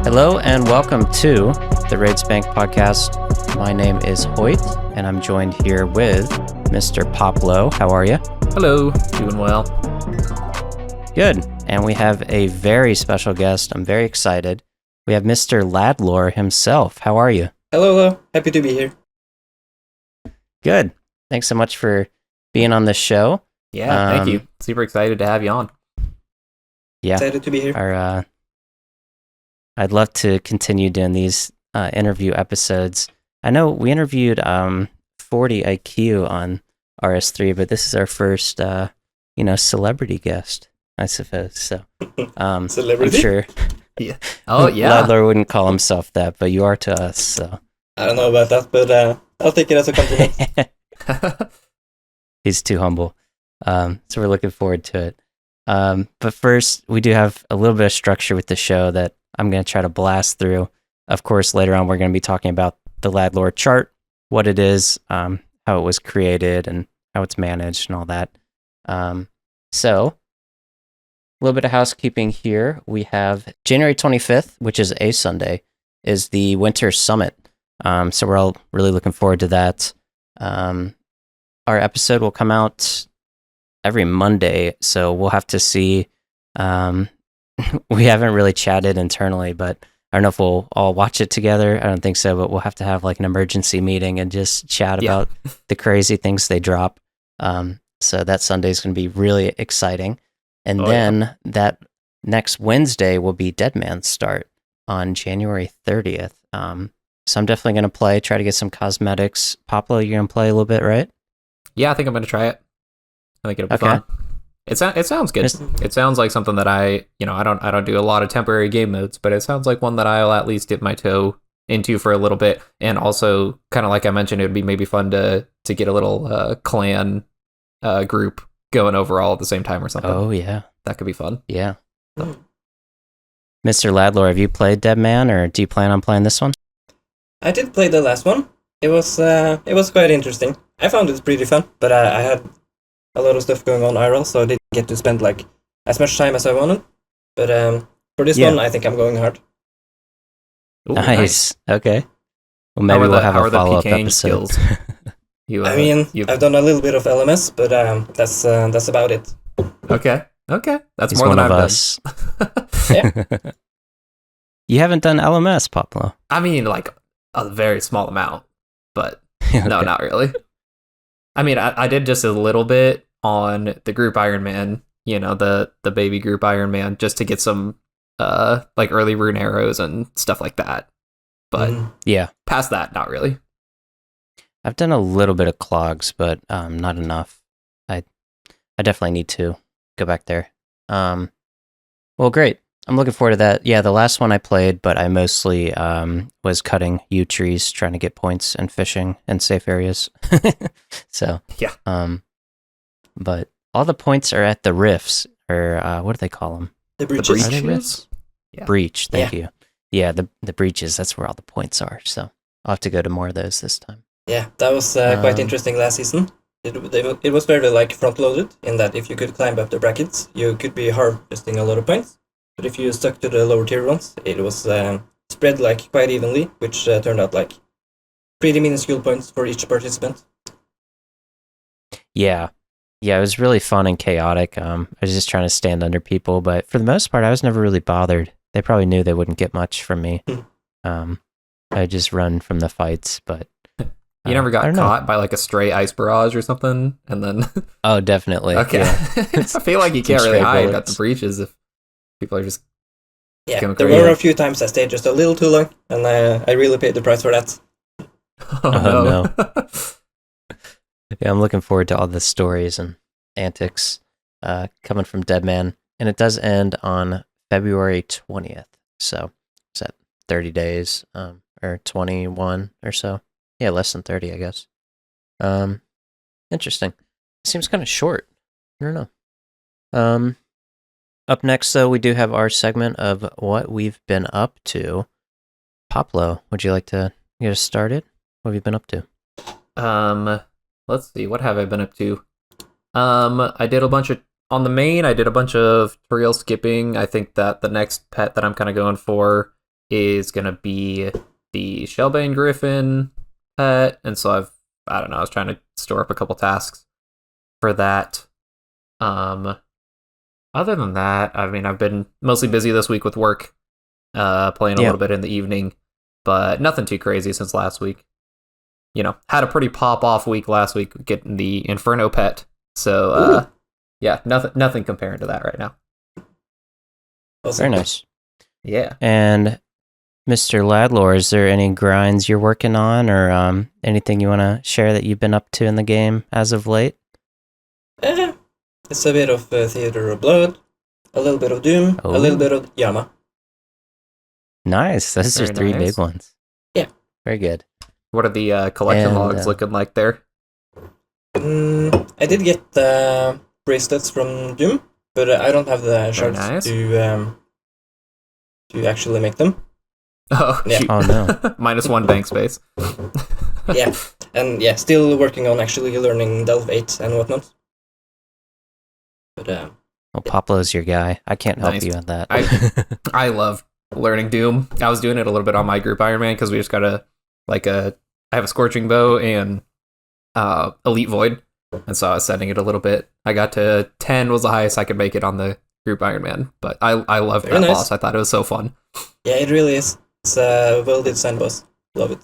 Hello and welcome to the RaidzBank podcast. My name is Hoyt and I'm joined here with Mr. Poplo. How are you? Hello, doing well. Good. And we have a very special guest. I'm very excited. We have Mr. Ladlor himself. How are you? Hello. Happy to be here. Good. Thanks so much for being on this show. Yeah, thank you. Super excited to have you on. Yeah. Excited to be here. I'd love to continue doing these interview episodes. I know we interviewed 40 IQ on RS3, but this is our first, celebrity guest, I suppose. So, Celebrity? I'm sure. Yeah. Oh, yeah. Ladlor wouldn't call himself that, but you are to us. So I don't know about that, but I'll take it as a compliment. He's too humble. So we're looking forward to it. But first, we do have a little bit of structure with the show that I'm going to try to blast through. Of course, later on, we're going to be talking about the Ladlor chart, what it is, how it was created, and how it's managed and all that. So, a little bit of housekeeping here. We have January 25th, which is a Sunday, is the Winter Summit. So we're all really looking forward to that. Our episode will come out every Monday, so we'll have to see. We haven't really chatted internally, but I don't know if we'll all watch it together. I don't think so, but we'll have to have like an emergency meeting and just chat about the crazy things they drop. So that Sunday is going to be really exciting. And then that next Wednesday will be Deadman's start on January 30th. So I'm definitely going to try to get some cosmetics. Poplo, you're going to play a little bit, right? Yeah, I think I'm going to try it. I think it'll be fun. It sounds good. It sounds like something that I don't do a lot of temporary game modes, but it sounds like one that I'll at least dip my toe into for a little bit. And also, kind of like I mentioned, it would be maybe fun to get a little clan group going over all at the same time or something. Oh, yeah. That could be fun. Yeah. So. Mr. Ladlor, have you played Deadman, or do you plan on playing this one? I did play the last one. It was quite interesting. I found it pretty fun, but I had a lot of stuff going on IRL, so I didn't get to spend like as much time as I wanted. But for this one, I think I'm going hard. Ooh, nice. Okay. Well, maybe we'll have a follow-up episode. I've done a little bit of LMS, but that's about it. Okay. That's He's more one than of I've us. Yeah. You haven't done LMS, Poplo. I mean, like a very small amount, but no, not really. I mean, I did just a little bit on the group Iron Man, the baby group Iron Man, just to get some like early rune arrows and stuff like that. But yeah, past that, not really. I've done a little bit of clogs, but not enough. I definitely need to go back there. Well, great. I'm looking forward to that. Yeah, the last one I played, but I mostly was cutting yew trees, trying to get points and fishing in safe areas. So yeah. But all the points are at the rifts, or what do they call them? The breaches. Are they rifts? Yeah. Breach. Thank you. Yeah, the breaches. That's where all the points are. So I'll have to go to more of those this time. Yeah, that was quite interesting last season. It was very like front loaded in that if you could climb up the brackets, you could be harvesting a lot of points. But if you stuck to the lower tier ones, it was spread like quite evenly, which turned out like pretty minuscule points for each participant. Yeah, it was really fun and chaotic. I was just trying to stand under people, but for the most part, I was never really bothered. They probably knew they wouldn't get much from me. I just run from the fights, but you never got caught by like a stray ice barrage or something, and then oh, definitely. Okay, yeah. I feel like you can't really hide at the breaches if people are just there were a few times I stayed just a little too long, and I really paid the price for that. Oh no. Yeah, I'm looking forward to all the stories and antics coming from Deadman, and it does end on February 20th. So is that 30 days or 21 or so? Yeah, less than 30, I guess. Interesting. Seems kind of short. I don't know. Up next, though, we do have our segment of what we've been up to. Poplo, would you like to get us started? What have you been up to? Let's see. What have I been up to? I did a bunch of on the main. I did a bunch of trail skipping. I think that the next pet that I'm kind of going for is going to be the Shellbane Griffin pet. And so I don't know, I was trying to store up a couple tasks for that. Other than that, I mean, I've been mostly busy this week with work, playing a little bit in the evening, but nothing too crazy since last week. You know, had a pretty pop-off week last week getting the Inferno pet. So, yeah, nothing comparing to that right now. Very nice. Yeah. And Mr. Ladlor, is there any grinds you're working on or anything you want to share that you've been up to in the game as of late? It's a bit of Theater of Blood, a little bit of Doom, a little bit of Yama. Nice. Those are three big ones. Yeah. Very good. What are the collection logs looking like there? I did get the bracelets from Doom, but I don't have the shards to actually make them. Oh, yeah. Shoot. Oh no. -1 bank space. Yeah, and yeah, still working on actually learning Delve 8 and whatnot. But well, Poplo's your guy. I can't help you on that. I love learning Doom. I was doing it a little bit on my group Iron Man because we just got I have a Scorching Bow and Elite Void, and so I was setting it a little bit. I got to 10 was the highest I could make it on the group Iron Man, but I love that boss. I thought it was so fun. Yeah, it really is. It's a well-designed boss. Love it.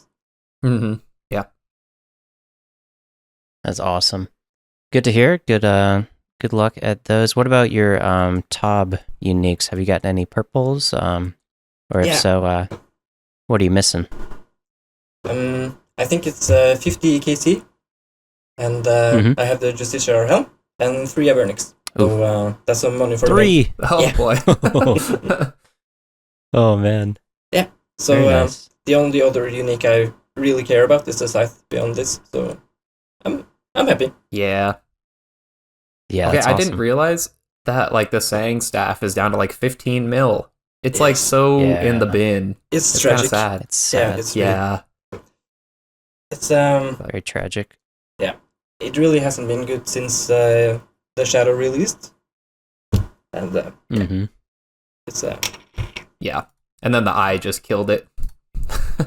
Mm-hmm. Yeah. That's awesome. Good to hear. Good luck at those. What about your Tob uniques? Have you gotten any purples? Or if so, what are you missing? I think it's 50 KC, and I have the Justiciar Helm and 3 Avernix. So that's some money for 3. me. Oh boy. Oh man. Yeah. So nice. The only other unique I really care about is the Scythe beyond this. So I'm happy. Yeah. Yeah. Okay, awesome. I didn't realize that the Sang staff is down to 15 mil. It's in the bin. It's tragic. Sad. It's sad. It's very tragic. Yeah, it really hasn't been good since the Shadow released, and it's yeah, and then the eye just killed it.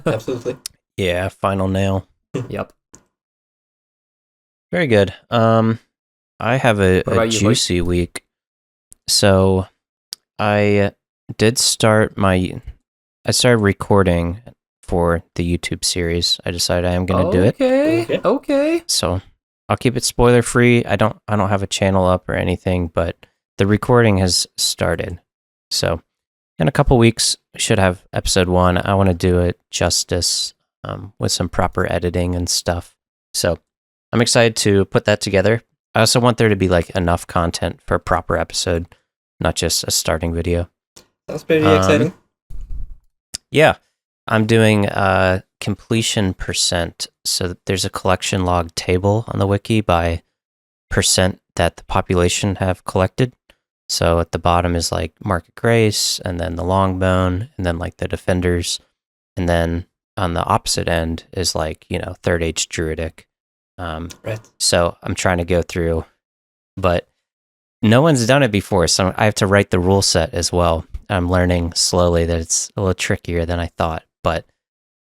Absolutely. Yeah, final nail. Yep. Very good. I have a juicy week. So I did start I started recording for the YouTube series. I decided I am going to do it. Okay. So I'll keep it spoiler free. I don't have a channel up or anything, but the recording has started. So in a couple weeks, I should have episode 1. I want to do it justice with some proper editing and stuff. So I'm excited to put that together. I also want there to be enough content for a proper episode, not just a starting video. Sounds pretty exciting. Yeah. I'm doing completion percent. So there's a collection log table on the wiki by percent that the population have collected. So at the bottom is Market Grace, and then the Longbone, and then the Defenders. And then on the opposite end is Third Age Druidic. Right. So I'm trying to go through, but no one's done it before, so I have to write the rule set as well. I'm learning slowly that it's a little trickier than I thought, but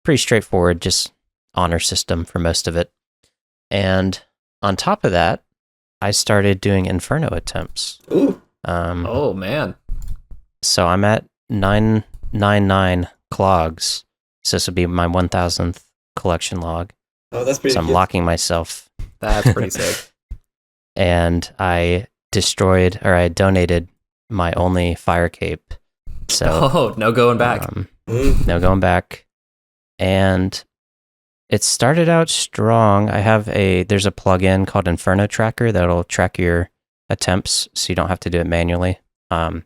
pretty straightforward, just honor system for most of it. And on top of that, I started doing Inferno attempts. Ooh. Oh man. So I'm at 999 clogs. So this will be my 1000th collection log. Oh, that's pretty So I'm locking myself. That's pretty sick. And I donated my only fire cape. So no going back. No going back. And it started out strong. There's a plugin called Inferno Tracker that'll track your attempts, so you don't have to do it manually. So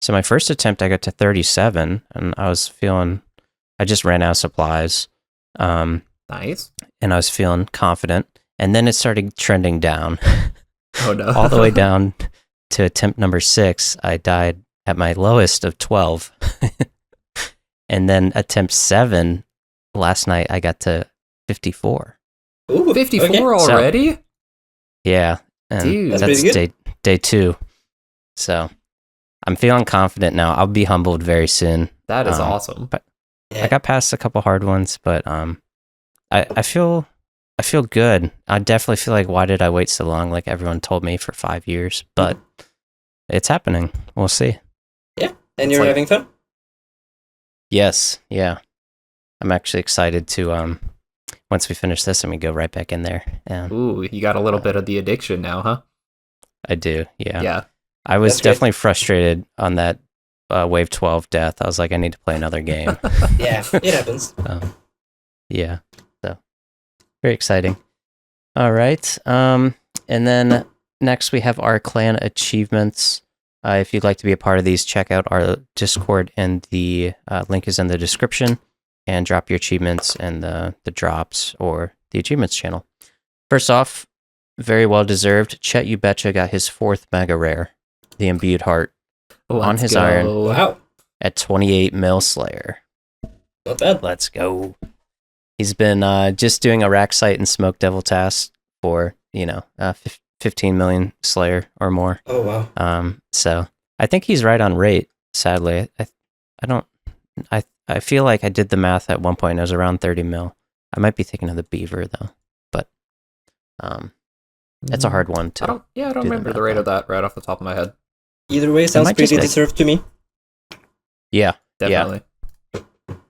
my first attempt, I got to 37, and I just ran out of supplies. Nice. And I was feeling confident. And then it started trending down. Oh no. All the way down to attempt number 6. I died at my lowest of 12. And then attempt 7, last night I got to 54. Ooh, 54 okay. Already? So, yeah. And dude, that's day 2. So I'm feeling confident now. I'll be humbled very soon. That is awesome. But Yeah. I got past a couple hard ones, but I feel good. I definitely feel like, why did I wait so long? Like everyone told me, for 5 years, but it's happening. We'll see. Yeah, and It's you're like- having fun. Yes, yeah. I'm actually excited to once we finish this, and we go right back in there. And Ooh, you got a little bit of the addiction now, huh? I do, yeah. Yeah. I was That's good. definitely frustrated on that Wave 12 death. I was like, I need to play another game. Yeah, it happens. Yeah, so very exciting. All right, and then next we have our clan achievements. If you'd like to be a part of these, check out our Discord, and the link is in the description, and drop your achievements and the drops or the achievements channel. First off, very well deserved, Chet You Betcha got his 4th mega rare, the Imbued Heart, on his iron. Wow, at 28 Mil Slayer. not bad. Let's go. He's been just doing a rack sight and Smoke Devil task for 15 million Slayer or more. Oh wow. So I think he's right on rate. Sadly, I feel like I did the math at one point. It was around 30 mil. I might be thinking of the Beaver though, but that's a hard one to. I don't remember the rate of that right off the top of my head. Either way, sounds might just pretty be- deserved to me. Yeah, Definitely.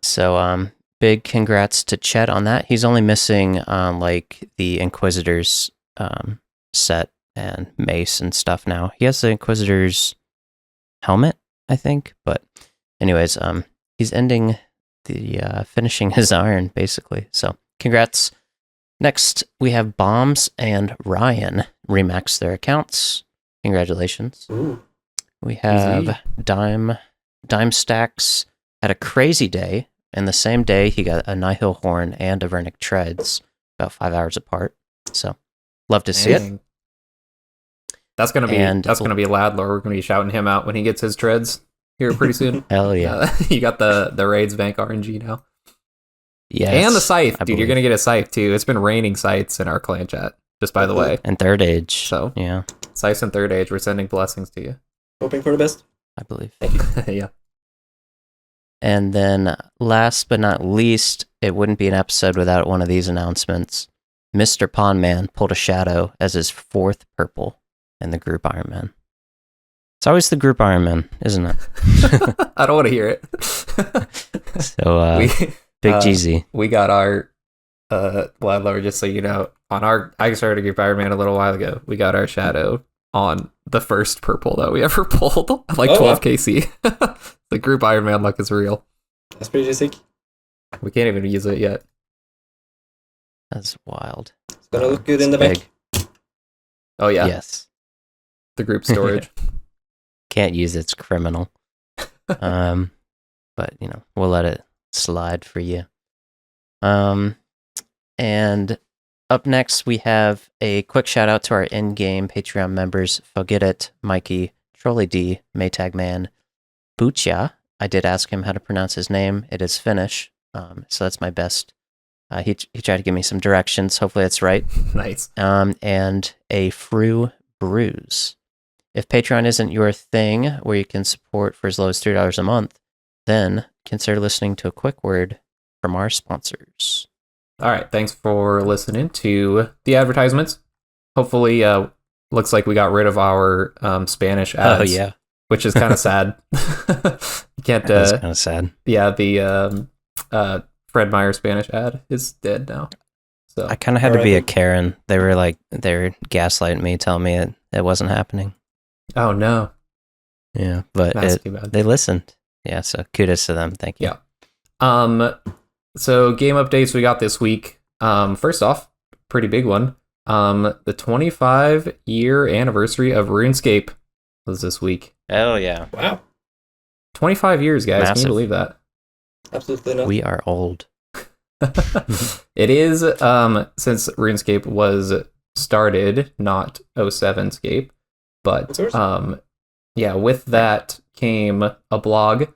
So big congrats to Chet on that. He's only missing like the Inquisitor's set and mace and stuff now. He has the Inquisitor's helmet, I think, but anyways, he's ending the finishing his iron basically. So congrats. Next we have Bombs and Ryan remax their accounts. Congratulations. Ooh. We have Easy. Dime Stacks had a crazy day, and the same day he got a Nihil Horn and a Vernic Treads about 5 hours apart. So love to see it. Dang. That's gonna be Ladlor. We're gonna be shouting him out when he gets his treads here pretty soon. Hell yeah. You got the RaidsBank RNG now. Yes, And the scythe, I dude. You're believe. gonna get a scythe too. It's been raining scythes in our clan chat, just by the way. And Third Age. So yeah, scythes and 3rd age, we're sending blessings to you. Hoping for the best. I believe. Yeah. And then last but not least, it wouldn't be an episode without one of these announcements. Mr. Pondman pulled a Shadow as his 4th purple in the group Ironman. It's always the group Ironman, isn't it? I don't want to hear it. So Big GZ. We got our Ladlor, just so you know, on our I started a group Iron Man a little while ago. We got our Shadow on the first purple that we ever pulled, like 12 wow. KC. The group Iron Man luck is real. That's pretty sick. We can't even use it yet. That's wild. It's gonna look good in It's the bank. big. Oh yeah, Yes. the group storage. Can't use it's criminal. But we'll let it slide for you. And up next we have a quick shout out to our in-game Patreon members: Forget It, Mikey, Trolley D, Maytag Man, Bucha. I did ask him how to pronounce his name. It is Finnish, so that's my best. He tried to give me some directions. Hopefully that's right. Nice. And a Fru Bruise. If Patreon isn't your thing, where you can support for as low as $3 a month, then consider listening to a quick word from our sponsors. All right, thanks for listening to the advertisements. Hopefully, looks like we got rid of our Spanish ads. Oh yeah, which is kind of sad. You can't. that's kind of sad. Yeah, the Fred Meyer Spanish ad is dead now. So I kind of had to be a Karen. They were gaslighting me, telling me it wasn't happening. oh no, Yeah, but that's too bad. they listened. Yeah, so kudos to them. Thank you. Yeah. So game updates we got this week. First off, pretty big one. The 25-year anniversary of RuneScape was this week. Oh yeah, Wow. 25 years, guys. Can Massive. you believe that? Absolutely not. we are old. It is, since RuneScape was started, not 07scape, but Of course. yeah, with that came a blog,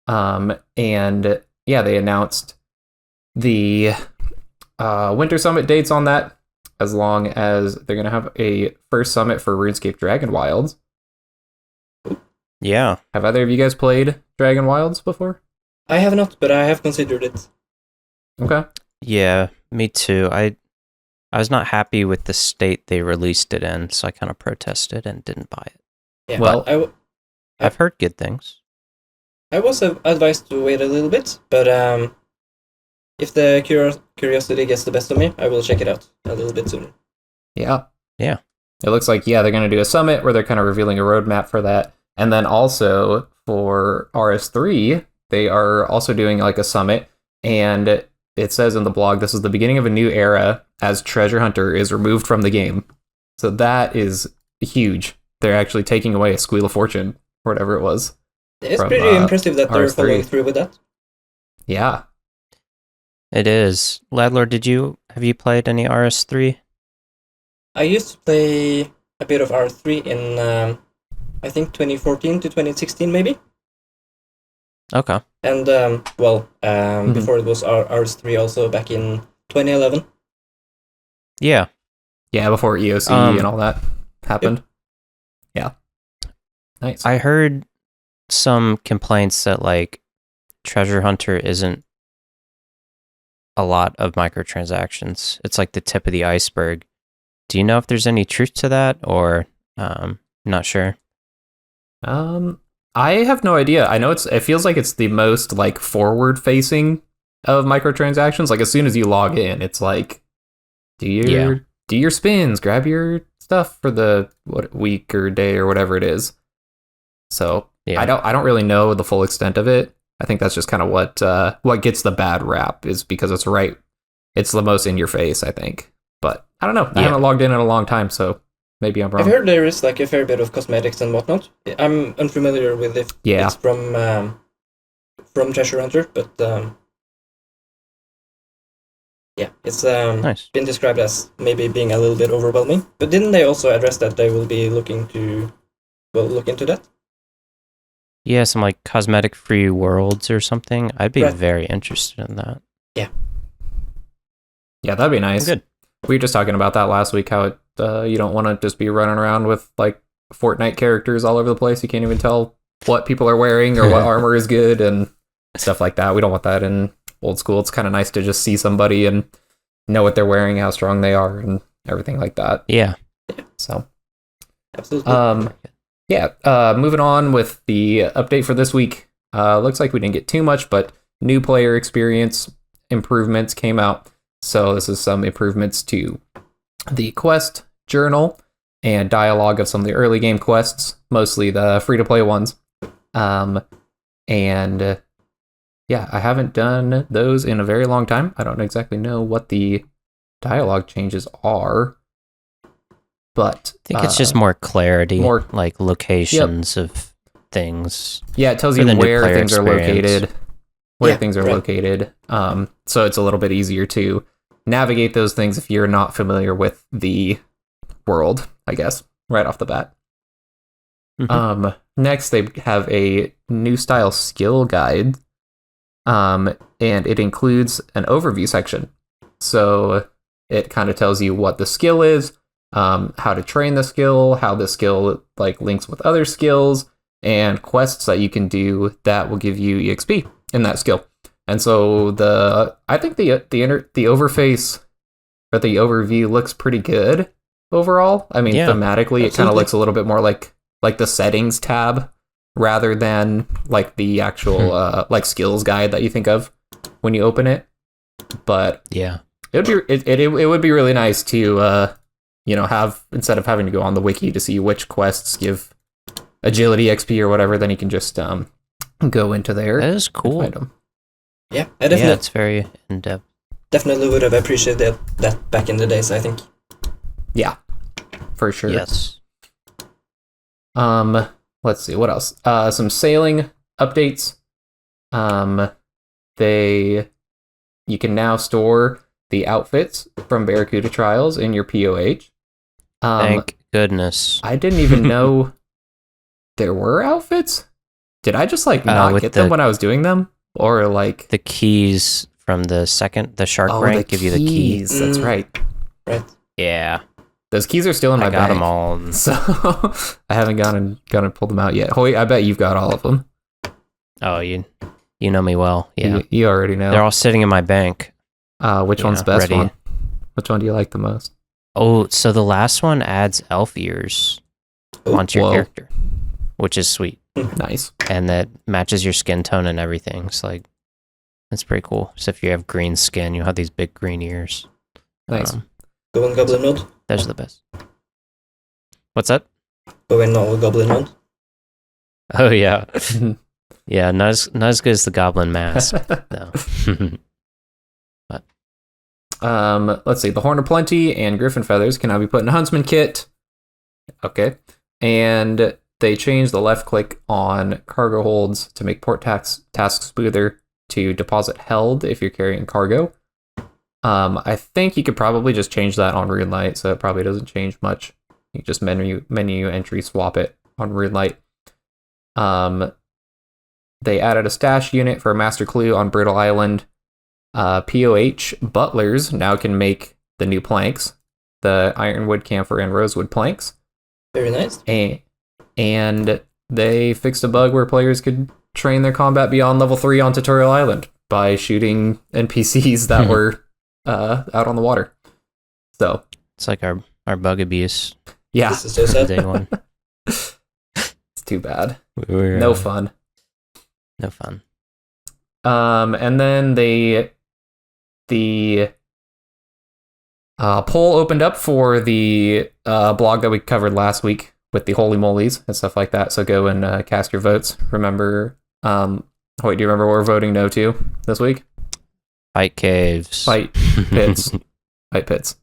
and yeah, they announced the winter summit dates on that, as long as they're gonna have a first summit for RuneScape Dragon Wilds. Yeah, Have either of you guys played Dragon Wilds before? I have not, but I have considered it. Okay. Yeah, me too. I was not happy with the state they released it in, so I kind of protested and didn't buy it. Yeah, well, I've heard good things. I was advised to wait a little bit, but if the curiosity gets the best of me, I will check it out a little bit sooner. Yeah. Yeah. It looks like, they're going to do a summit where they're kind of revealing a roadmap for that. And then also for RS3, they are also doing like a summit. And it says in the blog, this is the beginning of a new era as Treasure Hunter is removed from the game. So that is huge. They're actually taking away a Squeal of Fortune, or whatever it was. It's pretty impressive that they're RS3. following through with that. Yeah. It is. Ladlor, have you played any RS3? I used to play a bit of R3 in, I think 2014 to 2016 maybe. Okay. And, before it was RS3 also back in 2011. Yeah. Yeah, before EOC and all that happened. Yep. Yeah. Nice. I heard some complaints that, like, Treasure Hunter isn't a lot of microtransactions. It's like the tip of the iceberg. Do you know if there's any truth to that, or not sure? I have no idea. I know it feels like it's the most like forward facing of microtransactions. Like as soon as you log in, it's like do your spins, grab your stuff for the week or day or whatever it is. So I don't really know the full extent of it. I think that's just kind of what gets the bad rap is because it's the most in your face, I think. But I don't know. I haven't logged in a long time, so maybe I'm wrong. I've heard there is like a fair bit of cosmetics and whatnot. I'm unfamiliar with if it's from Treasure Hunter, but it's Nice. been described as maybe being a little bit overwhelming. But didn't they also address that they will be looking to look into that? Yeah, some like cosmetic free worlds or something. I'd be very interested in that. Yeah. Yeah, that'd be nice. Good. We were just talking about that last week, how you don't want to just be running around with like Fortnite characters all over the place. You can't even tell what people are wearing or what armor is good and stuff like that. We don't want that in Old School. It's kind of nice to just see somebody and know what they're wearing, how strong they are, and everything like that. Yeah. So, absolutely. Moving on with the update for this week. Looks like we didn't get too much, but new player experience improvements came out. So this is some improvements to the quest journal and dialogue of some of the early game quests, mostly the free-to-play ones. I haven't done those in a very long time. I don't exactly know what the dialogue changes are, but I think it's just more clarity, more like locations of things. Yeah, it tells you where things are located. Located. So it's a little bit easier to navigate those things if you're not familiar with the world, I guess, right off the bat. Mm-hmm. Next, they have a new style skill guide, and it includes an overview section. So it kind of tells you what the skill is, how to train the skill, how the skill like links with other skills, and quests that you can do that will give you EXP in that skill. And so I think the overface or the overview looks pretty good overall. I mean, thematically, it kind of looks a little bit more like the settings tab rather than like the actual like skills guide that you think of when you open it. But yeah, it would be really nice to have, instead of having to go on the wiki to see which quests give agility XP or whatever, then you can just go into there. That is cool. Yeah, I definitely. Yeah, it's very in depth. Definitely would have appreciated that back in the days, I think. Yeah, for sure. Yes. Let's see what else. Some sailing updates. You can now store the outfits from Barracuda Trials in your POH. Thank goodness. I didn't even know there were outfits. Did I just like not get them when I was doing them? Or like the keys from the shark rank give you the keys. That's right. Right. Yeah. Those keys are still in my bag. I got them all. So I haven't gone and pulled them out yet. Hoyt, I bet you've got all of them. Oh, you You know me well. Yeah. You already know. They're all sitting in my bank. Which one's best ready. One? Which one do you like the most? Oh, so the last one adds elf ears onto your character, which is sweet. Nice. And that matches your skin tone and everything. So like, that's pretty cool. So if you have green skin, you have these big green ears. Nice. Go in Goblin mode. Those are the best. What's that? Go in all Goblin mode. Oh yeah. Yeah, not as good as the Goblin Mask, though. But let's see. The Horn of Plenty and Griffin Feathers can now be put in a Huntsman kit. Okay. And they changed the left click on cargo holds to make port task smoother to deposit held if you're carrying cargo. I think you could probably just change that on RuneLite, so it probably doesn't change much. You just menu entry swap it on RuneLite. They added a stash unit for a Master Clue on Brittle Island. POH butlers now can make the new planks, the Ironwood Camphor and Rosewood planks. Very nice. And they fixed a bug where players could train their combat beyond level 3 on Tutorial Island by shooting NPCs that were out on the water. So it's like our bug abuse. Yeah. This is so sad. Day one. It's too bad. No fun. No fun. And then the poll opened up for the blog that we covered last week with the holy molies and stuff like that. So go and cast your votes. Remember, Hoyt, do you remember what we're voting no to this week? Fight caves. Fight pits. Fight pits.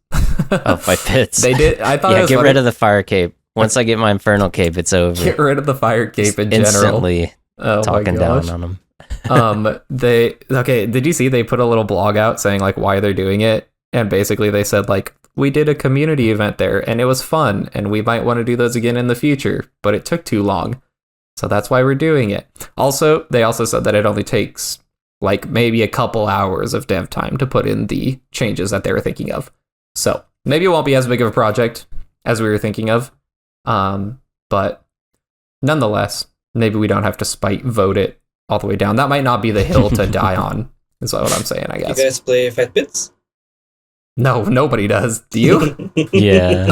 Oh, fight pits. They did. I thought. Yeah, get rid of the fire cape. Once I get my infernal cape, it's over. Get rid of the fire cape in instantly general. Talking down on them. Did you see they put a little blog out saying like why they're doing it? And basically they said like, we did a community event there and it was fun and we might want to do those again in the future, but it took too long. So that's why we're doing it. Also, they also said that it only takes like maybe a couple hours of dev time to put in the changes that they were thinking of. So maybe it won't be as big of a project as we were thinking of. But nonetheless, maybe we don't have to vote it all the way down. That might not be the hill to die on, is what I'm saying, I guess. You guys play Fight Pits? No, nobody does. Do you? Yeah.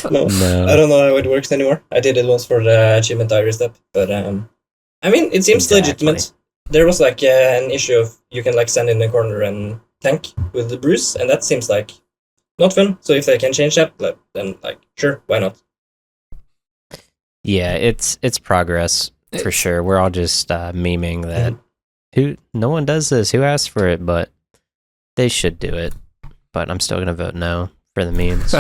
No. I don't know how it works anymore. I did it once for the achievement diary step, but I mean, it seems legitimate. There was like an issue of you can like stand in the corner and tank with the Bruce, and that seems like not fun. So if they can change that, then like sure, why not? Yeah, it's progress for sure. We're all just memeing that no one does this. Who asked for it? But they should do it. But I'm still gonna vote no for the memes.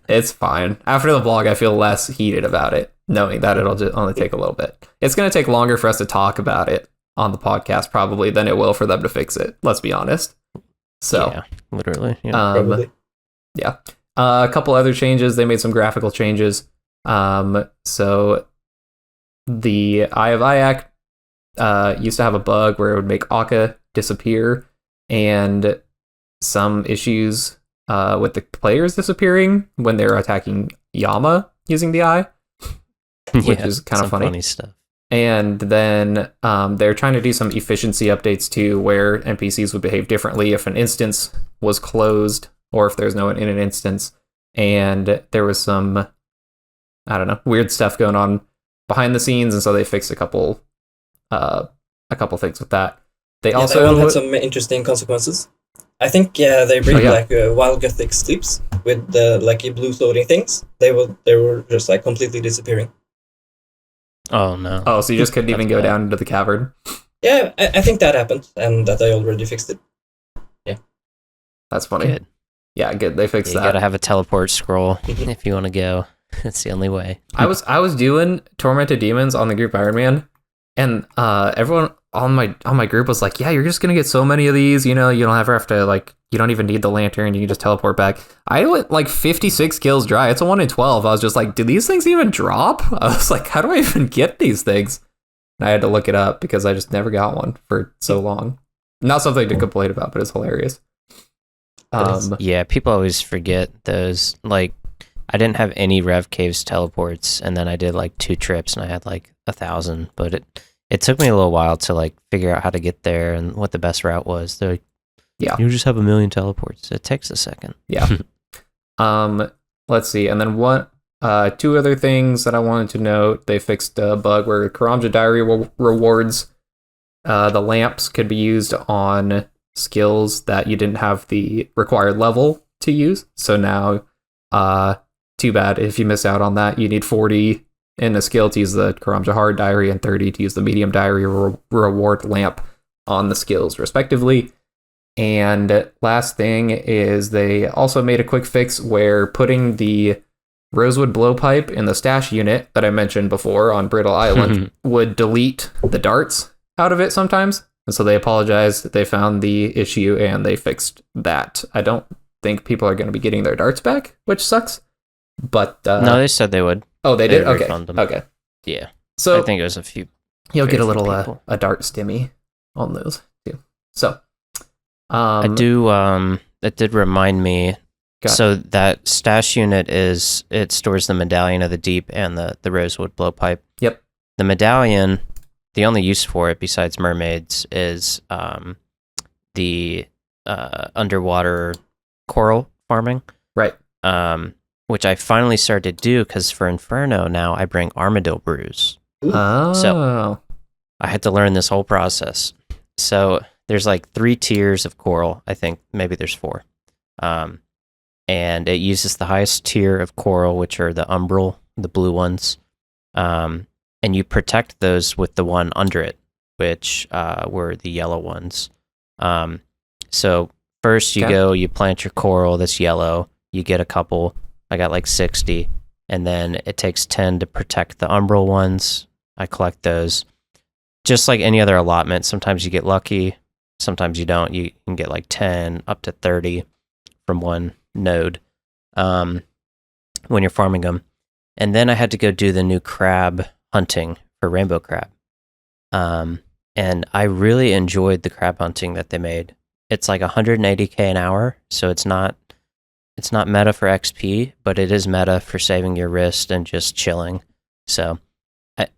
It's fine. After the vlog, I feel less heated about it, knowing that it'll just only take a little bit. It's gonna take longer for us to talk about it on the podcast probably than it will for them to fix it. Let's be honest. So yeah, literally. Yeah. Probably. Yeah. A couple other changes. They made some graphical changes. So the Eye of Iac used to have a bug where it would make Akka disappear, and some issues with the players disappearing when they're attacking Yama using the eye, which is kind of funny stuff. And then they're trying to do some efficiency updates too, where NPCs would behave differently if an instance was closed or if there's no one in an instance. And there was some, I don't know, weird stuff going on behind the scenes, and so they fixed a couple things with that. They also that one had some interesting consequences. I think they bring like wild gothic sleeps with the like blue floating things. They were just like completely disappearing. Oh no! Oh, so you just couldn't even go down into the cavern? Yeah, I think that happened, and that I already fixed it. Yeah, that's funny. Good. Yeah, good. They fixed that. You gotta have a teleport scroll if you want to go. That's the only way. I was doing Tormented Demons on the group Iron Man, and everyone on my group was like, "Yeah, you're just gonna get so many of these. You know, you don't ever have to like, you don't even need the lantern. You can just teleport back." I went like 56 kills dry. It's a 1 in 12. I was just like, "Do these things even drop?" I was like, "How do I even get these things?" And I had to look it up because I just never got one for so long. Not something to complain about, but it's hilarious. Yeah, people always forget those. Like, I didn't have any Rev Caves teleports, and then I did like 2 trips, and I had like 1,000. But it took me a little while to like figure out how to get there and what the best route was. They're like, you just have a million teleports. It takes a second. Yeah. Let's see. And then two other things that I wanted to note. They fixed a bug where Karamja Diary rewards, the lamps could be used on skills that you didn't have the required level to use. So now, too bad if you miss out on that. You need 40 in a skill to use the Karamja Hard Diary and 30 to use the Medium Diary reward lamp on the skills, respectively. And last thing is they also made a quick fix where putting the Rosewood Blowpipe in the stash unit that I mentioned before on Brittle Island would delete the darts out of it sometimes. And so they apologized that they found the issue and they fixed that. I don't think people are going to be getting their darts back, which sucks. But no, they said they would. Oh, they did? Okay. Them. Okay. Yeah. So I think it was a few. You'll get a little a dart stimmy on those too. So I do it did remind me. So that stash unit it stores the Medallion of the Deep and the Rosewood Blowpipe. Yep. The Medallion, the only use for it besides mermaids is the underwater coral farming. Right. Which I finally started to do because for Inferno now I bring Armadillo brews. Oh. So I had to learn this whole process. So there's like 3 tiers of coral. I think maybe there's 4. And it uses the highest tier of coral, which are the umbral, the blue ones. And you protect those with the one under it, which were the yellow ones. So first you go, you plant your coral that's yellow. You get a couple. I got like 60. And then it takes 10 to protect the umbral ones. I collect those. Just like any other allotment, sometimes you get lucky. Sometimes you don't. You can get like 10 up to 30 from one node when you're farming them. And then I had to go do the new crab hunting for rainbow crab. And I really enjoyed the crab hunting that they made. It's like 180k an hour, so it's not meta for XP, but it is meta for saving your wrist and just chilling. So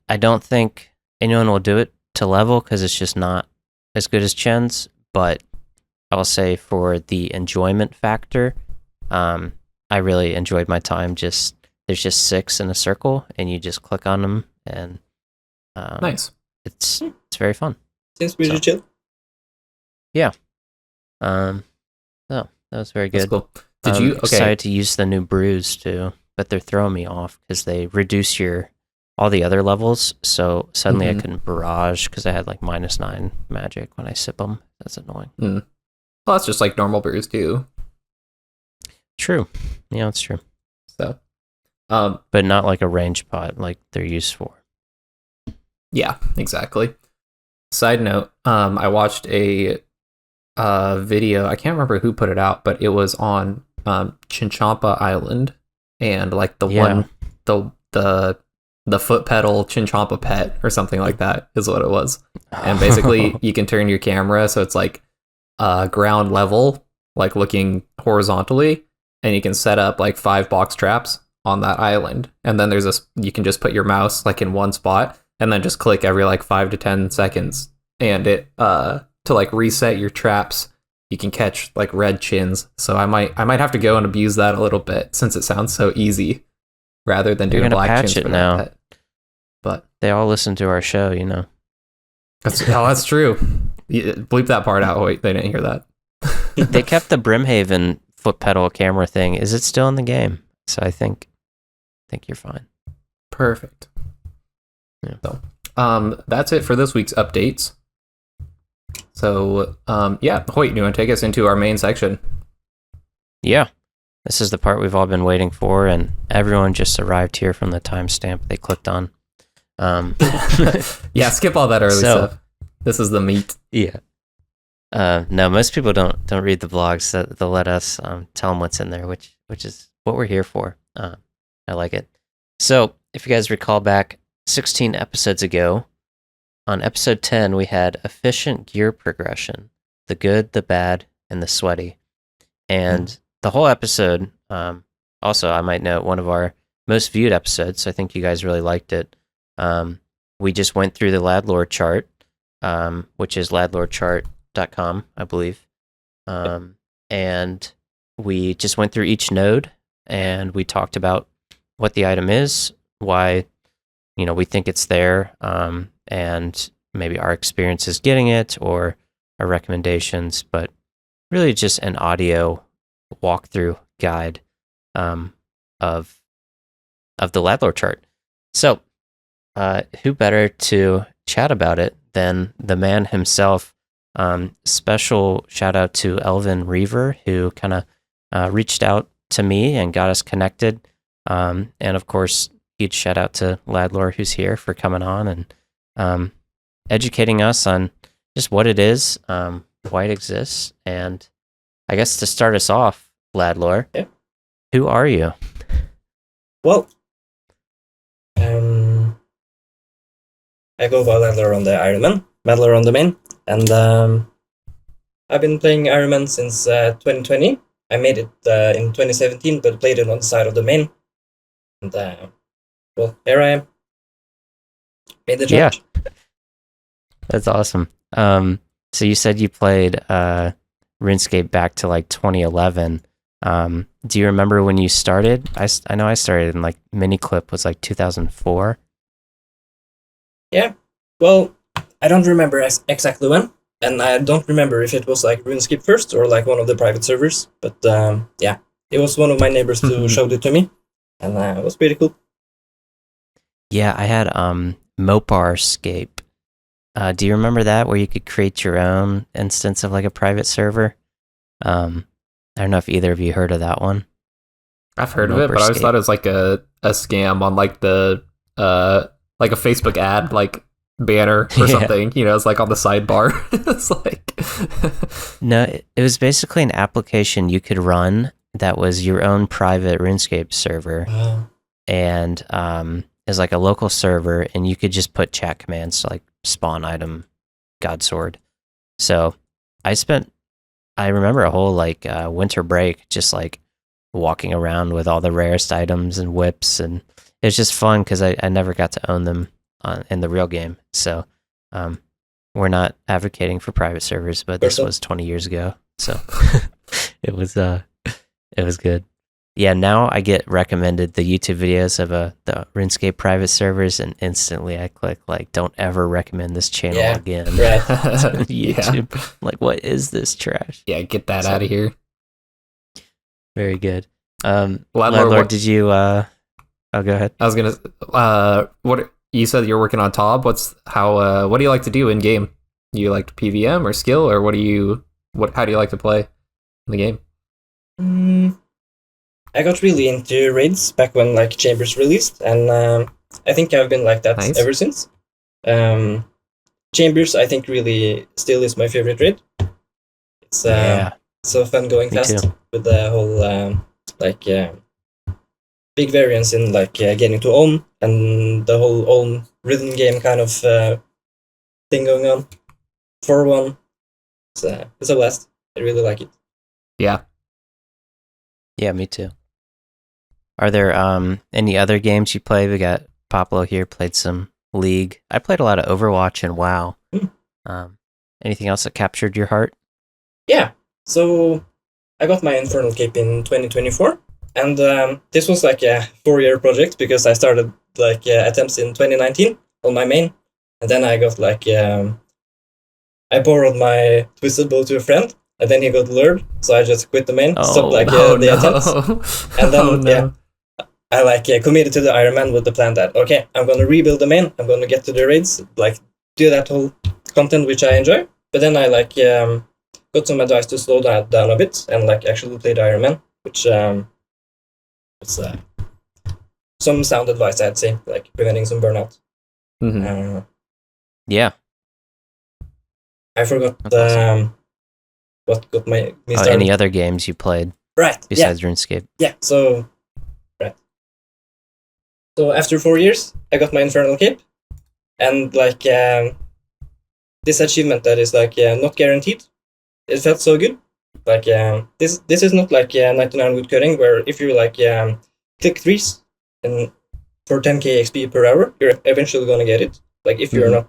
I don't think anyone will do it to level because it's just not as good as Chen's, but I'll say for the enjoyment factor, I really enjoyed my time. There's just 6 in a circle, and you just click on them, and nice. It's very fun. Seems pretty chill. Yeah. So that was very good. That's cool. Did you excited to use the new brews too, but they're throwing me off because they reduce all the other levels. So suddenly I couldn't barrage because I had like -9 magic when I sip them. That's annoying. Well, that's just like normal brews too. True. Yeah, it's true. So, but not like a range pot like they're used for. Yeah, exactly. Side note, I watched a video. I can't remember who put it out, but it was on Chinchampa Island, and like the foot pedal Chinchampa pet or something like that is what it was. And basically, you can turn your camera so it's like ground level, like looking horizontally, and you can set up like 5 box traps on that island. And then you can just put your mouse like in one spot and then just click every like 5 to 10 seconds, and it to like reset your traps, you can catch like red chins. So I might have to go and abuse that a little bit since it sounds so easy, rather than doing black chins for now. that. But they all listen to our show, you know. That's true. Bleep that part out, Hoyt. They didn't hear that. They kept the Brimhaven foot pedal camera thing. Is it still in the game? So I think you're fine. Perfect. Yeah. So, that's it for this week's updates. So, Hoyt, you want to take us into our main section? Yeah. This is the part we've all been waiting for, and everyone just arrived here from the timestamp they clicked on. Yeah, skip all that early stuff. This is the meat. Yeah. No, most people don't read the blogs. They'll let us tell them what's in there, which is what we're here for. I like it. So, if you guys recall back 16 episodes ago, on episode 10, we had efficient gear progression, the good, the bad, and the sweaty. And the whole episode, also, I might note, one of our most viewed episodes, so I think you guys really liked it, we just went through the Ladlor chart, which is ladlorchart.com, I believe. And we just went through each node and we talked about what the item is, why, we think it's there, and maybe our experiences getting it or our recommendations, but really just an audio walkthrough guide of the Ladlor chart. So, who better to chat about it than the man himself? Special shout out to Elvin Reaver, who kind of reached out to me and got us connected. And of course, huge shout out to Ladlor, who's here, for coming on and educating us on just what it is, why it exists, and I guess to start us off, Ladlor, who are you? Well, I go by Ladlor on the Ironman, Madlor on the main, and I've been playing Ironman since 2020. I made it in 2017, but played it on the side of the main. And well, here I am. Made the jump. Yeah, that's awesome. So you said you played RuneScape back to like 2011. Do you remember when you started? I know I started in like Miniclip was like 2004. Yeah, well, I don't remember exactly when, and I don't remember if it was like RuneScape first or like one of the private servers, but yeah, it was one of my neighbors who showed it to me, and it was pretty cool. Yeah, I had Moparscape. Do you remember that, where you could create your own instance of like a private server? I don't know if either of you heard of that one. I've heard of it, but I always thought it was like a scam on like the like a Facebook ad like banner or something. It's like on the sidebar. It's like no, it was basically an application you could run that was your own private RuneScape server, and it was like a local server, and you could just put chat commands to like spawn item, Godsword. So I remember a whole like winter break just like walking around with all the rarest items and whips, and it was just fun because I never got to own them in the real game. So we're not advocating for private servers, but this was 20 years ago, so it was good. Yeah, now I get recommended the YouTube videos of the RuneScape private servers, and instantly I click like, don't ever recommend this channel again. Right. YouTube. Yeah. Like, what is this trash? Yeah, get that out of here. Very good. Ladlor, did you oh, go ahead. I was gonna what you said you're working on Tob. What do you like to do in game? You like PVM or skill, or how do you like to play in the game? I got really into raids back when like Chambers released, and I think I've been like that ever since. Chambers, I think, really still is my favorite raid. It's so fun going fast with the whole big variance in like getting to own, and the whole own rhythm game kind of thing going on. 4-1. It's a blast. I really like it. Yeah. Yeah, me too. Are there any other games you play? We got Poplo here, played some League. I played a lot of Overwatch and WoW. Anything else that captured your heart? Yeah. So I got my Infernal Cape in 2024, and this was like a 4-year project because I started like attempts in 2019 on my main, and then I got like I borrowed my Twisted Bow to a friend, and then he got lured, so I just quit the main, stopped like the attempts, and then I like committed to the Ironman with the plan that okay, I'm gonna rebuild the main, I'm gonna get to the raids, like do that whole content which I enjoy. But then I like got some advice to slow that down a bit and like actually play the Ironman, which it's some sound advice, I'd say, like preventing some burnout. Yeah. I forgot what got me started. Any other games you played? Right. Besides RuneScape. Yeah. So after 4 years, I got my Infernal Cape, and like this achievement that is like not guaranteed. It felt so good. Like this is not like 99 woodcutting, where if you like click 3s and for 10k XP per hour, you're eventually gonna get it. Like if you're not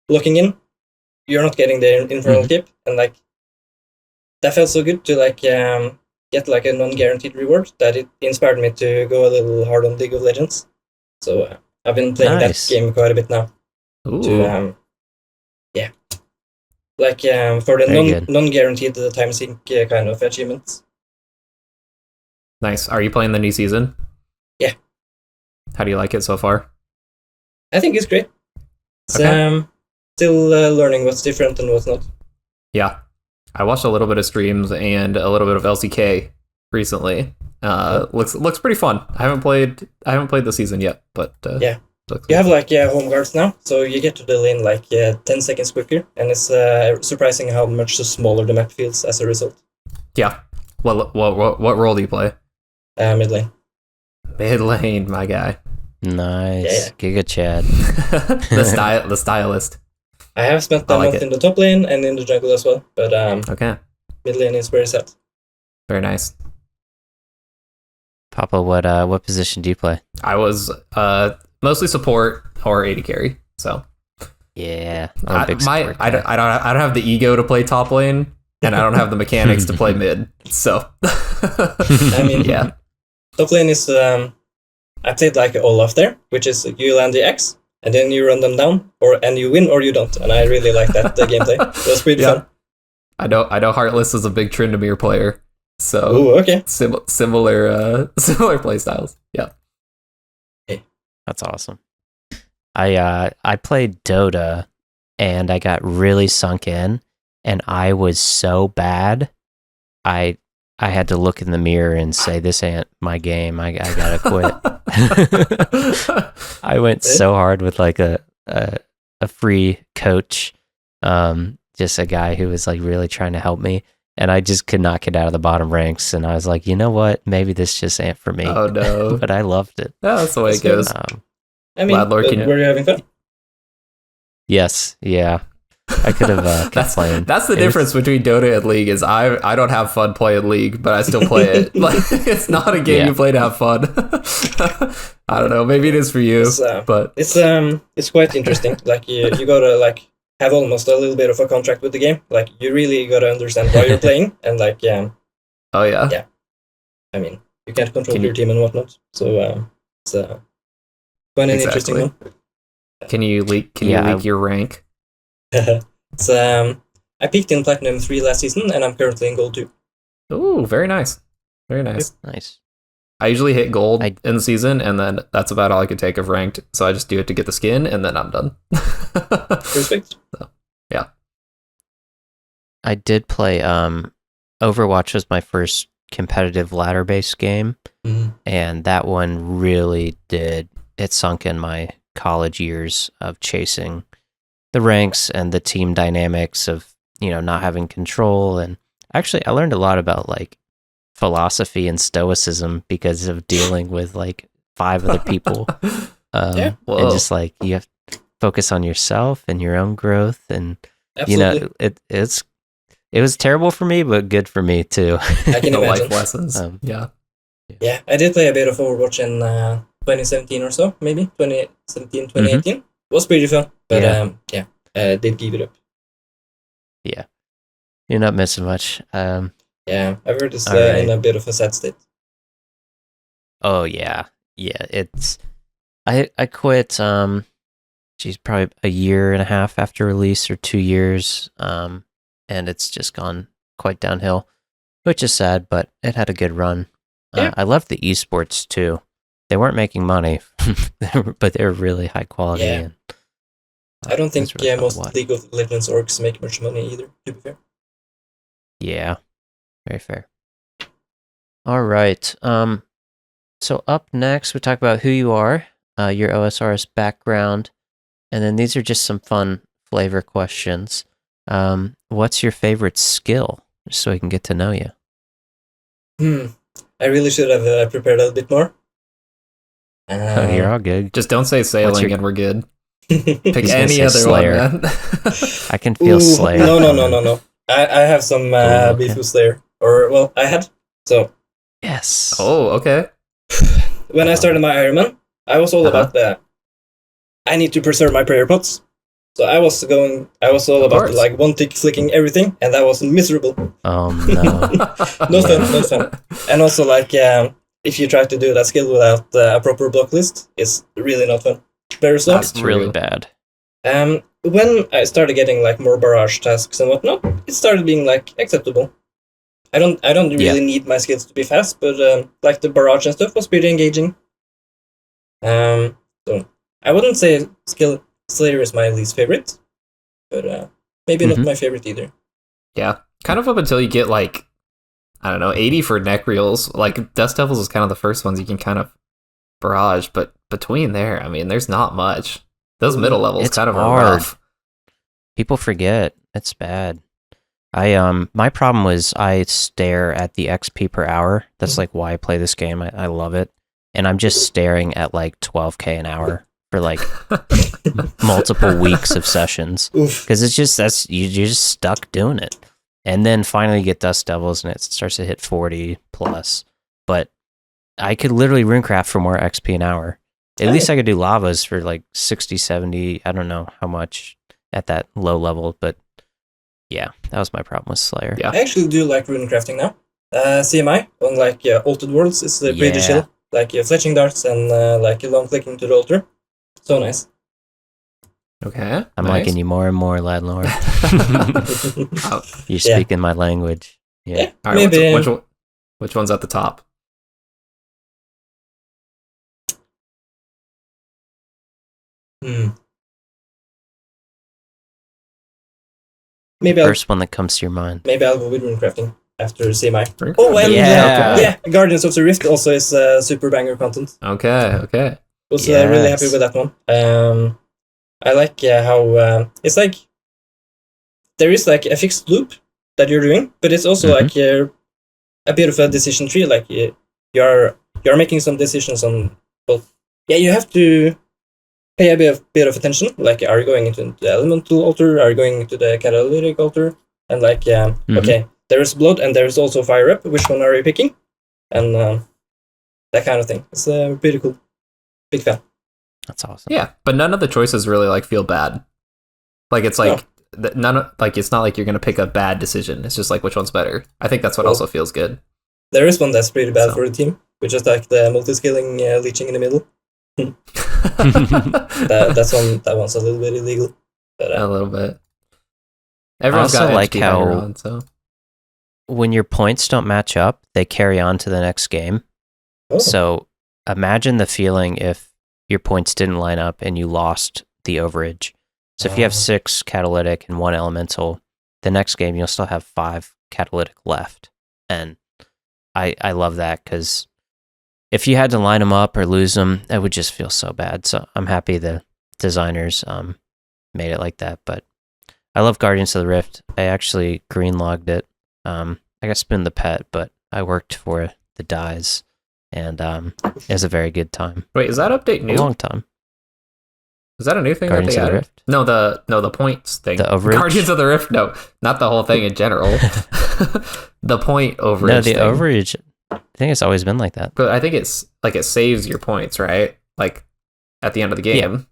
looking in, you're not getting the infernal cape, and like that felt so good to like get like a non-guaranteed reward that it inspired me to go a little hard on League of Legends. So I've been playing that game quite a bit now. Ooh. To like for the non-guaranteed time sync kind of achievements. Nice. Are you playing the new season? Yeah. How do you like it so far? I think it's great. It's, still learning what's different and what's not. Yeah. I watched a little bit of streams and a little bit of LCK recently. Looks pretty fun. I haven't played the season yet, but yeah. You have like home guards now, so you get to the lane like 10 seconds quicker, and it's surprising how much smaller the map feels as a result. Yeah. What role do you play? Mid lane. Mid lane, my guy. Nice. Giga Chad. the stylist. I have spent a month in the top lane and in the jungle as well, but okay. Mid lane is where it's at. Very nice. Papa, what position do you play? I was mostly support or AD carry. So yeah, I don't have the ego to play top lane, and I don't have the mechanics to play mid. So I mean, yeah, top lane is I played like Olaf there, which is you land the X and then you run them down, and you win or you don't. And I really like that gameplay. It was pretty fun. I know Heartless is a big Tryndamere player. So ooh, okay. Similar play styles. Yeah. That's awesome. I played Dota and I got really sunk in and I was so bad. I had to look in the mirror and say, this ain't my game. I gotta quit. I went so hard with like a free coach, just a guy who was like really trying to help me. And I just could not get out of the bottom ranks. And I was like, you know what? Maybe this just ain't for me. Oh, no. But I loved it. Yeah, that's the way it goes. I mean, Ladlor, were you having fun? Yes. Yeah. I could have kept playing. That's the difference between Dota and League is I don't have fun playing League, but I still play it. Like it's not a game you play to have fun. I don't know. Maybe it is for you, but it's quite interesting. Like you gotta like have almost a little bit of a contract with the game. Like you really gotta understand why you're playing, and like oh yeah. I mean, you can't control your team and whatnot, so it's quite an interesting one. Can you leak your rank? It's I peaked in Platinum 3 last season, and I'm currently in Gold 2. Ooh, very nice. Very nice. Nice. I usually hit gold in the season, and then that's about all I could take of ranked. So I just do it to get the skin, and then I'm done. Perfect. So, yeah. I did play Overwatch was my first competitive ladder-based game, and that one really did. It sunk in my college years of chasing the ranks and the team dynamics of, not having control. And actually, I learned a lot about like philosophy and stoicism because of dealing with like 5 other people. And just like you have to focus on yourself and your own growth. And absolutely. It was terrible for me, but good for me too. I can imagine. Life lessons. Yeah, I did play a bit of Overwatch in 2017 or so, maybe 2017, 2018. It was pretty fun, but I did give it up. Yeah, you're not missing much. Yeah, I've heard it's in a bit of a sad state. Oh yeah. It's I quit. Probably a year and a half after release or 2 years. And it's just gone quite downhill, which is sad. But it had a good run. Yeah. I loved the esports too. They weren't making money, but they were really high quality. Yeah. And, I don't think really most League of Legends orgs make much money either, to be fair. Yeah, very fair. All right. So up next, we talk about who you are, your OSRS background, and then these are just some fun flavor questions. What's your favorite skill, just so we can get to know you? I really should have prepared a bit more. You're all good. Just don't say sailing and we're good. Pick any other Slayer. one, man. I can feel Slayer. No. I have some beef with Slayer. Or, well, I had. So. Yes. Oh, okay. When I started my Ironman, I was all about that. I need to preserve my prayer pots. So I was all about like one tick flicking everything, and that was miserable. Oh no. No fun. And also like if you try to do that skill without a proper block list, it's really not fun. Very slow. That's really bad. When I started getting like more barrage tasks and whatnot, it started being like acceptable. I don't really need my skills to be fast, but like the barrage and stuff was pretty engaging. So I wouldn't say skill Slayer is my least favorite, but maybe not my favorite either. Yeah, kind of up until you get like, I don't know, 80 for neck reels. Like Dust Devils is kind of the first ones you can kind of barrage, but between there, I mean, there's not much. Those middle levels it's kind of hard. are rough. People forget. It's bad. My problem was I stare at the XP per hour. That's like why I play this game. I love it. And I'm just staring at like 12k an hour for like multiple weeks of sessions. Because it's just, you're just stuck doing it. And then finally you get Dust Devils and it starts to hit 40 plus. But I could literally runecraft for more XP an hour. At least I could do lavas for like 60, 70. I don't know how much at that low level, but yeah, that was my problem with Slayer. Yeah. I actually do like runecrafting now. CMI on like Altered Worlds is pretty chill. Like fletching darts and like long clicking to the altar. So nice. Okay. I'm liking you more and more, Ladlor. You're speaking my language. Yeah. All right, maybe. Which one's at the top? Maybe first one that comes to your mind. Maybe I'll go with runecrafting after CMI. Oh, and yeah, Guardians of the Rift also is super banger content. Okay. Was really happy with that one. I like how it's like there is like a fixed loop that you're doing, but it's also like a bit of a decision tree. Like you're making some decisions on both. Yeah, you have to pay a bit of attention. Like, are you going into the elemental altar? Are you going into the catalytic altar? And like, okay, there is blood and there is also fire up. Which one are you picking? And that kind of thing. It's pretty cool. Big fan. That's awesome. Yeah, but none of the choices really like feel bad. Like it's like it's not like you're gonna pick a bad decision. It's just like which one's better. I think that's what also feels good. There is one that's pretty bad for the team, which is like the multi-scaling leeching in the middle. that one's a little bit illegal. But, a little bit. Everyone's I also got like how on, so. When your points don't match up, they carry on to the next game. Oh. So imagine the feeling if your points didn't line up and you lost the overage. So if you have 6 catalytic and 1 elemental, the next game you'll still have 5 catalytic left. And I love that because if you had to line them up or lose them, that would just feel so bad. So I'm happy the designers made it like that. But I love Guardians of the Rift. I actually green-logged it. I got Spoon the Pet, but I worked for the dyes. And it was a very good time. Wait, is that update new? A long time. Is that a new thing Guardians that they of the added? Rift? No, the points thing. The overage? Guardians of the Rift, no. Not the whole thing in general. The point overage. No, the overage, I think it's always been like that. But I think it's like it saves your points, right? Like at the end of the game.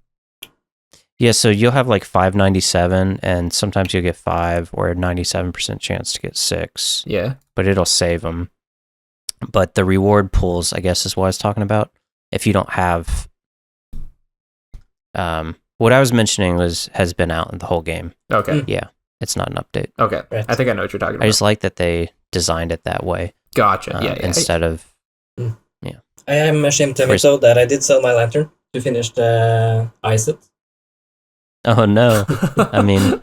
Yeah, so you'll have like 597 and sometimes you'll get 5 or a 97% chance to get 6. Yeah. But it'll save them. But the reward pools, I guess, is what I was talking about. If you don't have, what I was mentioning has been out in the whole game. Okay. Yeah, it's not an update. Okay, right. I think I know what you're talking about. I just like that they designed it that way. Gotcha. Instead of, I am ashamed to admit though that I did sell my lantern to finish the ISIT. Oh no! I mean,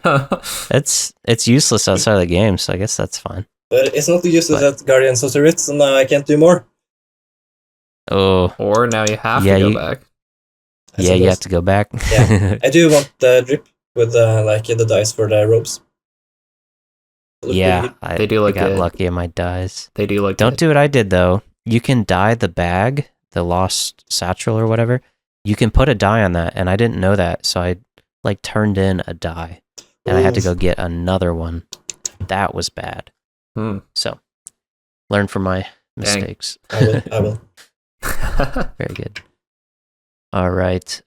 it's useless outside of the game, so I guess that's fine. But it's not useless at Guardians of the Rift, so now I can't do more. Oh. Or now you have to go back. Yeah, you have to go back. Yeah, I do want the drip with like the dice for the robes. Yeah, they do look I got good. lucky in my dice. They do look Don't good. do what I did though. You can dye the bag, the lost satchel or whatever. You can put a dye on that, and I didn't know that, so I like turned in a dye, and I had to go get another one. That was bad. So, learn from my mistakes. I will. Very good. All right.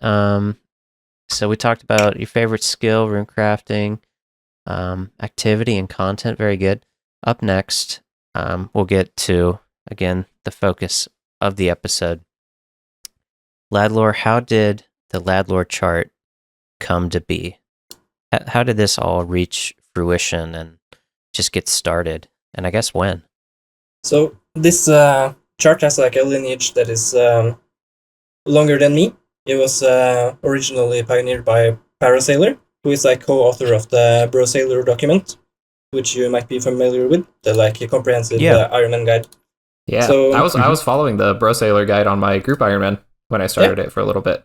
So we talked about your favorite skill, runecrafting, activity, and content. Very good. Up next, we'll get to, again, the focus of the episode. Ladlor, how did the Ladlor chart come to be? How did this all reach fruition and just get started? And I guess when? So this chart has like a lineage that is longer than me. It was originally pioneered by Parasailor, who is like co-author of the Brosailor document, which you might be familiar with, the like comprehensive Iron Man guide. Yeah, so, I was following the Brosailor guide on my group Iron Man when I started it for a little bit.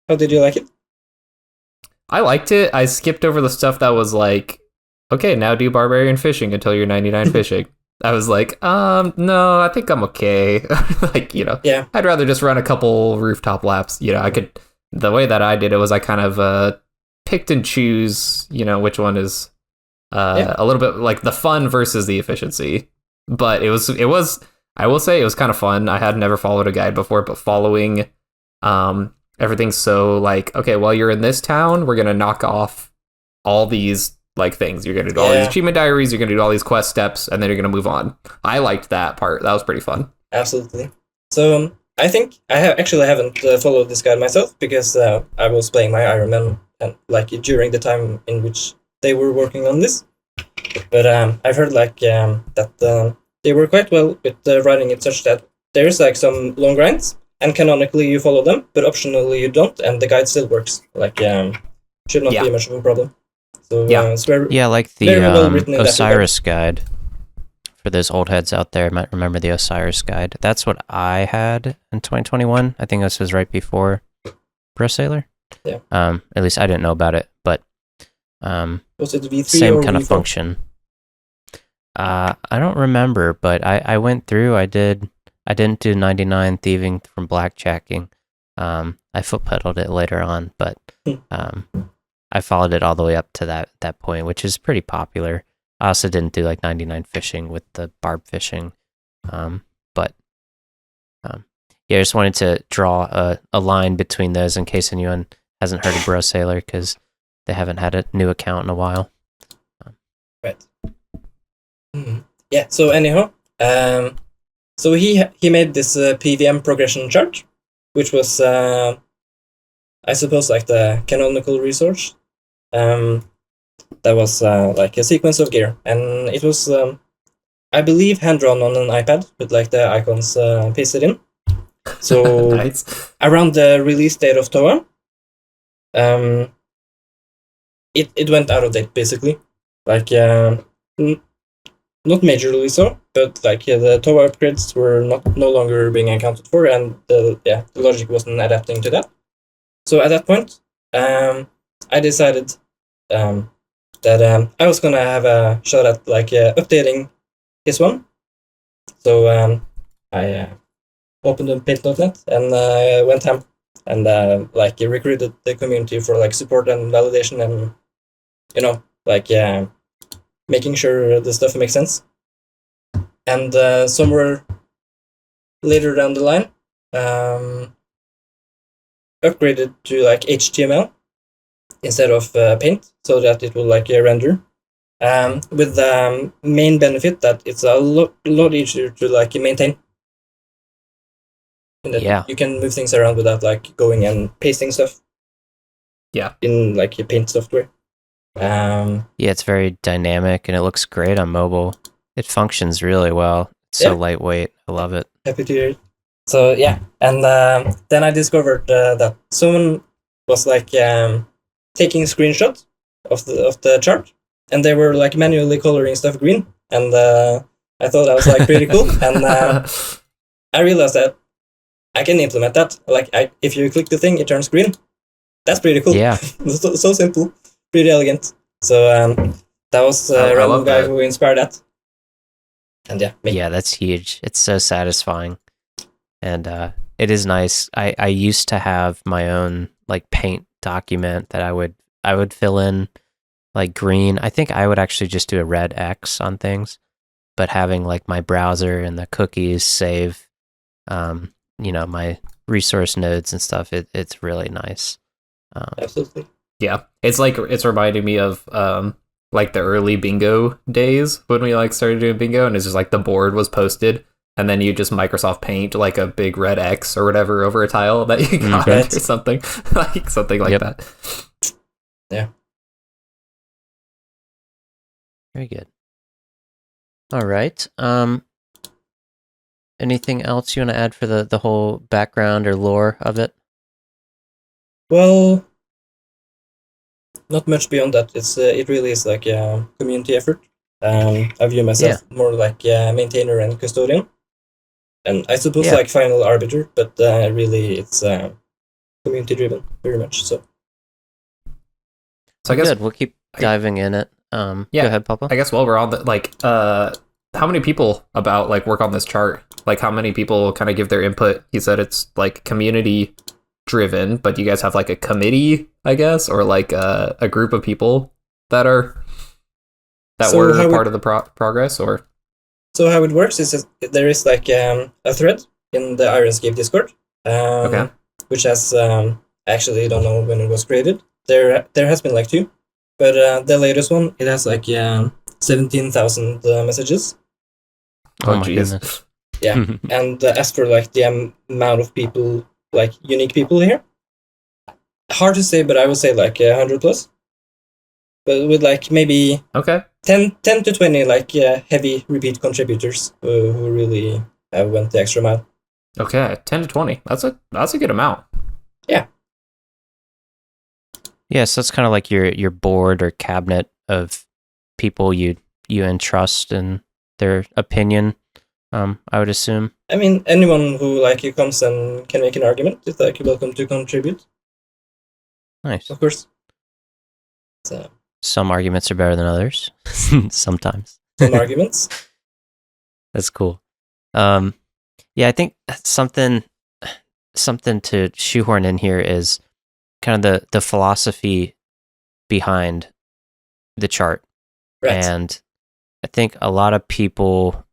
How did you like it? I liked it. I skipped over the stuff that was like, okay, now do barbarian fishing until you're 99 fishing. I was like, no, I think I'm okay. Like, you know, I'd rather just run a couple rooftop laps. You know, the way that I did it was I kind of picked and choose, you know, which one is a little bit like the fun versus the efficiency. But it was, I will say it was kind of fun. I had never followed a guide before, but following everything's so like, okay, well, you're in this town, we're going to knock off all these like things. You're going to do all these achievement diaries, you're going to do all these quest steps, and then you're going to move on. I liked that part. That was pretty fun. Absolutely. So I think I haven't followed this guide myself because I was playing my Iron Man and like during the time in which they were working on this. But I've heard like that they were quite well with writing it such that there's like some long grinds, and canonically you follow them, but optionally you don't, and the guide still works. Like should not be much of a problem. So it's very like the well written in OSRS guide. For those old heads out there, might remember the OSRS guide. That's what I had in 2021. I think this was right before Brosailor. Yeah. At least I didn't know about it, but was it V3 same or kind V4? Of function. I don't remember, but I went through. I didn't do 99 thieving from blackjacking. I foot pedaled it later on, but I followed it all the way up to that point, which is pretty popular. I also didn't do like 99 fishing with the barb fishing, but I just wanted to draw a line between those in case anyone hasn't heard of Brosailor, because they haven't had a new account in a while. Right. Yeah. So anyhow, so he made this PVM progression chart, which was I suppose like the canonical resource. That was like a sequence of gear, and it was I believe hand drawn on an iPad with like the icons pasted in. So nice. Around the release date of Toa, it went out of date basically. Like not majorly so, but like the Toa upgrades were no longer being accounted for, and the logic wasn't adapting to that. So at that point, I decided that I was gonna have a shot at like updating his one. So I opened up paint.net and went ham and like recruited the community for like support and validation, and you know like making sure the stuff makes sense. And somewhere later down the line, upgraded to like HTML instead of paint, so that it will like render. With the main benefit that it's a lot easier to like maintain. And that you can move things around without like going and pasting stuff. Yeah. In like your paint software. It's very dynamic and it looks great on mobile. It functions really well. It's so lightweight. I love it. Happy to hear it. So and then I discovered that someone was like taking screenshots of the chart, and they were like manually coloring stuff green, and I thought that was like pretty cool, and I realized that I can implement that. Like if you click the thing, it turns green. That's pretty cool. Yeah. so simple, pretty elegant. So that was a random guy who inspired that. And that's huge. It's so satisfying, and it is nice. I used to have my own like paint document that I would fill in like green. I think I would actually just do a red X on things, but having like my browser and the cookies save, my resource nodes and stuff. It's really nice. Absolutely. Yeah, it's reminding me of like the early bingo days when we like started doing bingo, and it's just like the board was posted, and then you just Microsoft Paint like a big red X or whatever over a tile that you got or something like that. Yeah. Very good. All right. Anything else you want to add for the whole background or lore of it? Well, not much beyond that. It really is like a community effort. I view myself more like a maintainer and custodian, and I suppose like final arbiter, but really it's community driven very much. So I guess good. We'll keep diving in it. Go ahead, Poplo. I guess while we're on the how many people about like work on this chart? Like how many people kind of give their input? You said it's like community driven, but you guys have like a committee, I guess, or like a group of people that were part of the progress, or. So how it works is that there is like a thread in the RuneScape Discord, which has actually don't know when it was created. There has been like 2, but the latest one it has like 17,000 messages. Oh my goodness! Yeah, and as for like the amount of people, like unique people here, hard to say, but I would say like 100 plus. But with like maybe 10 to 20 like heavy repeat contributors who really went the extra mile. Okay, 10 to 20. That's a good amount. Yeah. Yeah, so it's kind of like your board or cabinet of people you entrust in their opinion. I would assume. I mean, anyone who like comes and can make an argument is like welcome to contribute. Nice, of course. So some arguments are better than others. Sometimes. Some arguments. That's cool. Yeah, I think something to shoehorn in here is kind of the philosophy behind the chart. Right. And I think a lot of people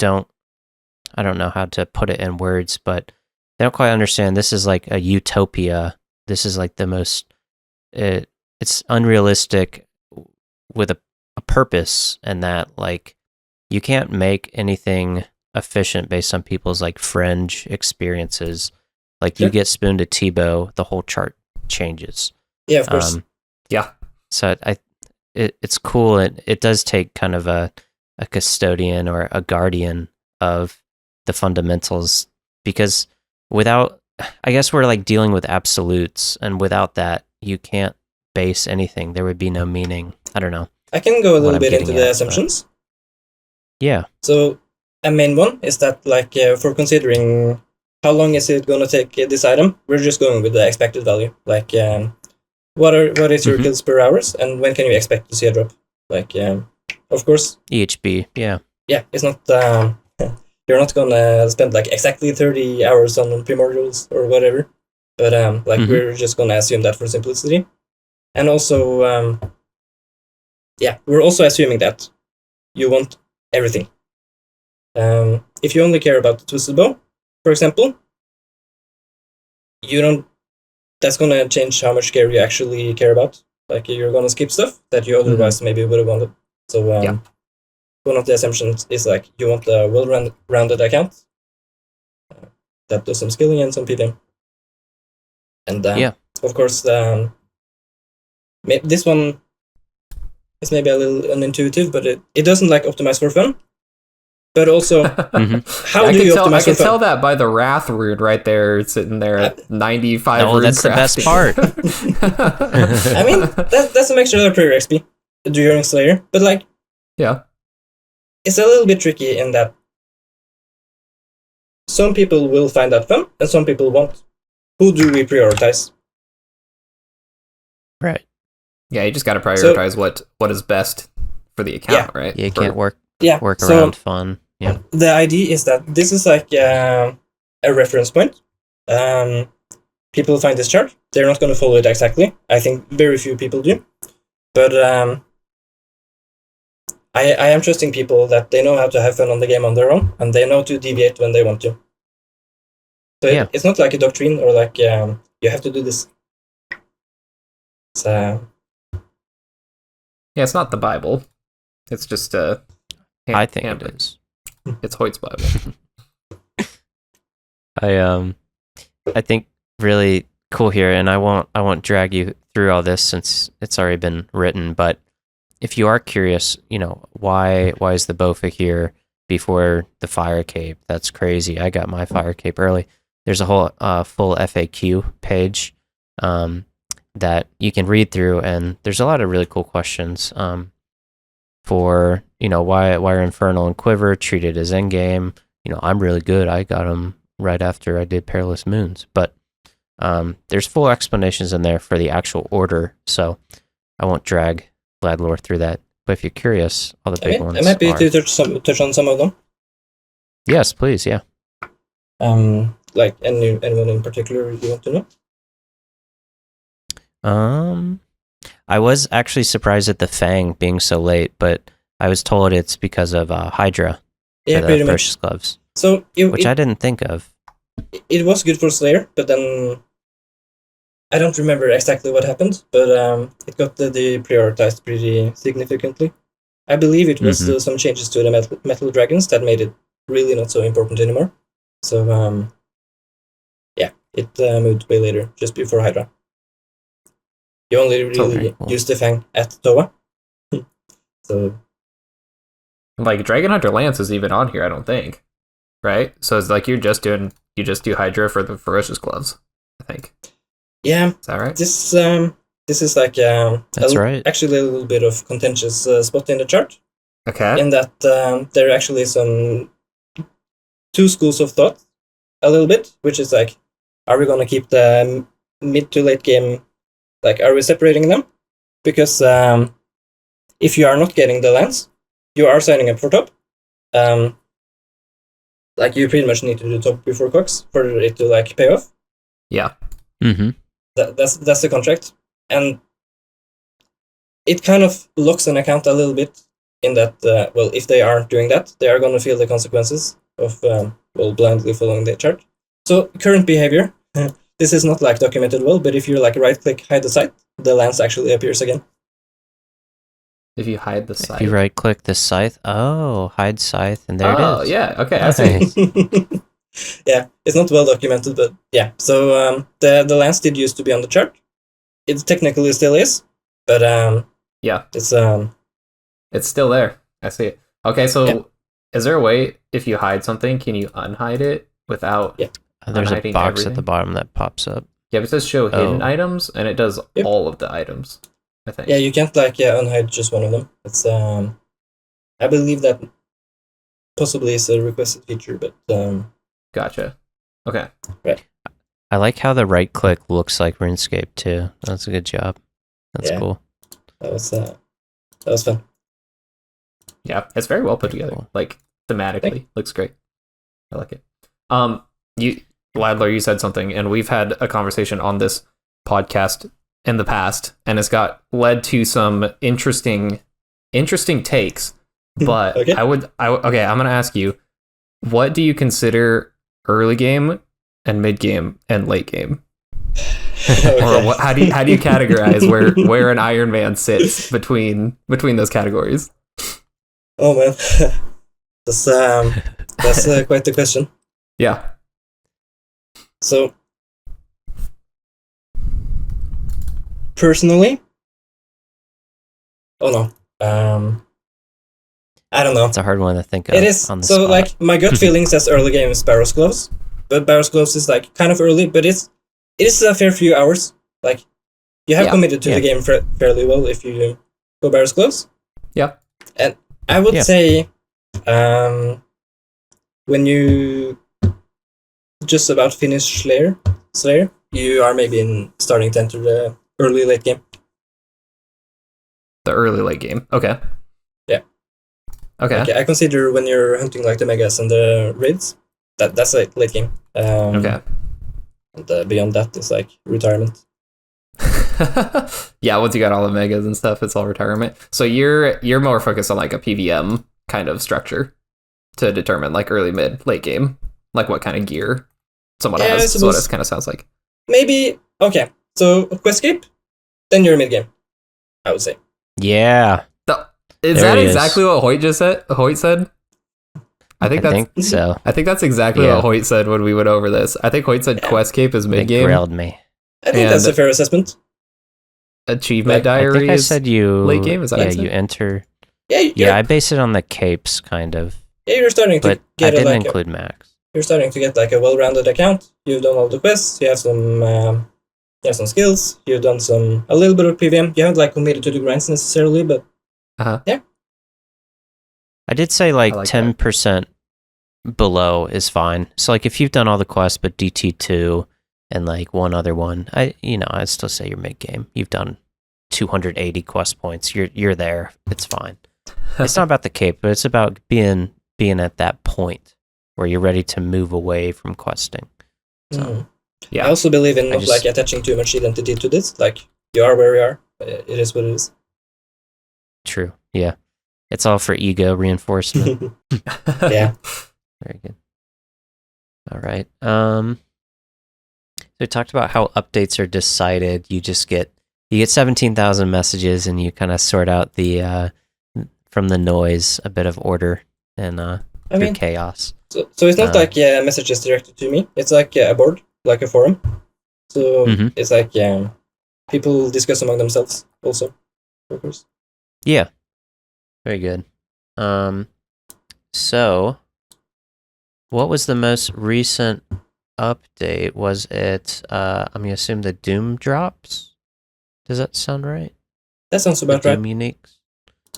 I don't know how to put it in words, but they don't quite understand this is like a utopia. This is like the most, it's unrealistic with a purpose, and that like you can't make anything efficient based on people's like fringe experiences. Like you get spooned a Tebow, the whole chart changes. Yeah, of course. So it's cool. It does take kind of a custodian or a guardian of the fundamentals, because I guess we're like dealing with absolutes, and without that you can't base anything. There would be no meaning. I don't know. I can go a little bit into the assumptions. Yeah. So a main one is that like for considering how long is it going to take this item, we're just going with the expected value. Like what is your kills per hours, and when can you expect to see a drop? Like of course EHB. Yeah, it's not you're not gonna spend like exactly 30 hours on primordials or whatever, but we're just gonna assume that for simplicity. And also we're also assuming that you want everything. If you only care about the twisted bow, for example, that's gonna change how much care you actually care about. Like you're gonna skip stuff that you otherwise maybe would have wanted. So one of the assumptions is like you want a well-rounded account that does some skilling and some PvM. And of course, this one is maybe a little unintuitive, but it doesn't like optimize for fun. But also, how do you optimize for fun? I can tell that by the Wrath rune right there, sitting there at 95. Oh, that's the best part. I mean, that's some extra prayer XP during Slayer, but like, it's a little bit tricky in that some people will find that fun and some people won't. Who do we prioritize? Right. Yeah, you just got to prioritize what is best for the account, right? Yeah, you can't work so around fun. Yeah. The idea is that this is like a reference point. People find this chart. They're not going to follow it exactly. I think very few people do. But I am trusting people that they know how to have fun on the game on their own, and they know to deviate when they want to. So it's not like a doctrine or like you have to do this. So Yeah, it's not the Bible. It's just I think it is. It's Hoyt's Bible. I think really cool here, and I won't drag you through all this since it's already been written, but if you are curious, why is the Bofa here before the Fire Cape? That's crazy. I got my Fire Cape early. There's a whole full FAQ page that you can read through, and there's a lot of really cool questions for, why are Infernal and Quiver treated as endgame? I'm really good. I got them right after I did Perilous Moons, but there's full explanations in there for the actual order, so I won't drag Ladlor through that. But if you're curious, all the big ones I'm happy are... to touch on some of them. Yes, please, yeah. Like anyone in particular you want to know? I was actually surprised at the Fang being so late, but I was told it's because of Hydra. Yeah, for pretty the much. Precious Gloves, So which I didn't think of. It was good for Slayer, but then I don't remember exactly what happened, but it got deprioritized pretty significantly. I believe it was some changes to the metal dragons that made it really not so important anymore. So yeah, it moved way later, just before Hydra. You only really use the Fang at Towa. So Like Dragon Hunter Lance is even on here, I don't think. Right? So it's like you just do Hydra for the Ferocious Gloves, I think. Yeah. Is that right? This is like That's right. Actually a little bit of contentious spot in the chart. Okay. In that there are actually two schools of thought a little bit, which is like, are we going to keep the mid to late game, like are we separating them? Because if you are not getting the lands, you are signing up for top. Like you pretty much need to do top before Cox for it to like pay off. Yeah. Mm-hmm. That's the contract, and it kind of locks an account a little bit in that. Well, if they aren't doing that, they are going to feel the consequences of blindly following the chart. So current behavior, this is not like documented well, but if you like right click hide the site, the lance actually appears again. If you hide the scythe. If you right click the scythe, hide scythe, and there it is. Oh, yeah. Okay, I see. Yeah, it's not well documented, but yeah. So the lance did used to be on the chart. It technically still is, but yeah, it's still there. I see it. Okay, so is there a way if you hide something, can you unhide it without? Yeah, there's a box at the bottom that pops up. Yeah, but it says show hidden items, and it does all of the items. I think. Yeah, you can't unhide just one of them. It's I believe that possibly is a requested feature, but Gotcha. Okay. Right. I like how the right click looks like RuneScape too. That's a good job. That's cool. That was fun. Yeah, it's very well put together. Cool. Like thematically, looks great. I like it. Ladlor, you said something, and we've had a conversation on this podcast in the past, and it's led to some interesting takes. But okay. I'm gonna ask you, what do you consider early game and mid game and late game? Okay. Or how do you categorize where an Iron Man sits between those categories? Oh man, that's quite the question. Yeah. So personally, I don't know. It's a hard one to think of. It is. On the So spot. like my gut feeling says early game is Barrow's Gloves, but Barrow's Gloves is like kind of early, but it is a fair few hours. Like you have committed to the game fairly well if you go Barrow's Gloves. Yeah. And I would say when you just about finish Slayer, you are maybe starting to enter the early late game. The early late game. Okay. Yeah. Okay. I consider when you're hunting like the megas and the raids, that's like late game. Okay. And beyond that is like retirement. Yeah, once you got all the megas and stuff, it's all retirement. So you're more focused on like a PVM kind of structure to determine like early, mid, late game, like what kind of gear someone has. So what it kind of sounds like. Maybe okay. So Questscape, then you're mid game, I would say. Yeah. Is There that he exactly is. what Hoyt just said? Hoyt said? I think so. I think that's exactly Yeah. what Hoyt said when we went over this. I think Hoyt said Quest Cape is They mid game. grilled me. I think that's a fair assessment. Achievement Like, I diary think I is said you. late game. Is that yeah, what I said? you enter. Yeah, I base it on the capes, kind of. yeah, you're starting to But I get didn't like include max. you're starting to get like a well-rounded account. You've done all the quests. You have some skills. You've done a little bit of PVM. You haven't like committed to the grinds necessarily, but I did say like like 10% below is fine. So like if you've done all the quests but DT2 and like one other one, I'd still say you're mid game. You've done 280 quest points. You're there. It's fine. It's not about the cape, but it's about being at that point where you're ready to move away from questing. So Yeah. I also believe in not just- like attaching too much identity to this. Like you are where you are. It is what it is. True. Yeah. It's all for ego reinforcement. Yeah. Very good. All right. So we talked about how updates are decided. You get 17,000 messages and you kind of sort out the from the noise a bit of order and through chaos. So it's not like messages directed to me. It's like a board, like a forum. So it's like people discuss among themselves also, of course. Yeah. Very good. So what was the most recent update? Was it I'm gonna assume the Doom drops? Does that sound right? That sounds The about right. Doom uniques?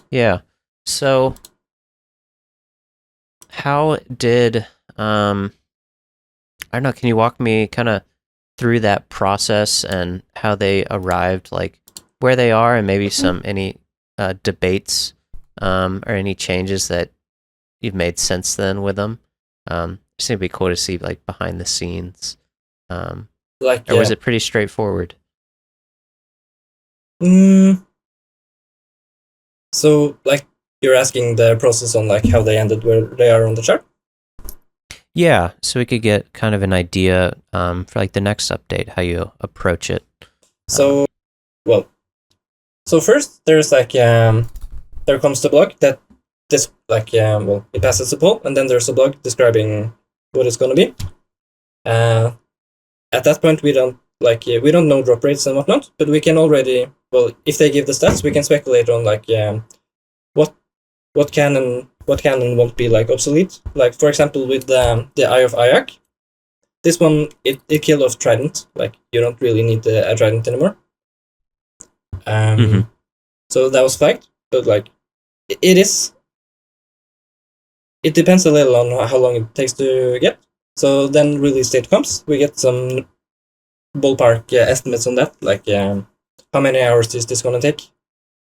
Yeah. So how did I don't know, can you walk me kind of through that process and how they arrived, like where they are and maybe any debates or any changes that you've made since then with them? It's gonna be cool to see like behind the scenes. Or was it pretty straightforward? So like you're asking the process on like how they ended where they are on the chart? Yeah, so we could get kind of an idea for like the next update, how you approach it. So first there's like there comes the blog that this like it passes a poll, and then there's a blog describing what it's gonna be. At that point we don't know drop rates and whatnot, but we can already, if they give the stats, we can speculate on like what can and won't be like obsolete. Like for example with the Eye of Ayak, this one it killed off Trident. Like you don't really need a Trident anymore. So that was fact, but like it depends a little on how long it takes to get. So then release date comes, we get some ballpark estimates on that, like how many hours is this gonna take?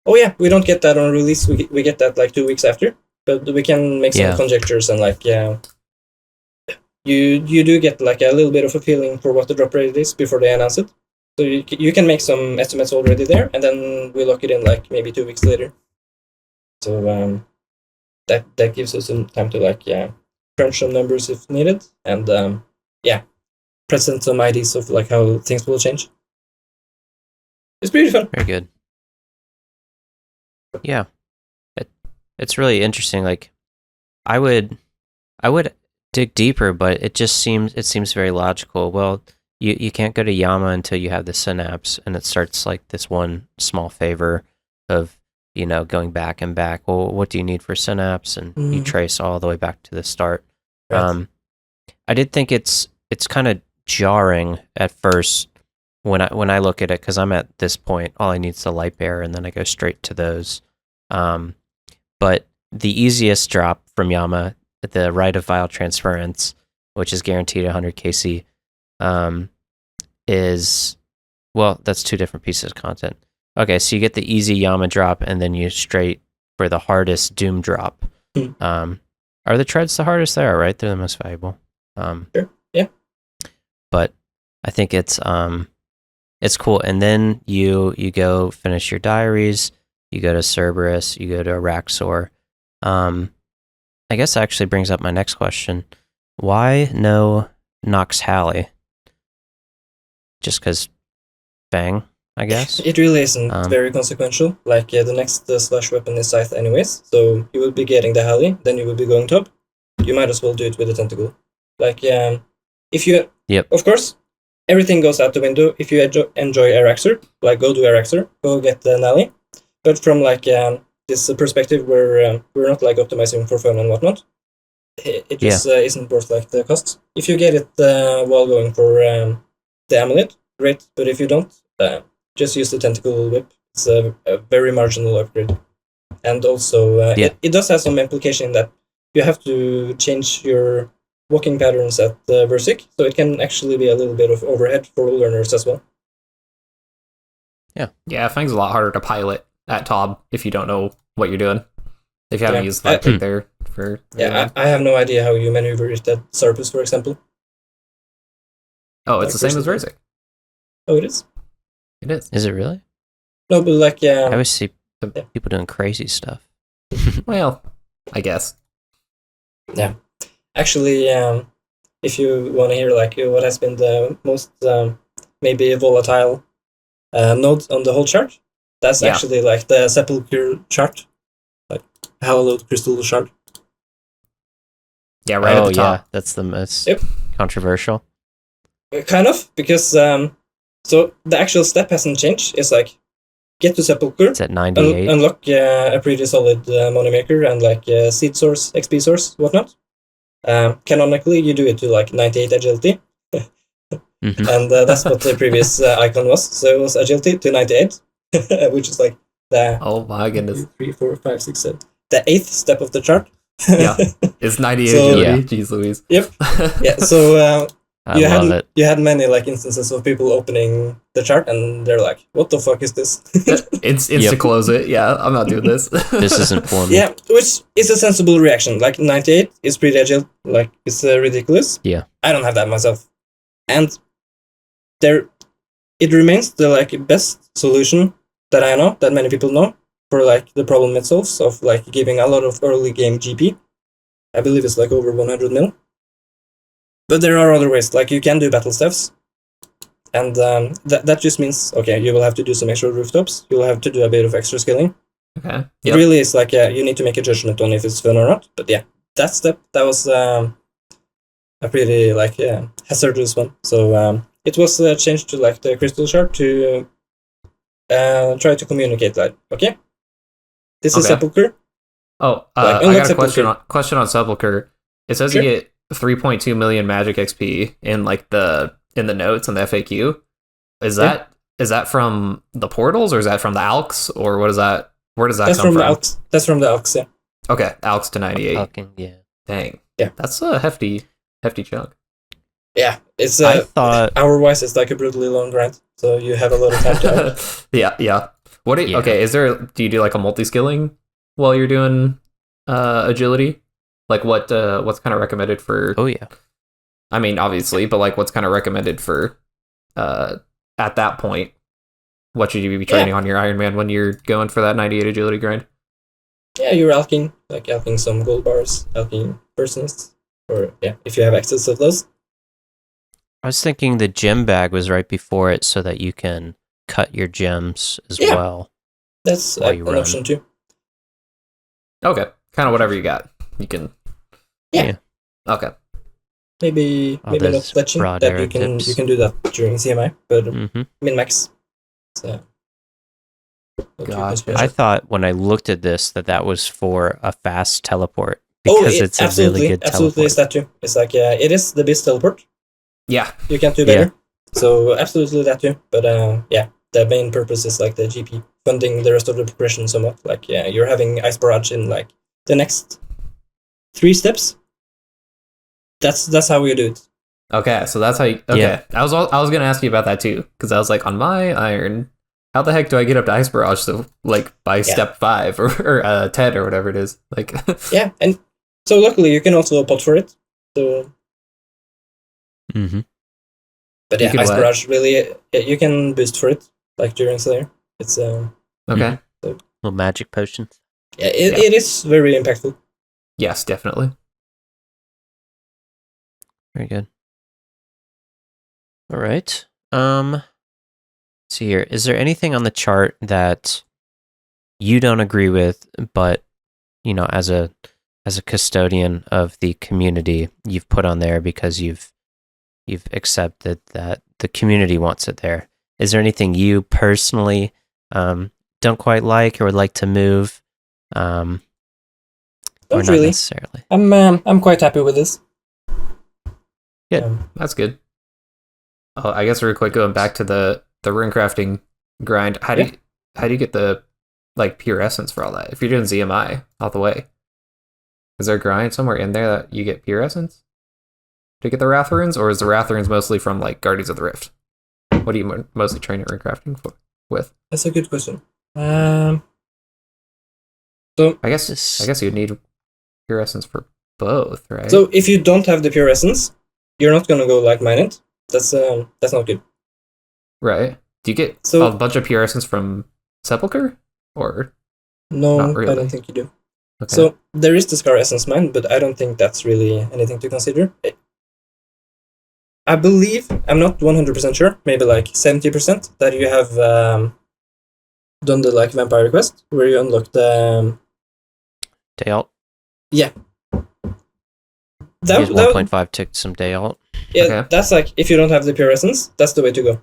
Oh yeah, we don't get that on release. We get that like 2 weeks after, but we can make some conjectures and like you do get like a little bit of a feeling for what the drop rate is before they announce it. So you can make some estimates already there, and then we lock it in like maybe 2 weeks later. So that gives us some time to like crunch some numbers if needed, and present some ideas of like how things will change. It's pretty fun. Very good. Yeah, it's really interesting. Like, I would dig deeper, but it seems very logical. Well, you can't go to Yama until you have the synapse, and it starts like this one small favor of going back and back. Well, what do you need for synapse? And you trace all the way back to the start. Right. I did think it's kind of jarring at first when I look at it, because I'm at this point, all I need is the light bearer, and then I go straight to those. But the easiest drop from Yama, the Rite of Vile Transference, which is guaranteed 100 KC, is, that's two different pieces of content. Okay, so you get the easy Yama drop, and then you straight for the hardest Doom drop. Are the treads the hardest? They are, right? They're the most valuable. Sure. Yeah. But I think it's cool. And then you go finish your diaries. You go to Cerberus. You go to Araxor. I guess that actually brings up my next question. Why no Nox Halley? Just because bang? I guess. It really isn't very consequential. Like the next slash weapon is Scythe anyways, so you will be getting the Halley, then you will be going top. You might as well do it with the Tentacle. Like if you, of course, everything goes out the window. If you enjoy Araxer, like go do Araxer, go get the Nally. But from like this perspective where we're not like optimizing for fun and whatnot, it just isn't worth like the cost. If you get it while going for the amulet, great. But if you don't, just use the Tentacle Whip. It's a very marginal upgrade. And also, it does have some implication that you have to change your walking patterns at Versic, so it can actually be a little bit of overhead for learners as well. Yeah, Fang's a lot harder to pilot at Tob if you don't know what you're doing. If you haven't used that pick there for... I have no idea how you maneuver it at Sarpus, for example. Oh, it's like the same as Versic. Oh, it is? It is. Is it really? No, but like... I always see people doing crazy stuff. Well, I guess. Yeah. Actually, if you want to hear like what has been the most maybe volatile node on the whole chart, that's actually like the Sepulcher chart, like hallowed crystal shard. Yeah, right at the top. Yeah, that's the most controversial. Kind of, because so the actual step hasn't changed. It's like get to Sepulcher, it's at 98. Unlock a pretty solid moneymaker and like seed source, XP source, whatnot. Canonically, you do it to like 98 agility, and that's what the previous icon was. So it was agility to 98, which is like the my goodness, 3, 4, 5, 6, 7, the 8th step of the chart. It's 98 agility. Jeez Louise. Yep. Yeah. So I love it. You had many like instances of people opening the chart and they're like, "What the fuck is this?" It's to close it. Yeah, I'm not doing this. This isn't for me. Yeah, which is a sensible reaction. Like 98 is pretty agile. Like it's ridiculous. Yeah. I don't have that myself, and it remains the like best solution that I know, that many people know, for like the problem it solves of like giving a lot of early game GP. I believe it's like over 100 mil. But there are other ways, like you can do battle staffs, and that just means, okay, you will have to do some extra rooftops, you'll have to do a bit of extra skilling. Okay. It really is like, you need to make a judgment on if it's fun or not, but yeah, that step, that was a pretty like hazardous one. So it was changed to like the crystal shard to try to communicate like, okay, this is Sepulcher. Oh, I got a question on Sepulcher. It says you get 3.2 million magic XP in like in the notes and the FAQ. Is that from the portals, or is that from the Alks, or what is that? Where does that come from? The Alks. That's from the Alks, yeah. Okay, Alks to 98. Yeah. Dang. Yeah. That's a hefty chunk. Yeah, it's I thought hour-wise it's like a brutally long grind, so you have a lot of time to Yeah. Okay, do you do like a multi-skilling while you're doing agility? Like what's kind of recommended for? Oh yeah. I mean, obviously, but like what's kind of recommended for at that point? What should you be training on your Iron Man when you're going for that 98 agility grind? Yeah, you're alking some gold bars, alking persons, or if you have access to those. I was thinking the gem bag was right before it so that you can cut your gems as well. That's an option too. Okay, kind of whatever you got. You can. Yeah. Okay. Maybe not fletching, that you can do that during CMI, but min max. So. Gotcha. I thought when I looked at this that was for a fast teleport because it's a really good teleport. Absolutely, is that too. It's like it is the best teleport. Yeah. You can't do better. So absolutely that too. But the main purpose is like the GP funding the rest of the progression somewhat. Like you're having Ice Barrage in like the next 3 steps. That's how we do it. Okay, so that's how you... Okay, yeah. I was going to ask you about that too, because I was like, on my Iron, how the heck do I get up to Ice Barrage so, like, by step 5 or 10 or whatever it is? Like, yeah, and so luckily you can also pot for it. So... But yeah, Ice Barrage, really, you can boost for it, like during Slayer. It's... Okay. So, little magic potions. Yeah, it is very impactful. Yes, definitely. Very good. All right. Let's see here. Is there anything on the chart that you don't agree with, but as a custodian of the community, you've put on there because you've accepted that the community wants it there? Is there anything you personally don't quite like or would like to move? Not not really. necessarily. I'm quite happy with this. Good. That's good. Oh, I guess real quick, going back to the runecrafting grind. How do you get the pure essence for all that? If you're doing ZMI all the way, is there a grind somewhere in there that you get pure essence to get the Wrath runes, or is the Wrath runes mostly from Guardians of the Rift? What do you mostly train at runecrafting with? That's a good question. So I guess you'd need pure essence for both, right? So if you don't have the pure essence, you're not gonna go mine it. That's not good. Right. Do you get a bunch of pure essence from Sepulcher, or no? Not really. I don't think you do. Okay. So there is the Scar Essence mine, but I don't think that's really anything to consider. I believe, I'm not 100% sure, maybe 70%, that you have done the vampire quest where you unlock the Day alt. Yeah. Use 1.5 tick some day alt. Yeah, Okay. that's if you don't have the pure essence, that's the way to go.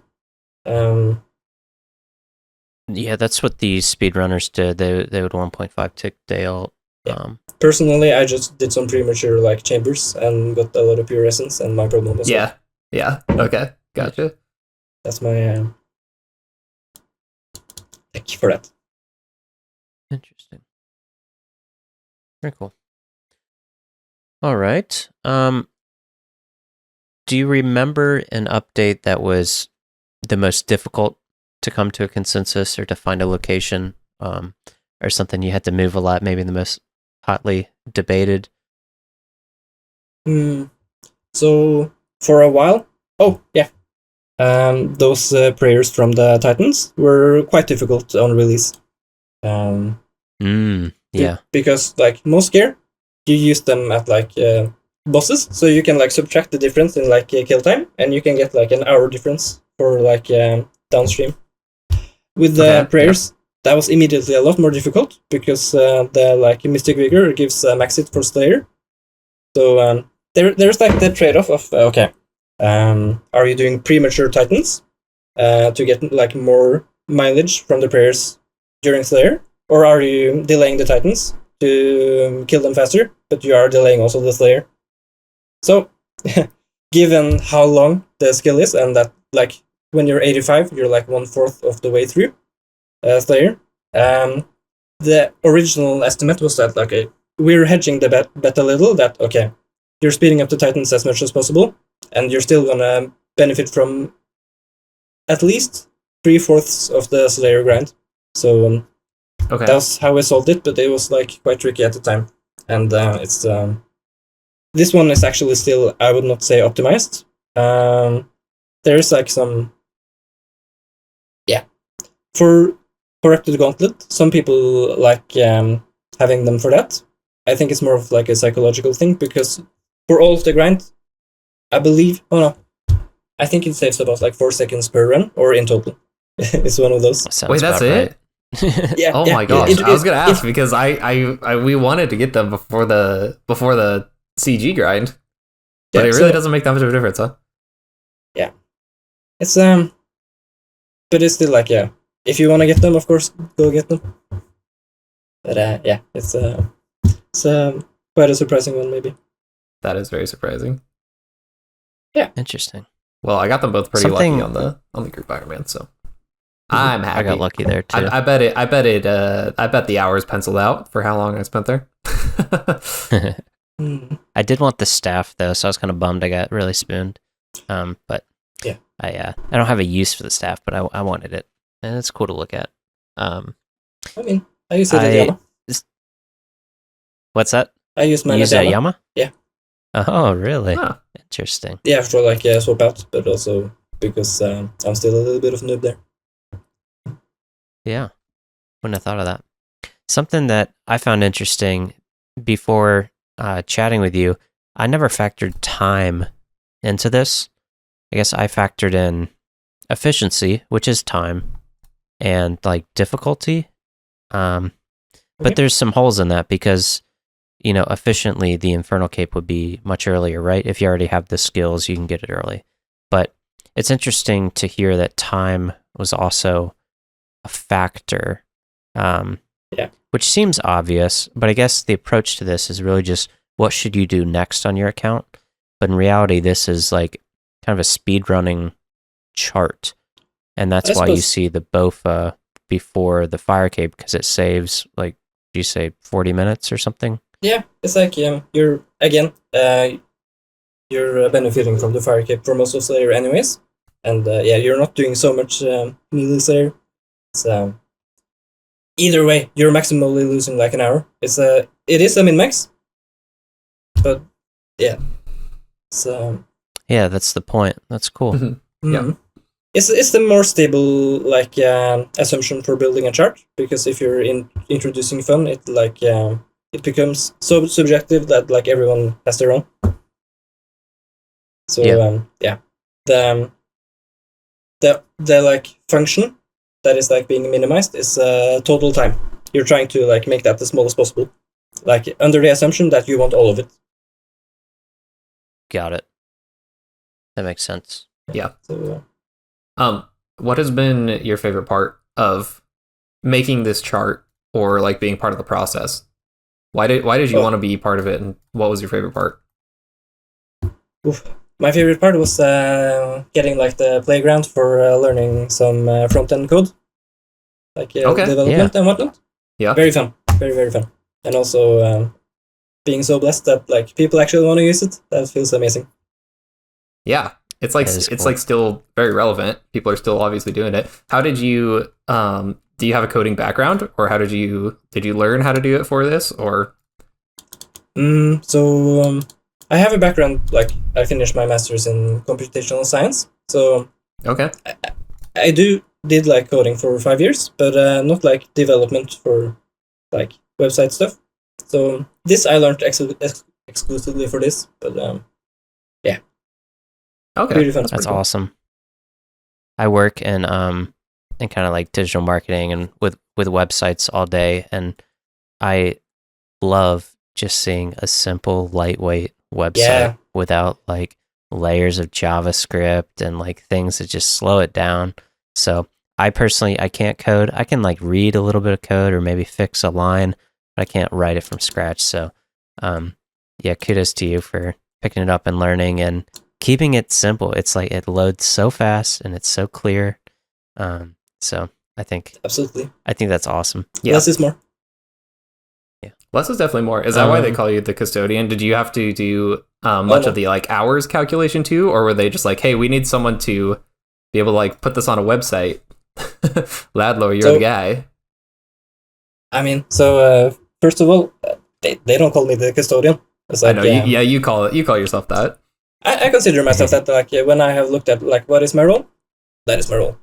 Yeah, that's what the speedrunners did. They would 1.5 tick day alt. Yeah. Personally, I just did some premature chambers and got a lot of pure essence, and my problem was Yeah. Okay. Gotcha. that's my thank you for that. Interesting. Very cool. All right. Do you remember an update that was the most difficult to come to a consensus or to find a location, or something you had to move a lot, maybe the most hotly debated? So for a while, those prayers from the Titans were quite difficult on release. Yeah. Because most gear, you use them at bosses, so you can subtract the difference in kill time, and you can get an hour difference for downstream. With the prayers, that was immediately a lot more difficult because the Mystic Vigor gives max hit for Slayer. So there's the trade-off of are you doing premature Titans to get more mileage from the prayers during Slayer, or are you delaying the Titans to kill them faster, but you are delaying also the Slayer? So, given how long the skill is, and that when you're 85, you're 1/4 of the way through Slayer. The original estimate was that we're hedging the bet a little. That you're speeding up the Titans as much as possible, and you're still gonna benefit from at least 3/4 of the Slayer grind. So that's how we solved it, but it was quite tricky at the time, and it's this one is actually still, I would not say optimized. There's some for Corrupted Gauntlet. Some people having them for that. I think it's more of a psychological thing, because for all of the grind, I believe, I think it saves about 4 seconds per run, or in total. It's one of those. Wait, that's it? Right. Yeah. Oh my gosh! I was gonna ask because we wanted to get them before the CG grind, but it really doesn't make that much of a difference, huh? Yeah. It's but it's still if you want to get them, of course, go get them. But it's quite a surprising one, maybe. That is very surprising. Yeah. Interesting. Well, I got them both pretty lucky on the group Iron Man, so I'm happy. I got lucky there too. I bet the hours penciled out for how long I spent there. I did want the staff though, so I was kind of bummed I got really spooned. But yeah, I don't have a use for the staff, but I wanted it, and it's cool to look at. I use it at Yama. What's that? I use mine at Yama. Yeah. Oh, really? Huh. Interesting. Yeah, for swap out, but also because I'm still a little bit of noob there. Yeah, wouldn't have thought of that. Something that I found interesting before chatting with you, I never factored time into this. I guess I factored in efficiency, which is time, and like difficulty. But there's some holes in that because, you know, efficiently the Infernal Cape would be much earlier, right? If you already have the skills, you can get it early. But it's interesting to hear that time was also a factor, which seems obvious, but I guess the approach to this is really just what should you do next on your account? But in reality, this is like kind of a speedrunning chart. And that's why you see the BOFA before the Fire Cape, because it saves, like, do you say 40 minutes or something? Yeah, it's like you're benefiting from the Fire Cape for most of Slayer anyways. And you're not doing so much melee Slayer. So either way, you're maximally losing like an hour. It is a min-max. But yeah. So yeah, that's the point. That's cool. Yeah. It's the more stable like assumption for building a chart, because if you're introducing fun, it like it becomes so subjective that like everyone has their own. So the like function that is like being minimized is total time. You're trying to like make that as small as possible, like under the assumption that you want all of it. Got it. That makes sense. Yeah. So, what has been your favorite part of making this chart, or like being part of the process? Why did you want to be part of it, and what was your favorite part? My favorite part was getting like the playground for learning some front-end code, like development and whatnot. Yeah, very fun, very very fun, and also being so blessed that like people actually want to use it. That feels amazing. Yeah, it's like like still very relevant. People are still obviously doing it. How did you do you have a coding background, or how did you learn how to do it for this, or? I have a background, like I finished my master's in computational science, so okay, I did like coding for 5 years, but not like development for like website stuff. So this I learned exclusively for this, but yeah. Okay, really fun. That's awesome. I work in kind of like digital marketing and with websites all day, and I love just seeing a simple, lightweight website without like layers of JavaScript and like things that just slow it down. So I can't code. I can like read a little bit of code or maybe fix a line, but I can't write it from scratch. So kudos to you for picking it up and learning and keeping it simple. It's like it loads so fast and it's so clear. So I think that's awesome. Yeah. Less is more. Yeah, less is definitely more. Is that why they call you the custodian? Did you have to do much of the like hours calculation too, or were they just like, hey, we need someone to be able to like put this on a website? Ladlor, you're the guy. I mean, so first of all, they don't call me the custodian. It's like, I know. You call yourself that. I consider myself that. Like when I have looked at like what is my role, that is my role.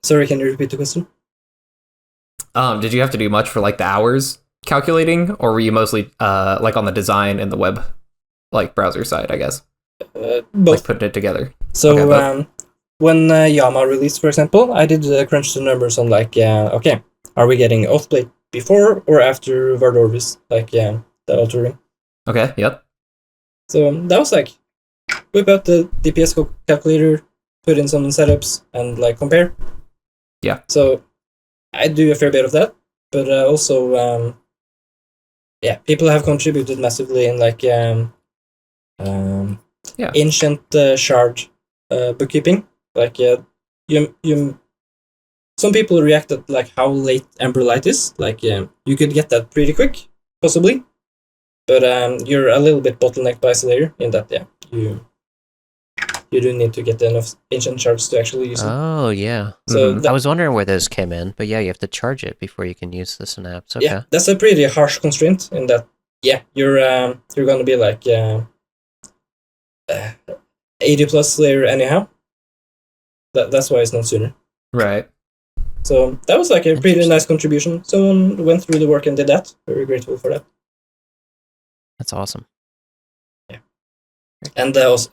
Sorry, can you repeat the question? Did you have to do much for like the hours calculating, or were you mostly like on the design and the web like browser side, I guess? Both. Like putting it together. So when Yama released, for example, I did crunch the numbers on like okay, are we getting Oathblade before or after Vard Orvis? Like the altering. Okay. Yep. So that was like whip out the DPS calculator, put in some setups, and like compare. Yeah. So I do a fair bit of that, but also, people have contributed massively in like ancient shard bookkeeping. Like some people reacted like how late Ember Light is. Like you could get that pretty quick, possibly, but you're a little bit bottlenecked by Slayer in that you do need to get enough ancient shards to actually use it. Oh, yeah. So I was wondering where those came in, but yeah, you have to charge it before you can use the synapse. Okay. Yeah, that's a pretty harsh constraint in that, you're going to be like 80 plus layer anyhow. That's why it's not sooner. Right. So that was like a pretty nice contribution. Someone went through the work and did that. Very grateful for that. That's awesome. Yeah. And also,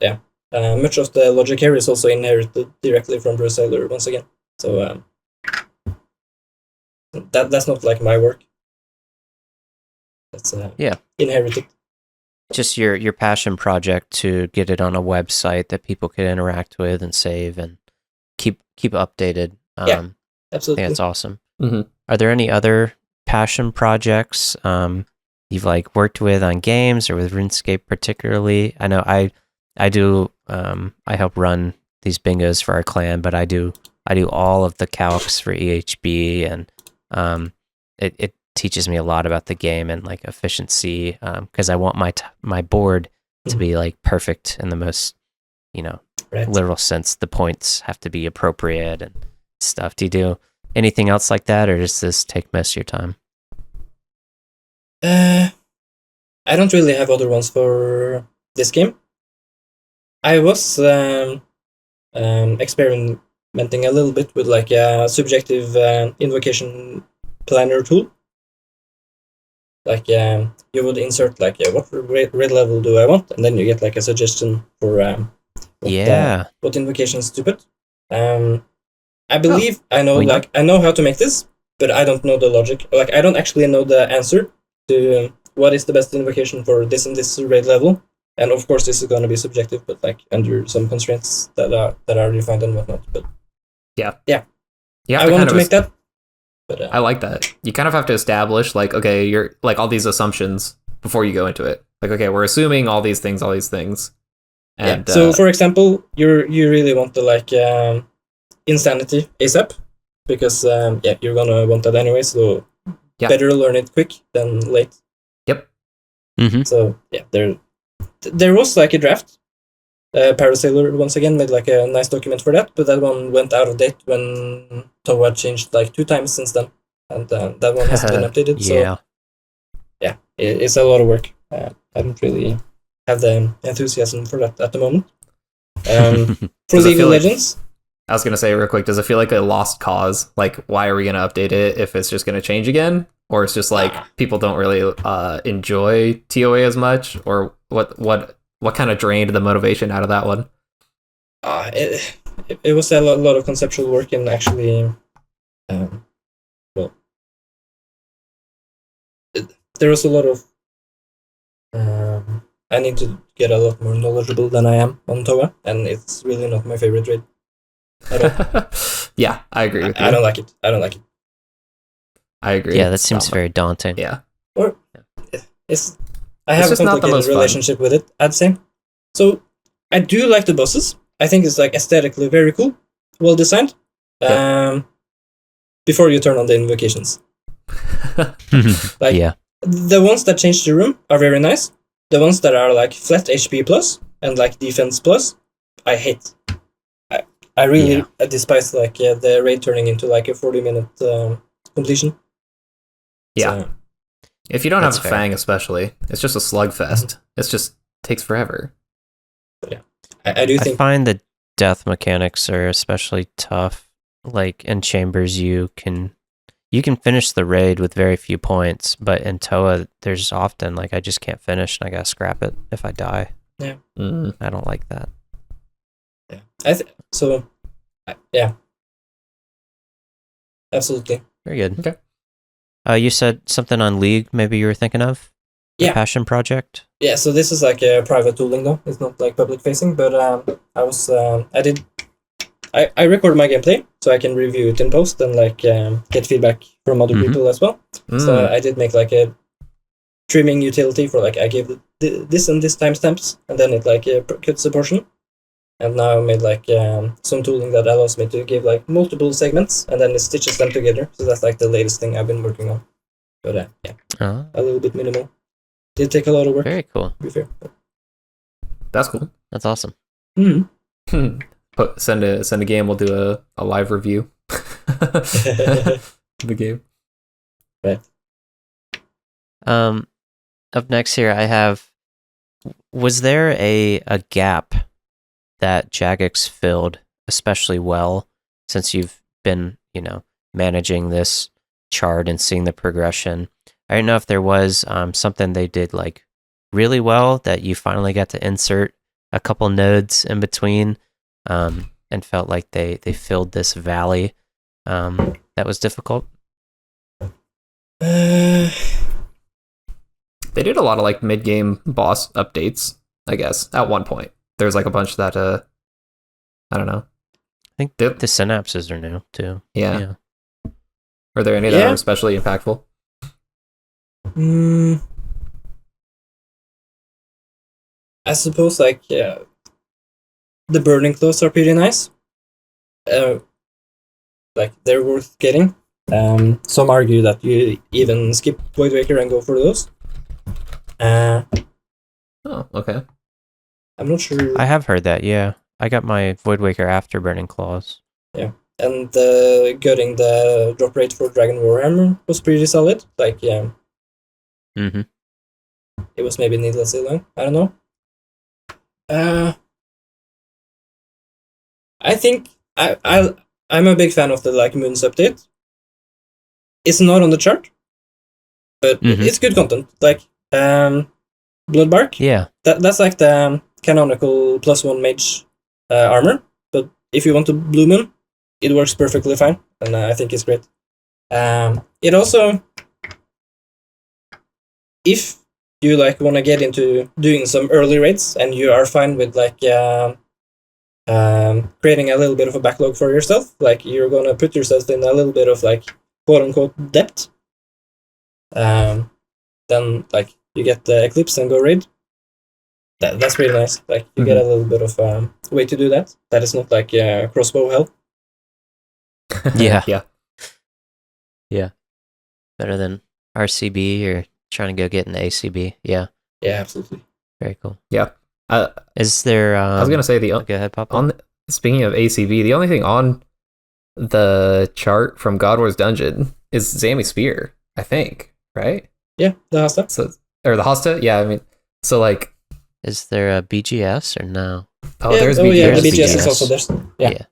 much of the logic here is also inherited directly from Bruce Taylor once again. So that's not like my work. That's inherited. Just your passion project to get it on a website that people could interact with and save and keep updated. Yeah, absolutely. I think that's awesome. Mm-hmm. Are there any other passion projects you've like worked with on games or with RuneScape particularly? I know I do I help run these bingos for our clan, but I do all of the calcs for EHB, and it teaches me a lot about the game and like efficiency, because I want my board to be like perfect in the most, literal sense. The points have to be appropriate and stuff. Do you do anything else like that, or does this take most of your time? I don't really have other ones for this game. I was experimenting a little bit with like a subjective invocation planner tool. Like you would insert like what raid level do I want, and then you get like a suggestion for what invocations to put. I believe I know how to make this, but I don't know the logic. Like I don't actually know the answer to what is the best invocation for this and this raid level. And of course, this is going to be subjective, but like under some constraints that are defined and whatnot. But yeah, I wanted to make that. But I like that. You kind of have to establish like, okay, you're like all these assumptions before you go into it. Like, okay, we're assuming all these things. And so, for example, you really want the like insanity ASAP because you're gonna want that anyway. So better learn it quick than late. Yep. Mm-hmm. So there was like a draft. Parasailer once again made like a nice document for that, but that one went out of date when Towa changed like 2 times since then, and that one hasn't been updated. Yeah. So it's a lot of work. I don't really have the enthusiasm for that at the moment. For League of Legends, I was gonna say real quick, does it feel like a lost cause? Like, why are we gonna update it if it's just gonna change again, or it's just like people don't really enjoy TOA as much, or what kind of drained the motivation out of that one? It was a lot of conceptual work, and actually, there was a lot of. I need to get a lot more knowledgeable than I am on Toa, and it's really not my favorite raid. Yeah, I agree with you. I don't like it. I agree. Yeah, that seems very daunting. Yeah. I have a complicated relationship with it, I'd say. So, I do like the bosses. I think it's like aesthetically very cool, well designed. Before you turn on the invocations. The ones that change the room are very nice. The ones that are like flat HP plus and like defense plus, I hate. I really despise like the raid turning into like a 40-minute completion. Yeah. So, if you don't have a fair. Fang, especially, it's just a slugfest. It just takes forever. Yeah, I do think. I find the death mechanics are especially tough. Like in Chambers, you can finish the raid with very few points, but in Toa, there's often like I just can't finish and I gotta scrap it if I die. Yeah, I don't like that. Yeah, absolutely. Very good. Okay. You said something on League, maybe you were thinking of? The passion project? Yeah, so this is like a private tooling though. It's not like public facing, but I record my gameplay so I can review it in post and like get feedback from other people as well. So I did make like a trimming utility for like I gave this and this timestamps, and then it like cuts a portion. And now I made like some tooling that allows me to give like multiple segments, and then it stitches them together. So that's like the latest thing I've been working on. But a little bit minimal. Did take a lot of work. Very cool. To be fair. That's cool. That's awesome. Send a game. We'll do a live review. The game. Right. Up next here, I have. Was there a gap that Jagex filled especially well since you've been, managing this chart and seeing the progression? I don't know if there was something they did like really well that you finally got to insert a couple nodes in between, and felt like they filled this valley that was difficult. They did a lot of like mid-game boss updates, I guess. At one point, there's like a bunch that I don't know. I think the synapses are new too. Yeah. Are there any that are especially impactful? I suppose like the burning clothes are pretty nice. Like they're worth getting. Some argue that you even skip Void Waker and go for those. Oh, okay. I'm not sure. I have heard that. Yeah, I got my Void Waker after Burning Claws. Yeah, and getting the drop rate for Dragon Warhammer was pretty solid. Like, yeah. Mm-hmm. It was maybe needlessly long. I don't know. I think I'm a big fan of the like Moons update. It's not on the chart, but it's good content. Like Bloodbark. Yeah. That's like the canonical +1 mage armor. But if you want to Blue Moon, it works perfectly fine, and I think it's great. It also, if you like want to get into doing some early raids and you are fine with like creating a little bit of a backlog for yourself, like you're gonna put yourself in a little bit of like quote unquote depth, then like you get the Eclipse and go raid. That's pretty nice. Like you get a little bit of way to do that. That is not like crossbow hell. Yeah. Yeah. Better than RCB or trying to go get an ACB. Yeah. Yeah, absolutely. Very cool. Yeah. Is there? I was gonna say go ahead, Poplo. Speaking of ACB, the only thing on the chart from God Wars Dungeon is Zami Spear, I think, right? Yeah, the Hasta. Or the Hasta? Yeah, I mean, so like... Is there a BGS or no? Oh, there's BGS. Yeah, the BGS is also there. Yeah.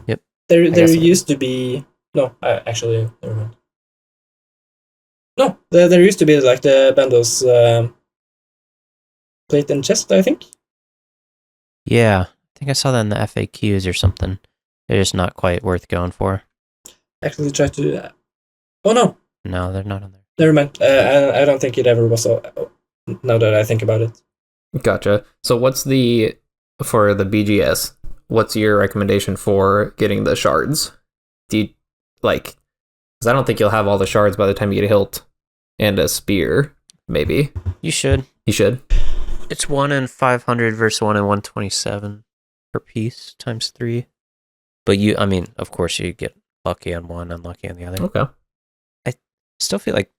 Yep. There used to be... No, actually, never mind. No, there used to be like the Bandos plate and chest, I think. Yeah, I think I saw that in the FAQs or something. They're just not quite worth going for. Actually tried to do that. Oh no! No, they're not on there. Never mind. I don't think it ever was, now that I think about it. Gotcha. So for the BGS, what's your recommendation for getting the shards? Do you, like, because I don't think you'll have all the shards by the time you get a hilt and a spear, maybe. You should. You should. It's 1 in 500 versus 1 in 127 per piece times 3. But I mean, of course, you get lucky on one, unlucky on the other. Okay. I still feel like,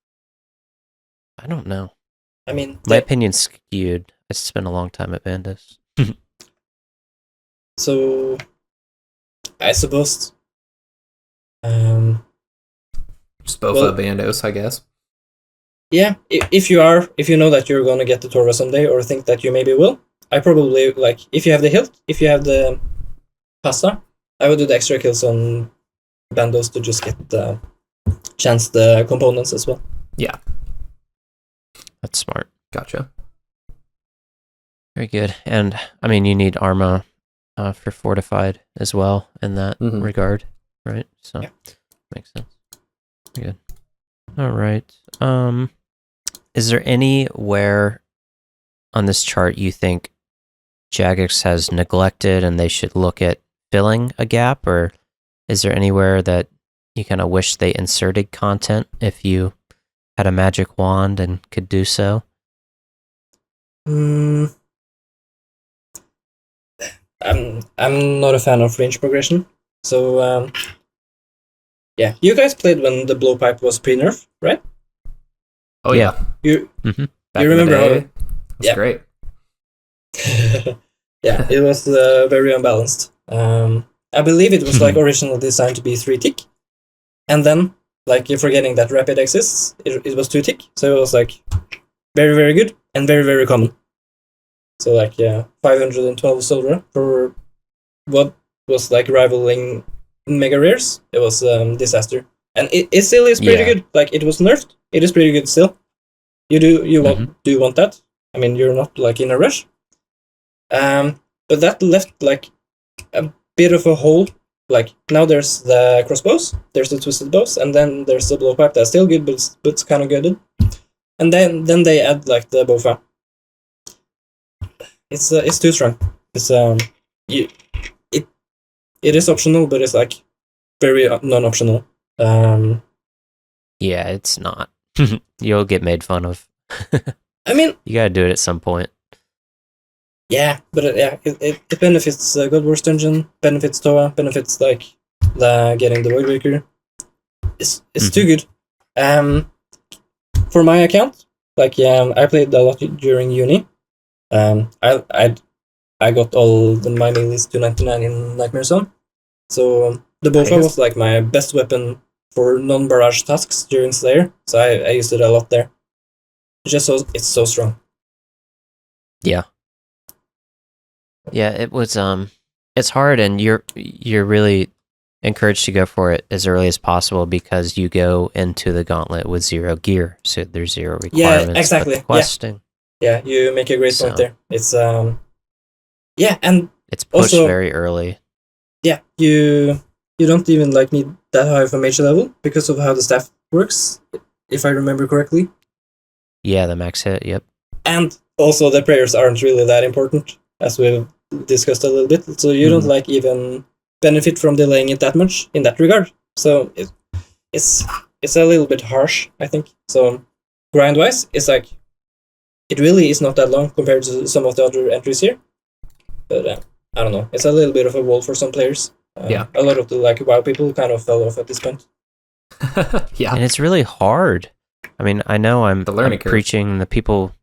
I don't know. I mean, my opinion's skewed. It's been a long time at Bandos. So, I suppose. Just both Bandos, I guess. Yeah, if you know that you're gonna get the Torva someday, or think that you maybe will, I probably like if you have the hilt, if you have the pasta, I would do the extra kills on Bandos to just get the components as well. Yeah, that's smart. Gotcha. Very good. And I mean, you need Arma for fortified as well in that regard, right? So makes sense. Good. All right. Is there anywhere on this chart you think Jagex has neglected and they should look at filling a gap, or is there anywhere that you kind of wish they inserted content if you had a magic wand and could do so? I'm not a fan of range progression, so yeah. You guys played when the blowpipe was pre-nerf, right? Oh yeah. You remember how? It was great. Yeah, it was very unbalanced. I believe it was like originally designed to be 3 tick, and then like you're forgetting that rapid exists, it was 2 tick, so it was like very, very good and very, very common. So like 512 silver for what was like rivaling mega rares. It was disaster, and it still is pretty good. Like it was nerfed, it is pretty good still. Do you want that? I mean, you're not like in a rush. But that left like a bit of a hole. Like now there's the crossbows, there's the twisted bows, and then there's the blowpipe that's still good, but it's kind of gutted. And then they add like the bowfa. It's too strong. It's it is optional, but it's like very non-optional. Yeah, it's not. You'll get made fun of. I mean, you gotta do it at some point. Yeah, but it benefits God Wars Dungeon, benefits Toa, benefits like getting the Voidbreaker. It's too good. For my account, like I played a lot during uni. I got all my melee 299 in Nightmare Zone, so the Bofa was like my best weapon for non-barrage tasks during Slayer. So I used it a lot there. It's so strong. Yeah. Yeah, it was it's hard, and you're really encouraged to go for it as early as possible because you go into the gauntlet with 0 gear, so there's 0 requirements. Yeah, exactly. Questing. Yeah, you make a great point there. It's yeah, and it's pushed also, very early. Yeah, you don't even like need that high of a mage level because of how the staff works, if I remember correctly. Yeah, the max hit, yep. And also the prayers aren't really that important, as we've discussed a little bit, so you don't like even benefit from delaying it that much in that regard. So it's a little bit harsh, I think. So grind wise, it's like it really is not that long compared to some of the other entries here. But I don't know, it's a little bit of a wall for some players. A lot of the WoW people kind of fell off at this point. Yeah, and it's really hard. I mean, I know I'm preaching the people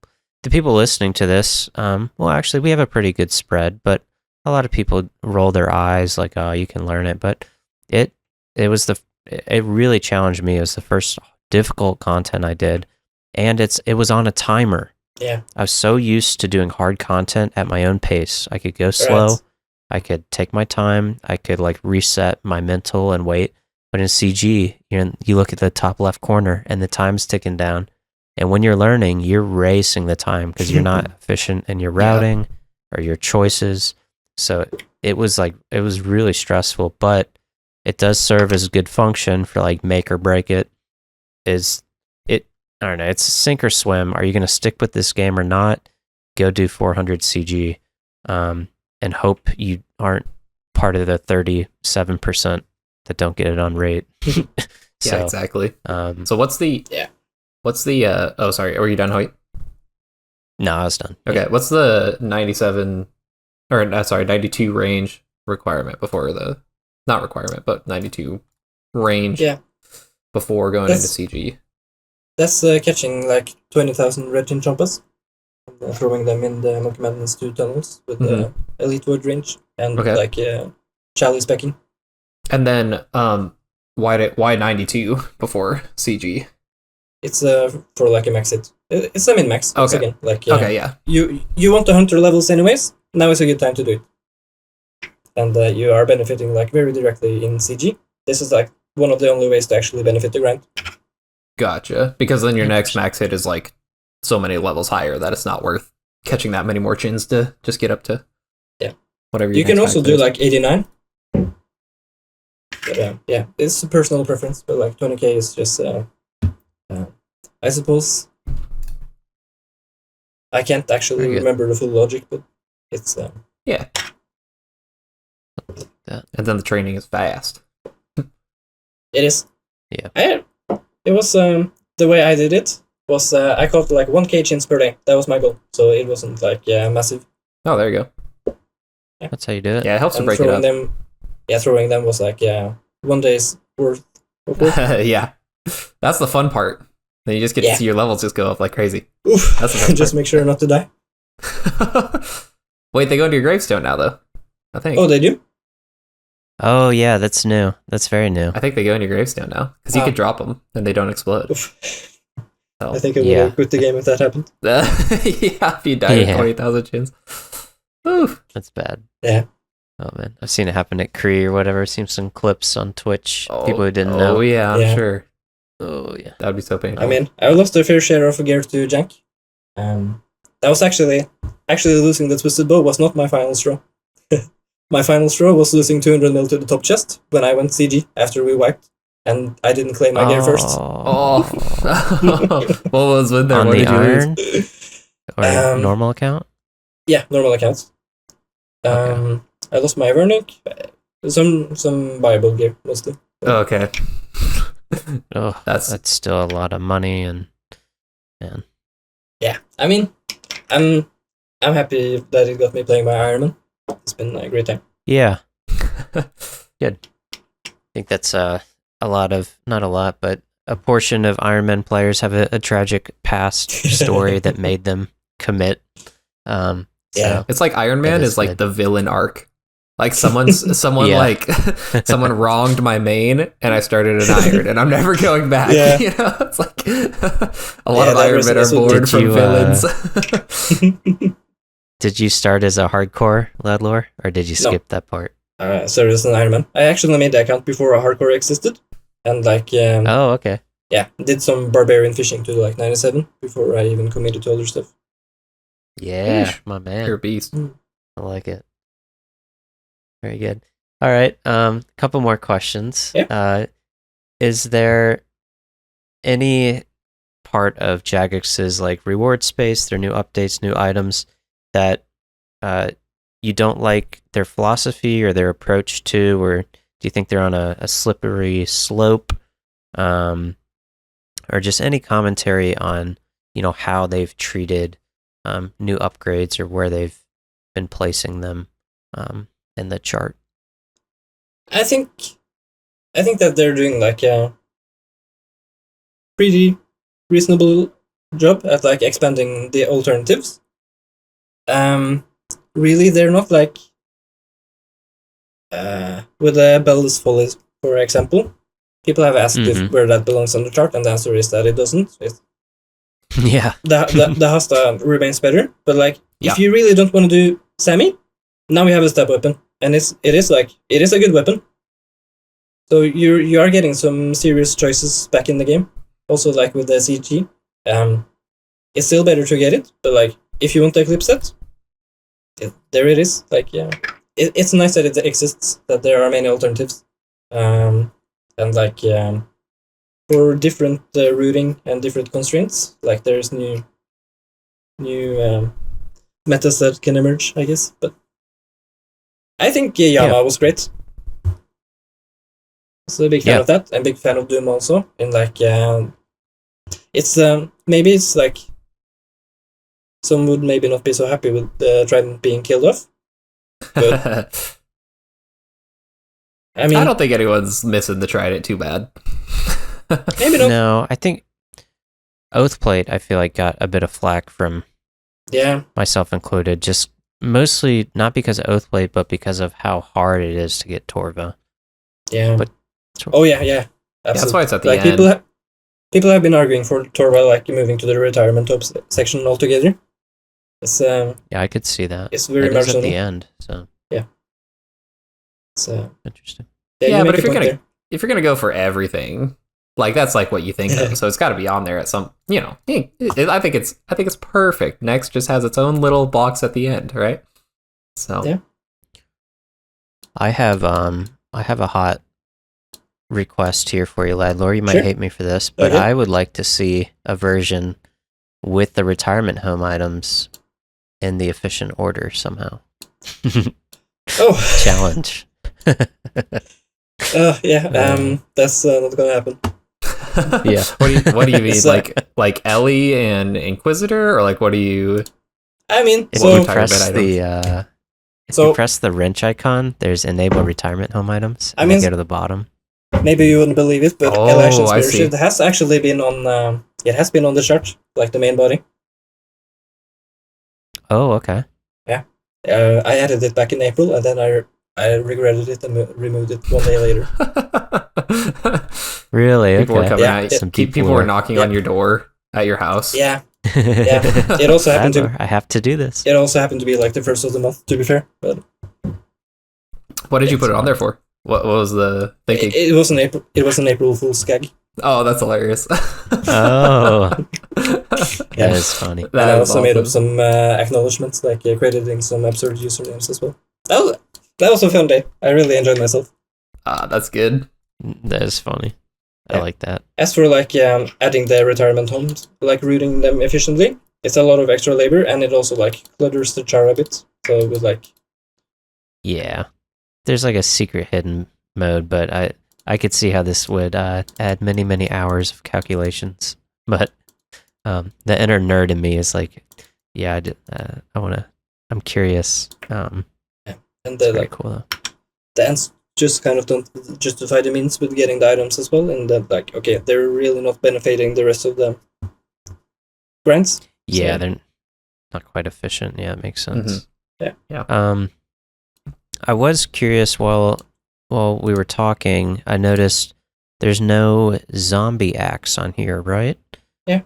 listening to this. Well, actually, we have a pretty good spread, but a lot of people roll their eyes like, "Oh, you can learn it." But it really challenged me. It was the first difficult content I did, and it was on a timer. Yeah, I was so used to doing hard content at my own pace. I could go slow. Right. I could take my time. I could like reset my mental and wait. But in CG, you look at the top left corner and the time's ticking down. And when you're learning, you're racing the time because you're not efficient in your routing or your choices. So it was really stressful, but it does serve as a good function for like make or break it. I don't know, it's sink or swim. Are you going to stick with this game or not? Go do 400 CG and hope you aren't part of the 37% that don't get it on rate. Yeah, exactly. So what's the oh, sorry, were you done, Hoyt? No, I was done. Okay, what's the 92 range requirement before not requirement, but 92 range before going into CG? That's catching like 20,000 red tin chompas, throwing them in the Monkey Madness 2 tunnels with the elite void range and like chalice packing. And then why 92 before CG? It's for like a max hit. It's a min max. Okay. Again, like yeah. You want the hunter levels anyways. Now is a good time to do it, and you are benefiting like very directly in CG. This is like one of the only ways to actually benefit the grind. Gotcha. Because then your next max hit is like so many levels higher that it's not worth catching that many more chins to just get up to whatever. You can also do like 89. But it's a personal preference. But like 20k is just I suppose I can't actually remember the full logic, but it's yeah. And then the training is fast. It is. Yeah. It was the way I did it was I caught like 1k chins per day. That was my goal. So it wasn't like massive. Oh, there you go. Yeah. That's how you do it. Yeah, it helps to break it up. Throwing them was like 1 day's worth of work. Yeah. That's the fun part. Then you just get to see your levels just go up like crazy. Oof. That's the fun just make sure not to die. Wait, they go into your gravestone now though, I think. Oh, they do? Oh yeah, that's new. That's very new. I think they go in your gravestone now because you could drop them and they don't explode. I think I would quit the game if that happened. If you die with 20,000 chins. Oof. That's bad. Yeah. Oh man, I've seen it happen at Cree or whatever. I've seen some clips on Twitch. People who didn't know. Oh yeah, I'm sure. Oh yeah, that would be so painful. I mean, I lost a fair share of gear to Jank. that was actually losing the twisted bow was not my final straw. My final straw was losing 200 mil to the top chest when I went CG after we wiped, and I didn't claim my gear first. Oh. What was with there? On What the did you iron lose? or normal account? Yeah, normal accounts. Okay. I lost my Vernic, some viable gear mostly. Oh, okay. Oh, that's still a lot of money, and man. Yeah, I mean, I'm happy that it got me playing my Ironman. It's been a great time. Yeah. Good. I think that's a lot of, not a lot, but a portion of Ironman players have a tragic past story that made them commit. Yeah, it's like Iron Man is like good. the villain arc. Like someone Yeah. like someone wronged my main, and I started an iron, and I'm never going back. Yeah. You know, it's like a lot of that Iron Men are resonates with me. bored Did from you, villains. Did you start as a hardcore Ladlor, or did you No. skip that part? so there's an Ironman. I actually made the account before a hardcore existed, and like Oh, okay. yeah, did some barbarian fishing to like 97 before I even committed to other stuff. Yeah, Yeesh. my man. You're a beast. I like it. Very good. All right. Couple more questions. Yeah. Is there any part of Jagex's like reward space, their new updates, new items that you don't like their philosophy or their approach to, or do you think they're on a slippery slope? Or just any commentary on, how they've treated new upgrades or where they've been placing them in the chart? I think that they're doing like a pretty reasonable job at like expanding the alternatives. Really, they're not like with the Bell's Folly, for example. People have asked if where that belongs on the chart, and the answer is that it doesn't. Yeah. The Hasta remains better, but like Yeah. if you really don't want to do Sammy, now we have a stab weapon, and it is a good weapon. So you are getting some serious choices back in the game. Also, like with the CG, it's still better to get it, but like if you want the Eclipse set, there it is. Like it's nice that it exists, that there are many alternatives, and like for different routing and different constraints, like there's new metas that can emerge, I guess. But I think Yama was great. So a big fan of that. I'm a big fan of Doom also. And like it's maybe it's like some would maybe not be so happy with the Trident being killed off. But I mean, I don't think anyone's missing the Trident too bad. maybe not. No, I think Oathplate, I feel like, got a bit of flack from myself included, just mostly not because of Oathplate, but because of how hard it is to get Torva. Yeah. But absolutely. That's why it's at the like end. People have been arguing for Torva like moving to the retirement top section altogether. It's I could see that. It's very It is at marginal. the end, so it's interesting. Yeah, but if you're gonna go for everything, like that's like what you think of, so it's got to be on there at some. I think it's perfect. Next just has its own little box at the end, right? So yeah. I have a hot request here for you, Ladlor. You might hate me for this, but I would like to see a version with the retirement home items in the efficient order somehow. Challenge. That's not gonna happen. Yeah. What do you mean? like Ellie and Inquisitor, or like what do you? I mean, if so you press the you press the wrench icon, there's enable retirement home items. And go to the bottom. Maybe you wouldn't believe it, but Election's I see. Spirit has actually been on. It has been on the chart, like the main body. Oh, okay. Yeah, I added it back in April, and then I regretted it and removed it one day later. Really? People were coming at you. Some People were knocking on your door at your house. Yeah. It also happened to. I have to do this. It also happened to be like the first of the month, to be fair. But what did you put it on there for? What was the thinking? It was an April. It was an April Fool's gag. Oh, that's hilarious. Oh, that is funny. And I also made up some acknowledgements, like crediting some absurd usernames as well. That was a fun day. I really enjoyed myself. That's good. That is funny. I like that. As for like adding the retirement homes, like routing them efficiently, it's a lot of extra labor, and it also like clutters the char a bit. So it was like, yeah, there's like a secret hidden mode, but I could see how this would add many hours of calculations. But the inner nerd in me is like, yeah, I'm curious. And the like cool though. The ends just kind of don't justify the means with getting the items as well, and that like, okay, they're really not benefiting the rest of the grinds. Yeah, so they're not quite efficient. Yeah, it makes sense. Mm-hmm. Yeah. I was curious while we were talking, I noticed there's no zombie axe on here, right? Yeah.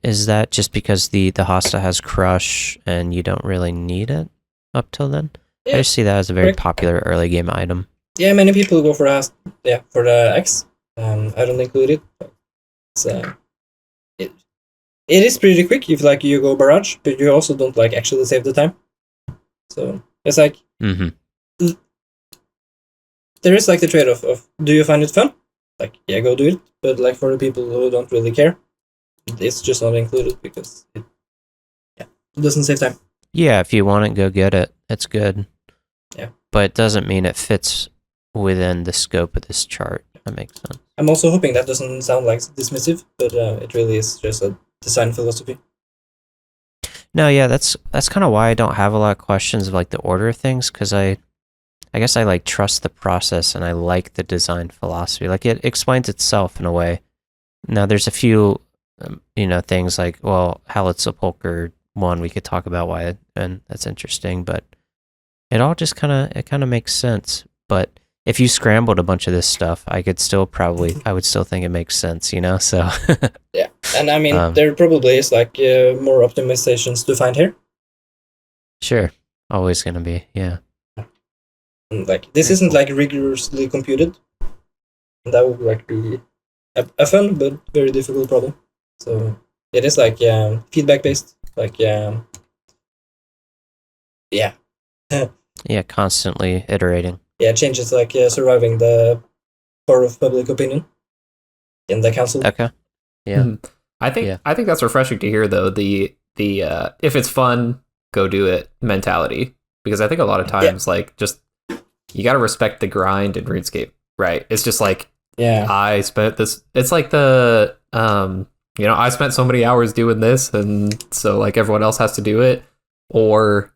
Is that just because the Hosta has crush and you don't really need it up till then? Yeah. I just see that as a very popular early game item. Yeah, many people go for the axe. I don't include it. It's it is pretty quick if like you go barrage, but you also don't like actually save the time. So it's like there is like the trade-off of, do you find it fun? Like, yeah, go do it. But like for the people who don't really care, it's just not included because it doesn't save time. Yeah, if you want it, go get it. It's good. Yeah. But it doesn't mean it fits within the scope of this chart. That makes sense. I'm also hoping that doesn't sound like dismissive, but it really is just a design philosophy. No, yeah, that's kind of why I don't have a lot of questions of like the order of things, because I guess I like trust the process and I like the design philosophy. Like it explains itself in a way. Now there's a few, things like, well, Heartless Sepulcher one we could talk about why, and that's interesting, but it all just kind of makes sense. But if you scrambled a bunch of this stuff, I would still think it makes sense, so. Yeah, and I mean, there probably is like more optimizations to find here. Sure, always gonna be, yeah. Like, this isn't like rigorously computed. That would like be a fun but very difficult problem. So it is like feedback based, like yeah. Yeah, constantly iterating. Yeah, changes like surviving the core of public opinion in the council. Okay. Yeah. Mm-hmm. I think that's refreshing to hear though, the if it's fun, go do it mentality. Because I think a lot of times like just you gotta respect the grind in RuneScape, right? It's just like I spent this, it's like the I spent so many hours doing this, and so like everyone else has to do it, or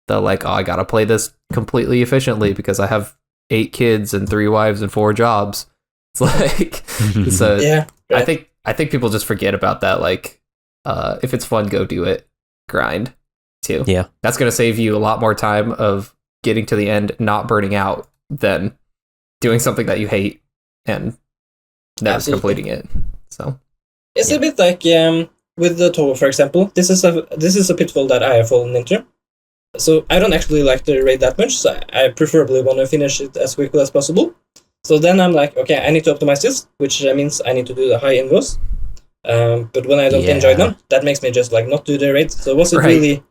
the like, oh, I gotta play this completely efficiently because I have 8 kids and 3 wives and 4 jobs. It's like, so I think people just forget about that. Like, if it's fun, go do it. Grind too. Yeah, that's gonna save you a lot more time of getting to the end, not burning out, than doing something that you hate and never completing it. So it's a bit like with the tower, for example. This is a pitfall that I have fallen into. So I don't actually like the raid that much, so I preferably want to finish it as quickly as possible. So then I'm like, okay, I need to optimize this, which means I need to do the high invos. But when I don't enjoy them, that makes me just like not do the raid. So was it really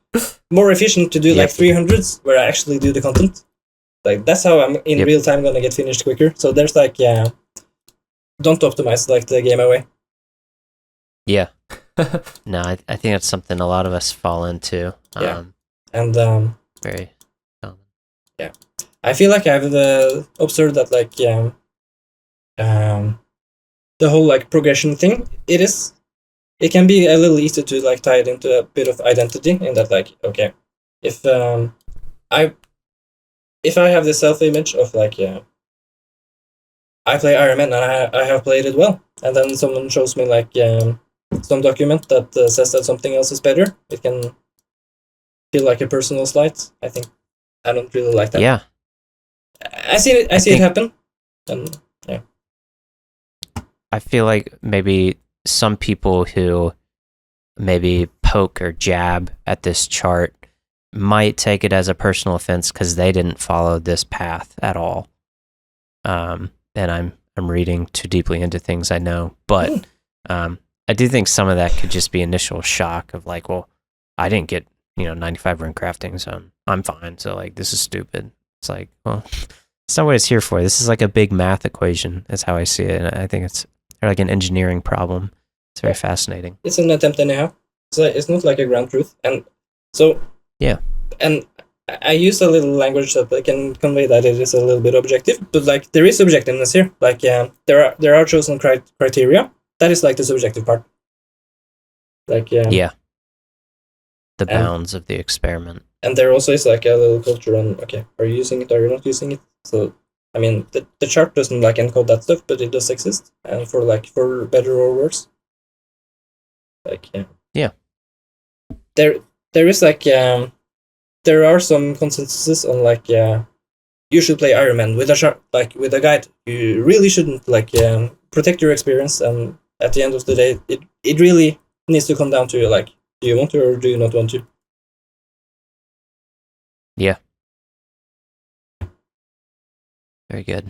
more efficient to do like 300s where I actually do the content? Like that's how I'm in real time gonna get finished quicker. So there's like, don't optimize like the game away. Yeah. No, I think that's something a lot of us fall into. And very common. Yeah, I feel like I've observed that like the whole like progression thing, it can be a little easy to like tie it into a bit of identity, in that like, okay, if I have this self-image of like I play Iron Man and I have played it well, and then someone shows me like some document that says that something else is better, it can feel like a personal slight. I think I don't really like that. Yeah, I see it happen, and I feel like maybe some people who maybe poke or jab at this chart might take it as a personal offense because they didn't follow this path at all. And I'm reading too deeply into things, I know, but I do think some of that could just be initial shock of like, well, I didn't get 95 Runecrafting, so I'm fine. So like, this is stupid. It's like, well, it's not what it's here for. This is like a big math equation. That's how I see it, and I think it's like an engineering problem. It's very fascinating. It's an attempt anyhow. It's not like a ground truth, and so yeah. And I use a little language that I can convey that it is a little bit objective, but like there is objectiveness here. Like there are chosen criteria. That is like the subjective part. Like yeah. The bounds of the experiment. And there also is like a little culture on, okay, are you using it, are you not using it? So, I mean, the chart doesn't like encode that stuff, but it does exist, and for better or worse. Like, yeah. There is like, there are some consensuses on like, you should play Iron Man with a chart, like with a guide. You really shouldn't like protect your experience, and at the end of the day, it really needs to come down to like, do you want to or do you not want to? Yeah. Very good.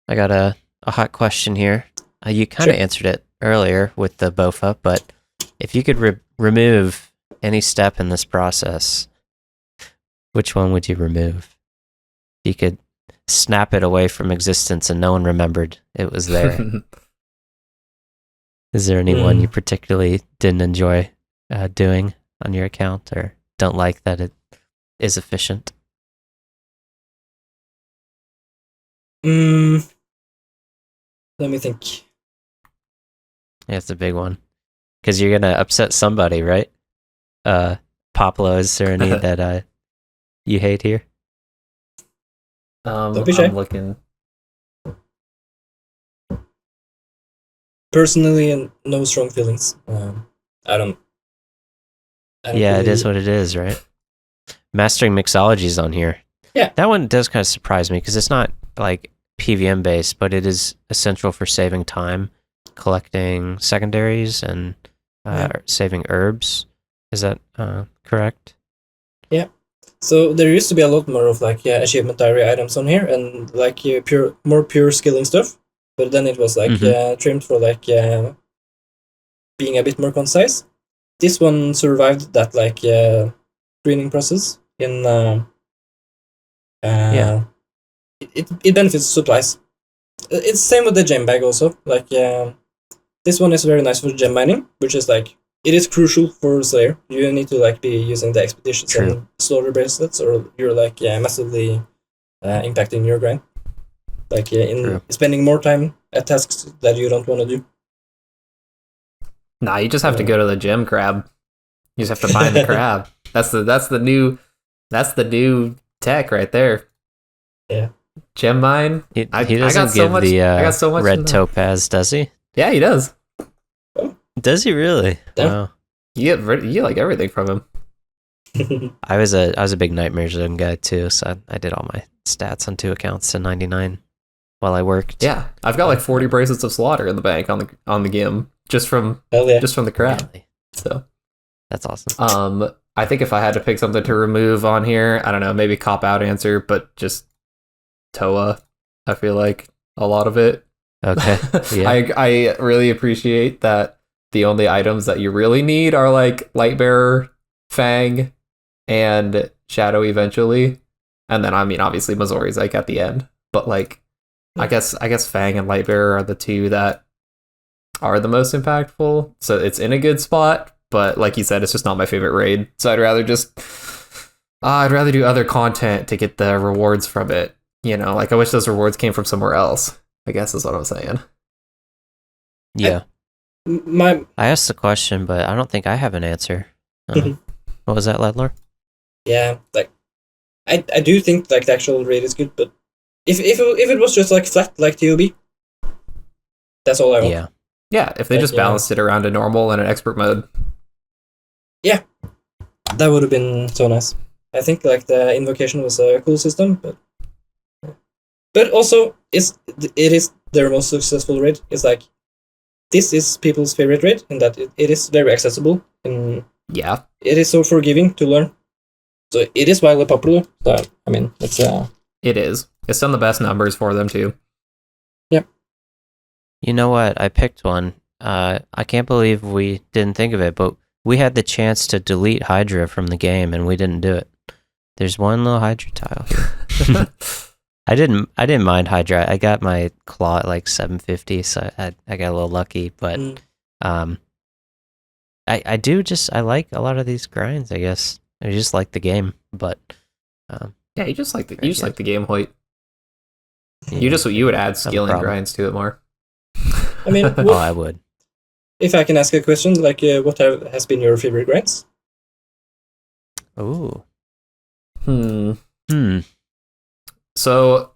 I got a hot question here. You kind of answered it earlier with the BOFA, but if you could remove any step in this process, which one would you remove? You could snap it away from existence and no one remembered it was there. Is there anyone you particularly didn't enjoy doing on your account, or don't like that it is efficient? Let me think. Yeah, it's a big one. Because you're going to upset somebody, right? Poplo, is there any that you hate here? I'm looking. Personally, and no strong feelings. I don't yeah, really... it is what it is, right? Mastering Mixology is on here. Yeah. That one does kind of surprise me because it's not like PVM based, but it is essential for saving time, collecting secondaries, and saving herbs. Is that correct? Yeah. So there used to be a lot more of like achievement diary items on here, and like more pure skilling stuff. But then it was like trimmed for like being a bit more concise. This one survived that like screening process in it benefits supplies. It's same with the gem bag also. Like this one is very nice for gem mining, which is like it is crucial for Slayer. You need to like be using the expeditions and slaughter bracelets, or you're like massively impacting your grind. Like in spending more time at tasks that you don't want to do. Nah, you just have to go to the gem crab. You just have to find the crab. That's the new tech right there. Yeah. Gem mine. He doesn't give the red topaz, does he? Yeah, he does. Oh. Does he really? Yeah. Wow. You get like everything from him. I was a big Nightmare Zone guy too, so I did all my stats on 2 accounts to 99 while I worked. Yeah, I've got like 40 bracelets of slaughter in the bank on the gim just from the crab. Really? So that's awesome. I think if I had to pick something to remove on here, I don't know, maybe cop out answer, but just Toa. I feel like a lot of it. Okay. Yeah. I really appreciate that the only items that you really need are like Lightbearer, Fang, and Shadow eventually. And then I mean obviously Missouri's like at the end. But like I guess Fang and Lightbearer are the two that are the most impactful. So it's in a good spot, but like you said, it's just not my favorite raid. So I'd rather do other content to get the rewards from it. You know, like I wish those rewards came from somewhere else, I guess is what I'm saying. Yeah. I asked the question, but I don't think I have an answer. What was that, Ladlor? Yeah, like I do think like the actual raid is good, but if it was just like flat like TOB, that's all I want. Yeah, if they just balanced it around a normal and an expert mode. Yeah, that would have been so nice. I think like the invocation was a cool system, but also it is their most successful raid. It's like this is people's favorite raid in that it is very accessible and it is so forgiving to learn. So it is wildly popular. So I mean, it's it is. It's done the best numbers for them too. Yep. You know what? I picked one. I can't believe we didn't think of it, but we had the chance to delete Hydra from the game, and we didn't do it. There's one little Hydra tile here. I didn't mind Hydra. I got my claw at like 750, so I got a little lucky. But I like a lot of these grinds. I guess I just like the game, but yeah, you just like the game, Hoyt. Yeah, you would add skill and grinds to it more. I mean, I would. If I can ask a question, like, what has been your favorite grinds? Ooh. So,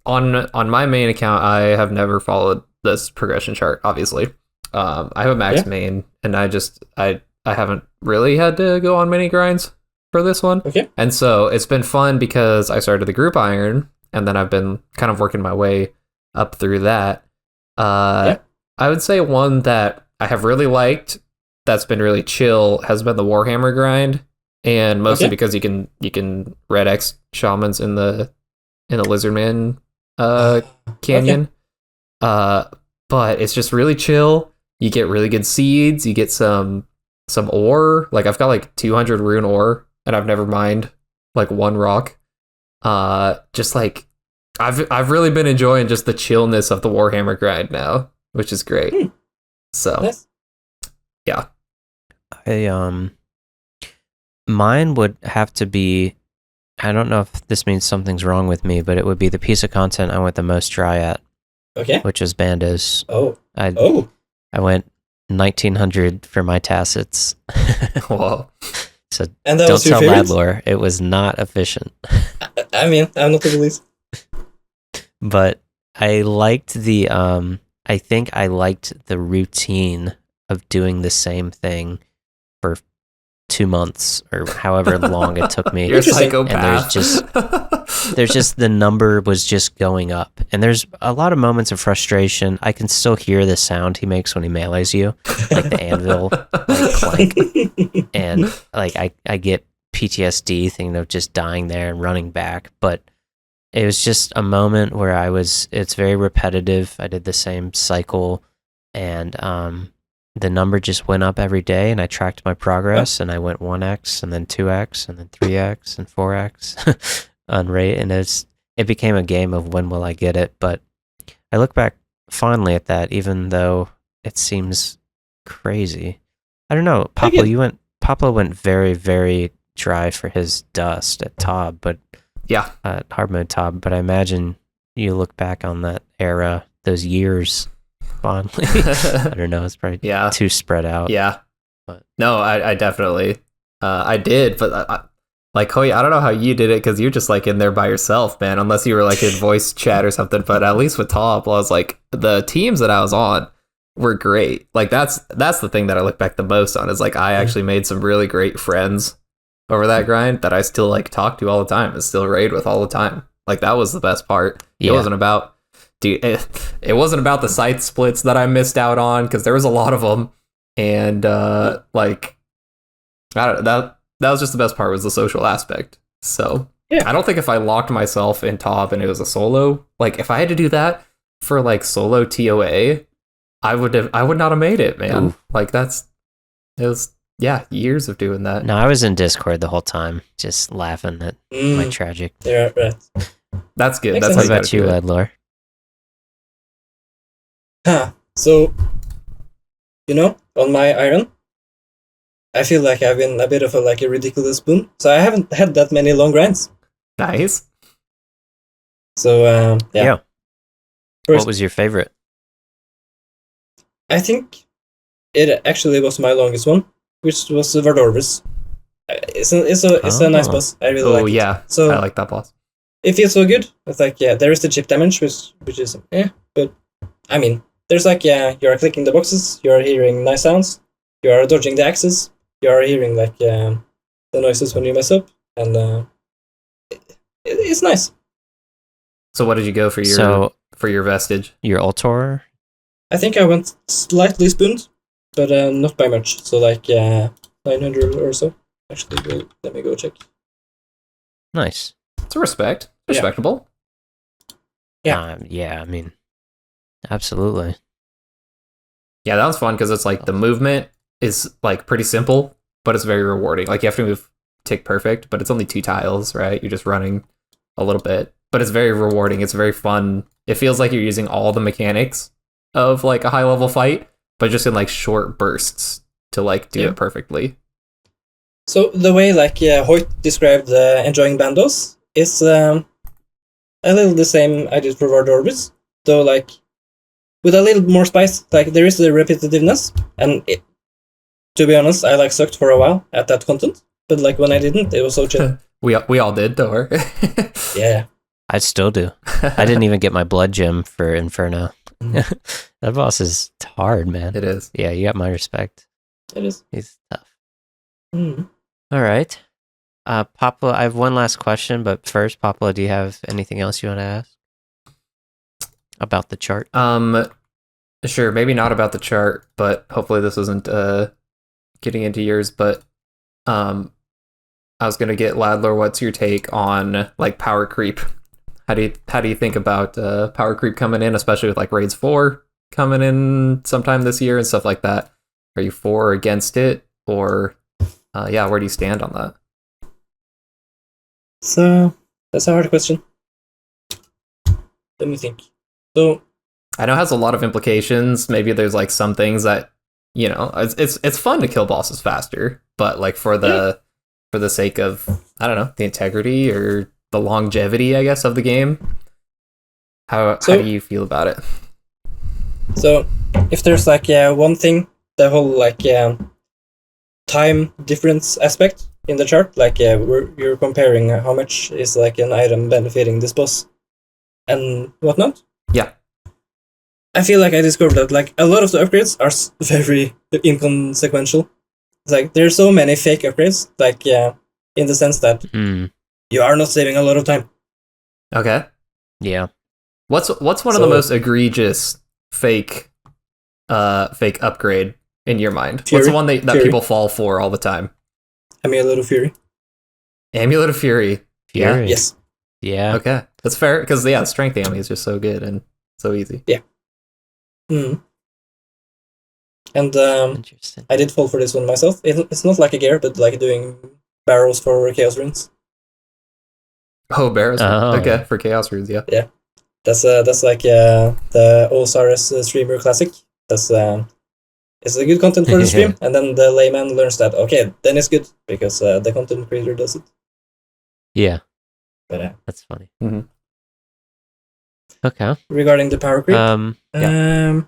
on my main account, I have never followed this progression chart. Obviously, I have a max main, and I haven't really had to go on many grinds for this one. Okay. And so it's been fun because I started the group iron, and then I've been kind of working my way up through that. I would say one that I have really liked that's been really chill has been the Warhammer grind, and mostly because you can red X shamans in the Lizardman canyon. But it's just really chill. You get really good seeds, you get some ore. Like I've got like 200 rune ore, and I've never mined like one rock. Just like I've really been enjoying just the chillness of the Warhammer grind now, which is great. So, nice. Yeah. Mine would have to be, I don't know if this means something's wrong with me, but it would be the piece of content I went the most dry at. Okay. Which is Bandos. I went 1900 for my tacits. Whoa. So and that don't was your tell favorite? Ladlor, it was not efficient. I mean, I'm not the least. But I liked I think I liked the routine of doing the same thing for 2 months or however long it took me. You're a psychopath. And there's just the number was just going up. And there's a lot of moments of frustration. I can still hear the sound he makes when he melees you, like the anvil, like clank. And like I get PTSD thinking of just dying there and running back. But it was just a moment where it's very repetitive. I did the same cycle, and the number just went up every day, and I tracked my progress, and I went 1x, and then 2x, and then 3x, and 4x on rate, and it became a game of when will I get it. But I look back fondly at that, even though it seems crazy. I don't know, Poplo went very, very dry for his dust at Tob, but yeah, hard mode Tob. But I imagine you look back on that era, those years, fondly. I don't know, it's probably too spread out. Yeah, but no, I definitely I did, but like Hoyt, I don't know how you did it because you're just like in there by yourself, man. Unless you were like in voice chat or something. But at least with Top, I was like the teams that I was on were great. Like that's the thing that I look back the most on is like I actually made some really great friends over that grind that I still like talk to all the time and still raid with all the time. Like that was the best part. It wasn't about it wasn't about the site splits that I missed out on because there was a lot of them, and like I don't know, that was just the best part was the social aspect. So I don't think if I locked myself in Top and it was a solo, like if I had to do that for like solo TOA, I would not have made it, man. Ooh. Like it was years of doing that. No, I was in Discord the whole time, just laughing at my tragic. Yeah, right. That's good. What about you, Ladlor? So, on my iron, I feel like I've been a bit of a ridiculous boom. So I haven't had that many long grinds. Nice. So, yeah. What was your favorite? I think it actually was my longest one, which was Vardorvis. It's a nice boss. I really like it. Oh, yeah. So I like that boss. It feels so good. It's like, there is the chip damage, which is, but I mean, there's you're clicking the boxes, you're hearing nice sounds, you are dodging the axes, you are hearing the noises when you mess up, and it's nice. So what did you go for your vestige? Your Ultor? I think I went slightly spooned, but not by much. So 900 or so. Actually, let me go check. Nice. It's a respectable. Yeah. I mean, Absolutely. Yeah, that one's fun because it's like the movement is like pretty simple, but it's very rewarding. Like you have to move tick perfect, but it's only 2 tiles, right? You're just running a little bit, but it's very rewarding. It's very fun. It feels like you're using all the mechanics of like a high level fight, but just in like short bursts to like do it perfectly. So the way like Hoyt described enjoying bandos is a little the same I did for War Orbits, though like with a little more spice. Like there is the repetitiveness, and to be honest, I like sucked for a while at that content, but like when I didn't, it was so chill. we all did, don't worry. Yeah, I still do. I didn't even get my blood gem for Inferno. That boss is hard, man. It is. Yeah, you got my respect. it is. He's tough. Mm. All right. Poplo, I have one last question, but first, Poplo, do you have anything else you want to ask about the chart? Sure, maybe not about the chart, but hopefully this isn't getting into yours, but I was gonna get Ladlor, what's your take on like power creep? How do you think about power creep coming in, especially with like Raids 4 coming in sometime this year and stuff like that? Are you for or against it, or where do you stand on that? So that's a hard question. Let me think. So I know it has a lot of implications. Maybe there's like some things that, you know, it's fun to kill bosses faster, but like for the sake of, I don't know, the integrity or the longevity, I guess, of the game. How do you feel about it? So if there's like one thing, the whole like time difference aspect in the chart, like you're comparing how much is like an item benefiting this boss and whatnot. Yeah. I feel like I discovered that like a lot of the upgrades are very inconsequential. It's like there's so many fake upgrades, like in the sense that you are not saving a lot of time. Okay. Yeah. What's one of the most egregious fake upgrade in your mind? Fury. What's the one that people fall for all the time? Amulet of Fury. Amulet of Fury. Fury. Yes. Yeah. Okay, that's fair because strength Ami is just so good and so easy. Yeah. And Interesting. I did fall for this one myself. It's not like a gear, but like doing barrels for Chaos Runes. Oh, barrels. Oh. Okay, for Chaos Runes, yeah. Yeah. That's like the OSRS streamer classic. That's it's a good content for the stream, and then the layman learns that okay, then it's good because the content creator does it. Yeah. But that's funny. Mm-hmm. Okay. Regarding the power creep, yeah.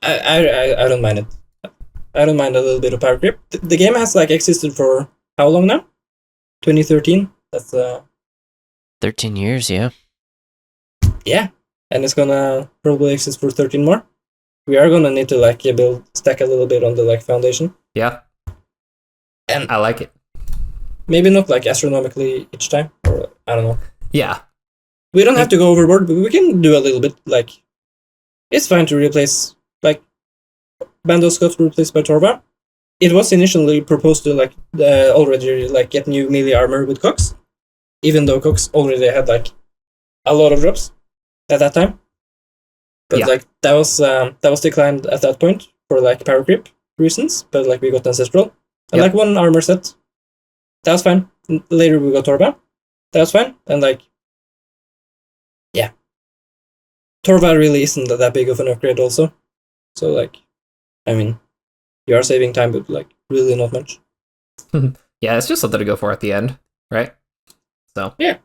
I don't mind it. I don't mind a little bit of power creep. The game has like existed for how long now? 2013. That's 13 years, yeah. Yeah, and it's gonna probably exist for 13 more. We are gonna need to like stack a little bit on the like foundation. Yeah. And I like it. Maybe not like astronomically each time, or I don't know. Yeah. We don't have to go overboard, but we can do a little bit. Like, it's fine to replace like Bandos got replaced by Torva. It was initially proposed to like already like get new melee armor with Cox, even though Cox already had like a lot of drops at that time. But like that was declined at that point for like power creep reasons. But like we got Ancestral and like one armor set. That was fine. Later we got Torva. That was fine. And like, yeah, Torva really isn't that big of an upgrade also. So like, I mean, you are saving time, but like really not much. Yeah, it's just something to go for at the end, right? So yeah,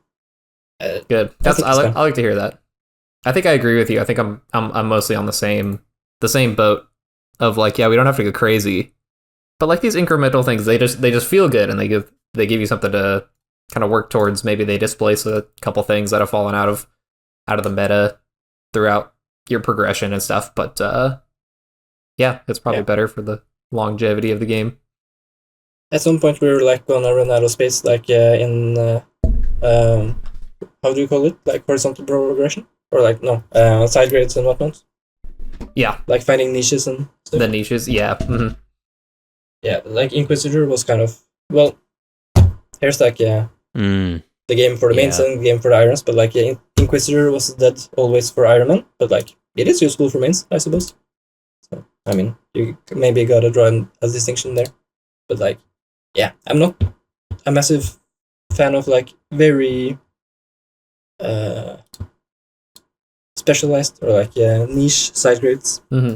good. I like to hear that. I think I agree with you. I think I'm mostly on the same boat of like, yeah, we don't have to go crazy, but like these incremental things, they just feel good, and they give you something to kind of work towards. Maybe they displace a couple things that have fallen out of the meta throughout your progression and stuff. But yeah, it's probably better for the longevity of the game. At some point, we're like gonna run out of space, like in how do you call it? Like horizontal progression, or like no side grades and whatnot. Yeah, like finding niches and stuff. The niches, yeah. Mm-hmm. Yeah, like Inquisitor was kind of, well, here's like the game for the mains and the game for the irons, but like Inquisitor was dead always for Ironman, but like it is useful for mains, I suppose. So I mean, you maybe gotta draw a distinction there, but like, yeah, I'm not a massive fan of like very specialized or like niche side grades. Mm-hmm.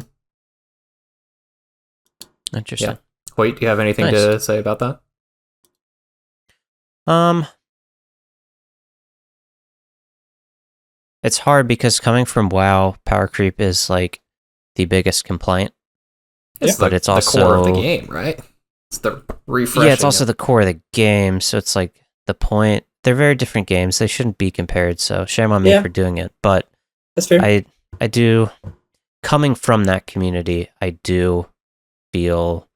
Interesting. Yeah. Hoyt, do you have anything to say about that? It's hard because coming from WoW, power creep is like the biggest complaint. But it's also the core of the game, right? It's the refreshing. Yeah, it's also the core of the game, so it's like the point. They're very different games. They shouldn't be compared, so shame on me for doing it. But that's fair. I do, coming from that community, I do feel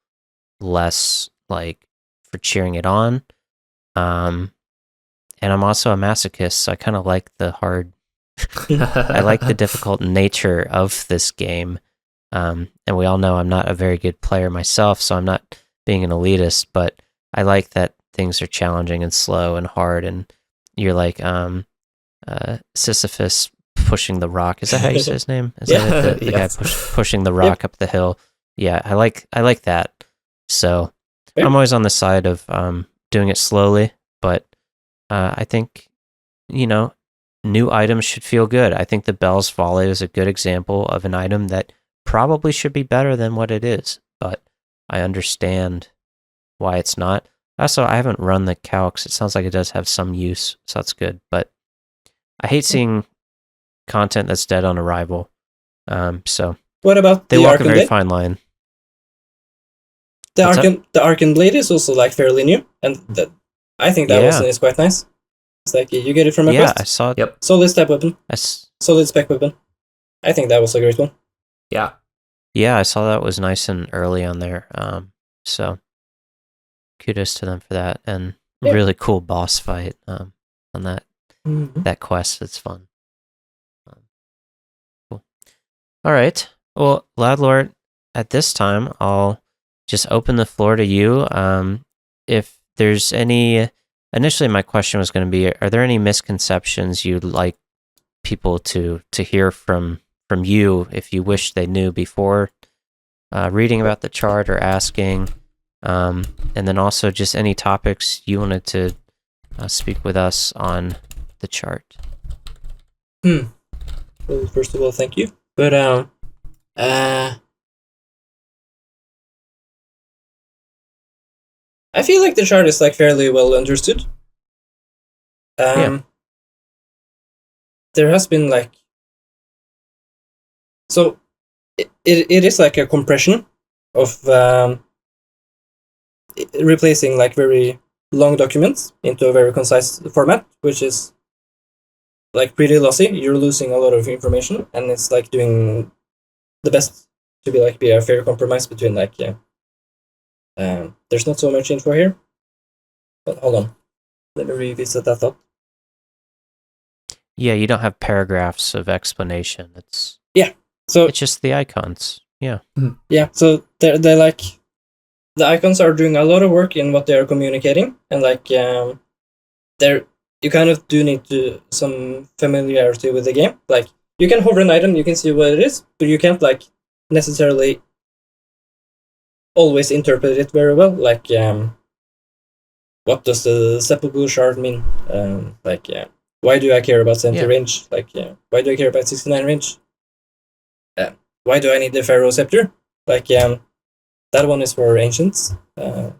less like for cheering it on. And I'm also a masochist, so I kind of like the hard, I like the difficult nature of this game. And we all know I'm not a very good player myself, so I'm not being an elitist, but I like that things are challenging and slow and hard, and you're like Sisyphus pushing the rock. Is that how you say his name? Is that the guy pushing the rock up the hill? Yeah, I like that. So I'm always on the side of doing it slowly, but I think, new items should feel good. I think the Bell's Folly is a good example of an item that probably should be better than what it is, but I understand why it's not. Also, I haven't run the calcs. It sounds like it does have some use, so that's good, but I hate seeing content that's dead on arrival. So what about they walk a very fine line. The Arcane Blade is also like fairly new, and I think that also is quite nice. It's like you get it from a quest. Yeah, I saw it. Yep. Solid step weapon. Solid spec weapon. I think that was a great one. Yeah. Yeah, I saw that was nice and early on there. So kudos to them for that, and really cool boss fight on that that quest. It's fun. Cool. All right. Well, Ladlor, at this time, I'll just open the floor to you. If there's any, initially my question was going to be, are there any misconceptions you'd like people to hear from you if you wish they knew before reading about the chart or asking? And then also just any topics you wanted to speak with us on the chart. Well, first of all, thank you. But I feel like the chart is like fairly well understood. There has been like, so it is like a compression of replacing like very long documents into a very concise format, which is like pretty lossy. You're losing a lot of information, and it's like doing the best to be a fair compromise between like there's not so much info here, but hold on, let me revisit that thought. Yeah, you don't have paragraphs of explanation. It's just the icons. Yeah. Yeah, so they're like, the icons are doing a lot of work in what they are communicating, and like you kind of do need some familiarity with the game. Like you can hover an item, you can see what it is, but you can't like necessarily always interpret it very well. Like what does the Sepulcher shard mean? Why do I care about 70 range? Like why do I care about 69 range? Why do I need the Pharaoh Scepter? Like that one is for ancients,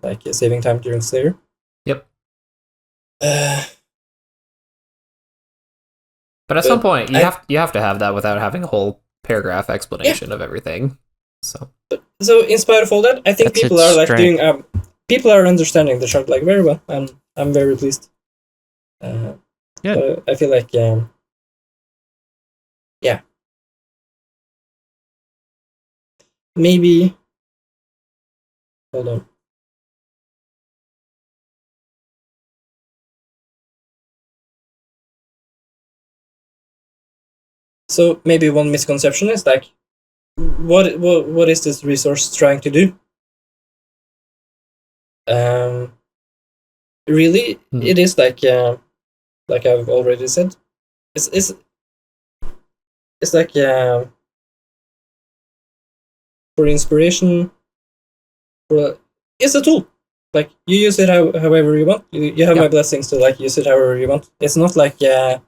like saving time during Slayer. Yep. But at some point, you have to have that without having a whole paragraph explanation of everything. So in spite of all that, I think people are like doing people are understanding the chart like very well, and I'm very pleased. So I feel like maybe. Hold on. So maybe one misconception is like, what is this resource trying to do? Really, it is like like I've already said, it's like for inspiration. It's a tool. Like you use it however you want. You have my blessings to like use it however you want. It's not like and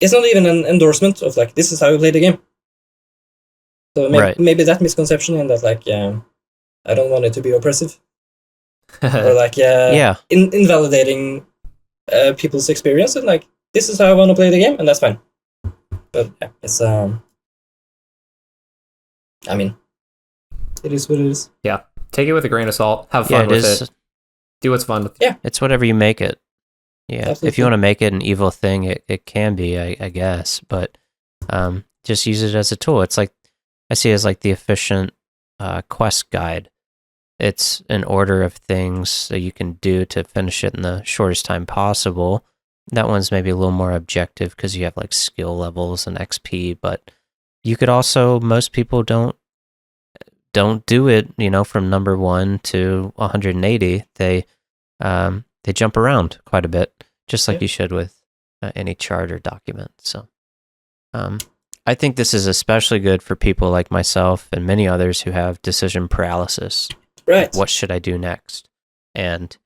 it's not even an endorsement of like this is how you play the game. So maybe that misconception in that like I don't want it to be oppressive or like invalidating people's experience and like this is how I want to play the game and that's fine. But yeah, it's I mean, it is what it is. Yeah, take it with a grain of salt. Have fun with it. Do what's fun with it. Yeah, it's whatever you make it. Yeah, absolutely. If you want to make it an evil thing, it can be, I guess. But just use it as a tool. It's like I see it as like the efficient quest guide. It's an order of things that you can do to finish it in the shortest time possible. That one's maybe a little more objective because you have like skill levels and XP, but you could also, most people don't do it, you know, from number 1 to 180. They jump around quite a bit, just like you should with any chart or document. So I think this is especially good for people like myself and many others who have decision paralysis. Right. What should I do next? And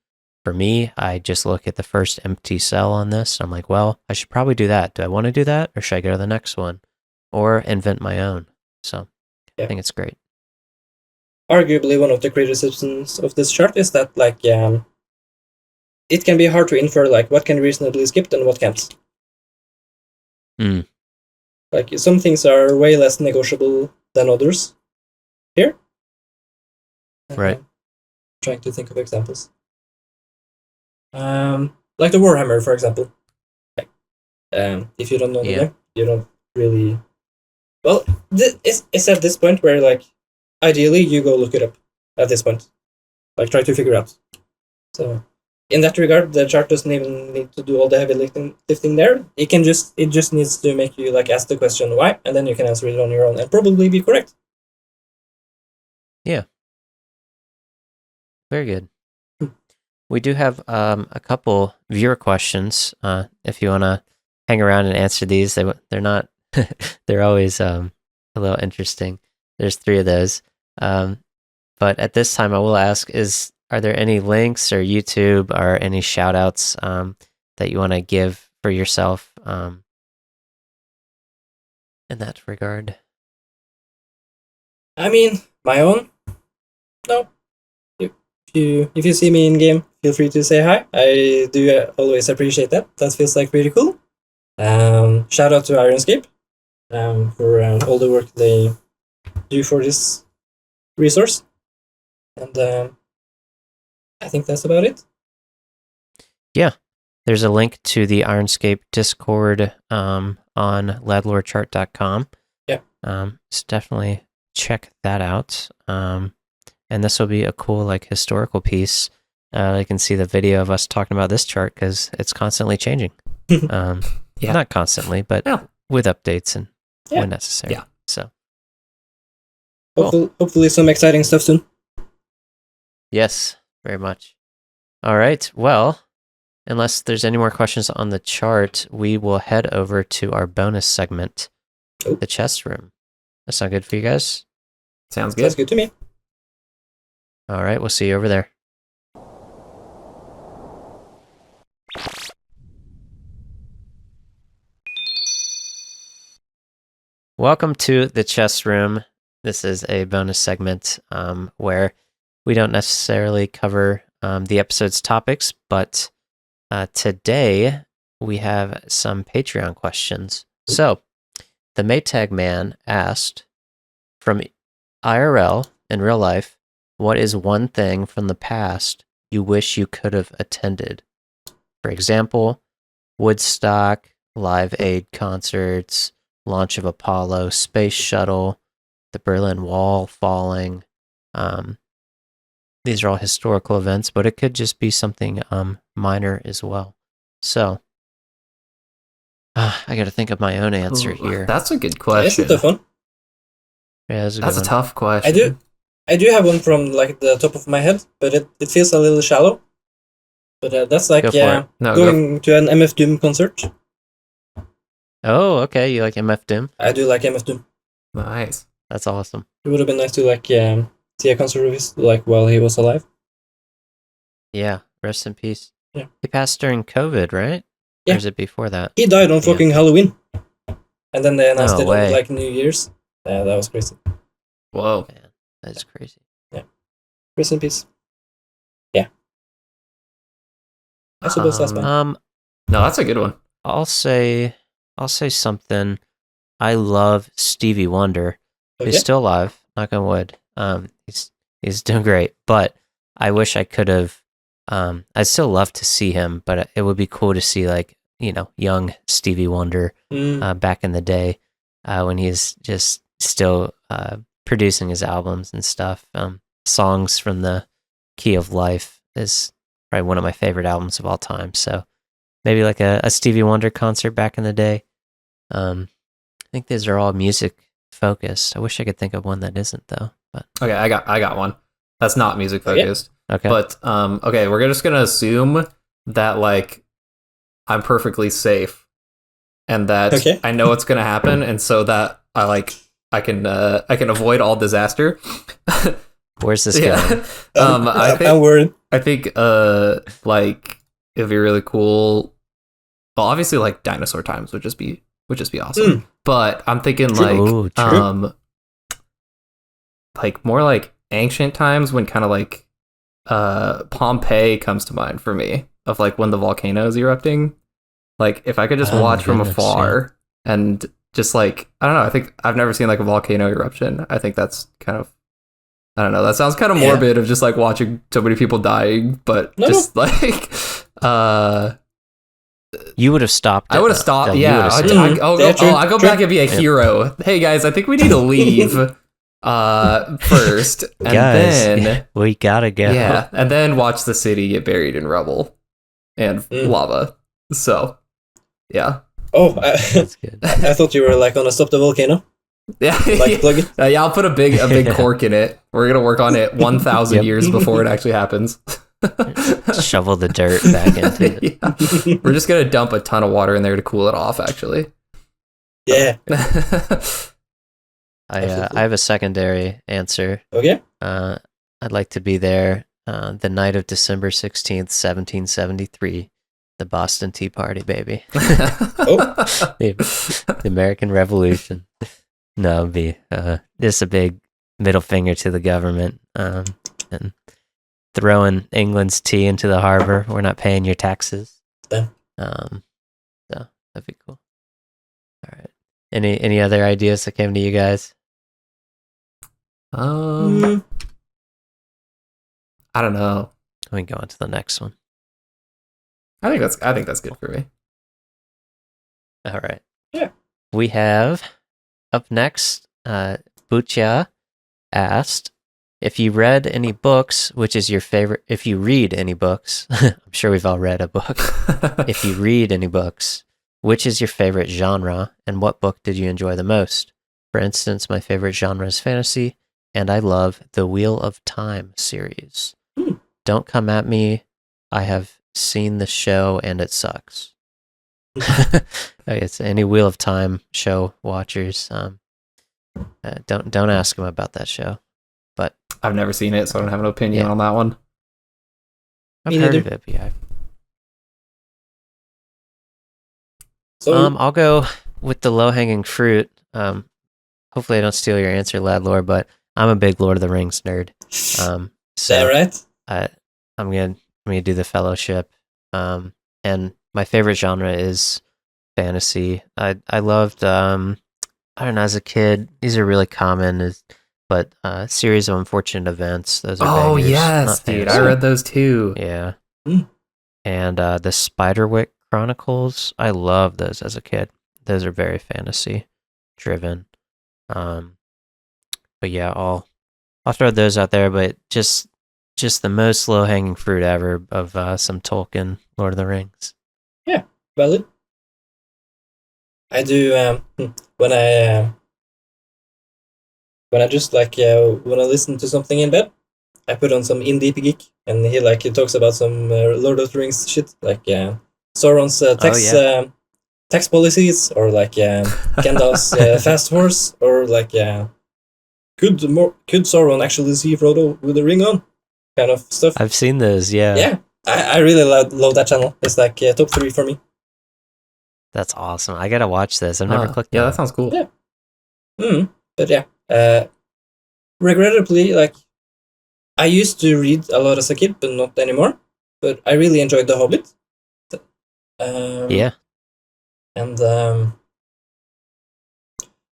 for me, I just look at the first empty cell on this. I'm like, well, I should probably do that. Do I want to do that? Or should I go to the next one? Or invent my own? So I think it's great. Arguably, one of the criticisms of this chart is that, like, it can be hard to infer, like, what can reasonably be skipped and what can't. Like, some things are way less negotiable than others here. Right. Trying to think of examples. Like the Warhammer, for example. Like, if you don't know the game, you don't really... Well, it's at this point where, like, ideally you go look it up at this point. Like, try to figure out. So, in that regard, the chart doesn't even need to do all the heavy lifting there. It just needs to make you, like, ask the question why, and then you can answer it on your own and probably be correct. Yeah. Very good. We do have a couple viewer questions. If you want to hang around and answer these, they're not. They're always a little interesting. There's 3 of those. But at this time, I will ask: are there any links or YouTube or any shoutouts that you want to give for yourself in that regard? I mean, my own. No. If you see me in game, feel free to say hi. I do always appreciate that. That feels like pretty cool. Shout out to RuneScape for all the work they do for this resource. And I think that's about it. Yeah. There's a link to the RuneScape Discord on ladlorchart.com. Yeah. So definitely check that out. And this will be a cool, like, historical piece. You can see the video of us talking about this chart because it's constantly changing. Not constantly, but with updates and when necessary. Yeah. So, hopefully some exciting stuff soon. Yes, very much. All right. Well, unless there's any more questions on the chart, we will head over to our bonus segment, the chest room. That sound good for you guys? Sounds good. Sounds good to me. All right, we'll see you over there. Welcome to the chess room. This is a bonus segment where we don't necessarily cover the episode's topics, but today we have some Patreon questions. So, the Maytag Man asked, from IRL, in real life, what is one thing from the past you wish you could have attended? For example, Woodstock, Live Aid concerts, launch of Apollo, Space Shuttle, the Berlin Wall falling. These are all historical events, but it could just be something minor as well. So, I got to think of my own answer here. That's a good question. It's a tough one. Yeah, that's a tough question. I do have one from, like, the top of my head, but it feels a little shallow. But that's like Go for it. No, going to an MF Doom concert. Oh, okay. You like MF Doom? I do like MF Doom. Nice. That's awesome. It would have been nice to like see a concert of his like while he was alive. Yeah. Rest in peace. Yeah. He passed during COVID, right? Yeah. Or is it before that? He died on fucking Halloween, and then they announced No it way. on like New Year's. Yeah, that was crazy. Whoa. Man, that is crazy. Rest in peace. Yeah. I suppose that's fine. No, that's a good one. I'll say something. I love Stevie Wonder. Okay. He's still alive, knock on wood. He's doing great, but I wish I could have. I'd still love to see him, but it would be cool to see like young Stevie Wonder back in the day when he's just still producing his albums and stuff. Songs from the Key of Life is probably one of my favorite albums of all time. So maybe like a Stevie Wonder concert back in the day. I think these are all music focused. I wish I could think of one that isn't though. But Okay, I got one. That's not music focused. okay. But okay, we're just gonna assume that like I'm perfectly safe and that I know what's gonna happen, and so that I can avoid all disaster. Where's this going? I'm worried. I think like it'd be really cool. Well, obviously like dinosaur times would just be awesome. But I'm thinking like more like ancient times when kind of like Pompeii comes to mind for me, of like when the volcano is erupting. Like if I could just watch from afar and just like, I don't know, I think I've never seen like a volcano eruption. I think that's kind of, I don't know, that sounds kind of morbid of just like watching so many people dying, but like you would have stopped. I would have stopped. Like, yeah, I go back and be a hero. Hey guys, I think we need to leave first, and then we gotta go. Yeah, and then watch the city get buried in rubble and lava. So, yeah. Oh, That's good. I thought you were like on a stop the volcano. Yeah, Like plug it. Yeah. I'll put a big cork in it. We're gonna work on it 1,000 years before it actually happens. Shovel the dirt back into it. Yeah. We're just gonna dump a ton of water in there to cool it off. Actually. Yeah. I have a secondary answer. Okay. I'd like to be there the night of December 16th, 1773, the Boston Tea Party, baby. the American Revolution. No, it'd be just a big middle finger to the government and throwing England's tea into the harbor. We're not paying your taxes. So that'd be cool. All right. Any other ideas that came to you guys? I don't know. Let me go on to the next one. I think that's good for me. All right. Yeah. We have up next, Butya asked if you read any books, which is your favorite. If you read any books, I'm sure we've all read a book. If you read any books, which is your favorite genre, and what book did you enjoy the most? For instance, my favorite genre is fantasy, and I love the Wheel of Time series. Don't come at me. I have seen the show, and it sucks. It's any Wheel of Time show watchers. Don't ask him about that show. But I've never seen it, so I don't have an opinion on that one. I've heard of it. Yeah. So I'll go with the low-hanging fruit. Hopefully I don't steal your answer, Ladlor, but I'm a big Lord of the Rings nerd. is that right? I'm gonna do the Fellowship. And my favorite genre is fantasy. I loved I don't know, as a kid, these are really common, but Series of Unfortunate Events. Those are bangers, yes, dude, I read those too. Yeah. And the Spiderwick Chronicles, I love those as a kid. Those are very fantasy driven. But yeah, I'll throw those out there, but just the most low-hanging fruit ever of some Tolkien Lord of the Rings. Yeah, valid. I do when I just like when I listen to something in bed, I put on some indie geek, and he talks about some Lord of the Rings shit, like Sauron's tax policies, or like Gandalf's fast horse, or like could Sauron actually see Frodo with the ring on, kind of stuff. I've seen those. Yeah. Yeah, I really love that channel. It's like top 3 for me. That's awesome. I gotta watch this. I've never clicked. Yeah, that sounds cool. Yeah. But yeah, regrettably, like I used to read a lot as a kid, but not anymore. But I really enjoyed The Hobbit. Yeah. And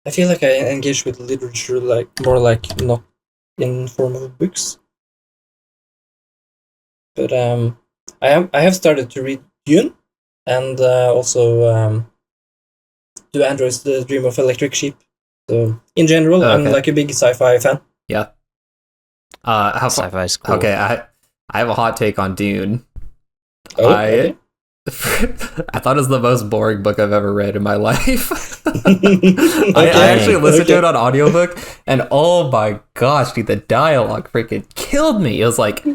I feel like I engage with literature like more like not in form of books. But I have started to read Dune, and also Do Androids the Dream of Electric Sheep. So in general, I'm like a big sci-fi fan. Yeah. How sci-fi is cool. Okay, I have a hot take on Dune. Okay. I thought it was the most boring book I've ever read in my life. I actually listened to it on audiobook, and oh my gosh, dude, the dialogue freaking killed me. It was like,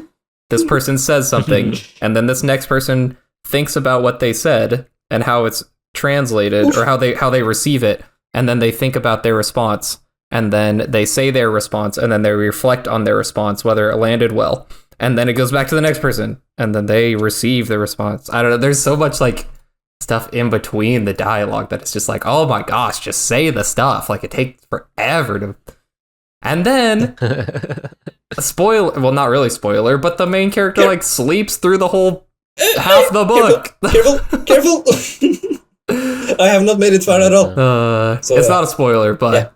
this person says something, and then this next person thinks about what they said and how it's translated, or how they receive it, and then they think about their response, and then they say their response, and then they reflect on their response, whether it landed well. And then it goes back to the next person, and then they receive the response. I don't know. There's so much like stuff in between the dialogue that it's just like, oh my gosh, just say the stuff. Like it takes forever to. And then spoiler, well, not really spoiler, but the main character like sleeps through the whole half the book. Careful. I have not made it far at all. It's not a spoiler, but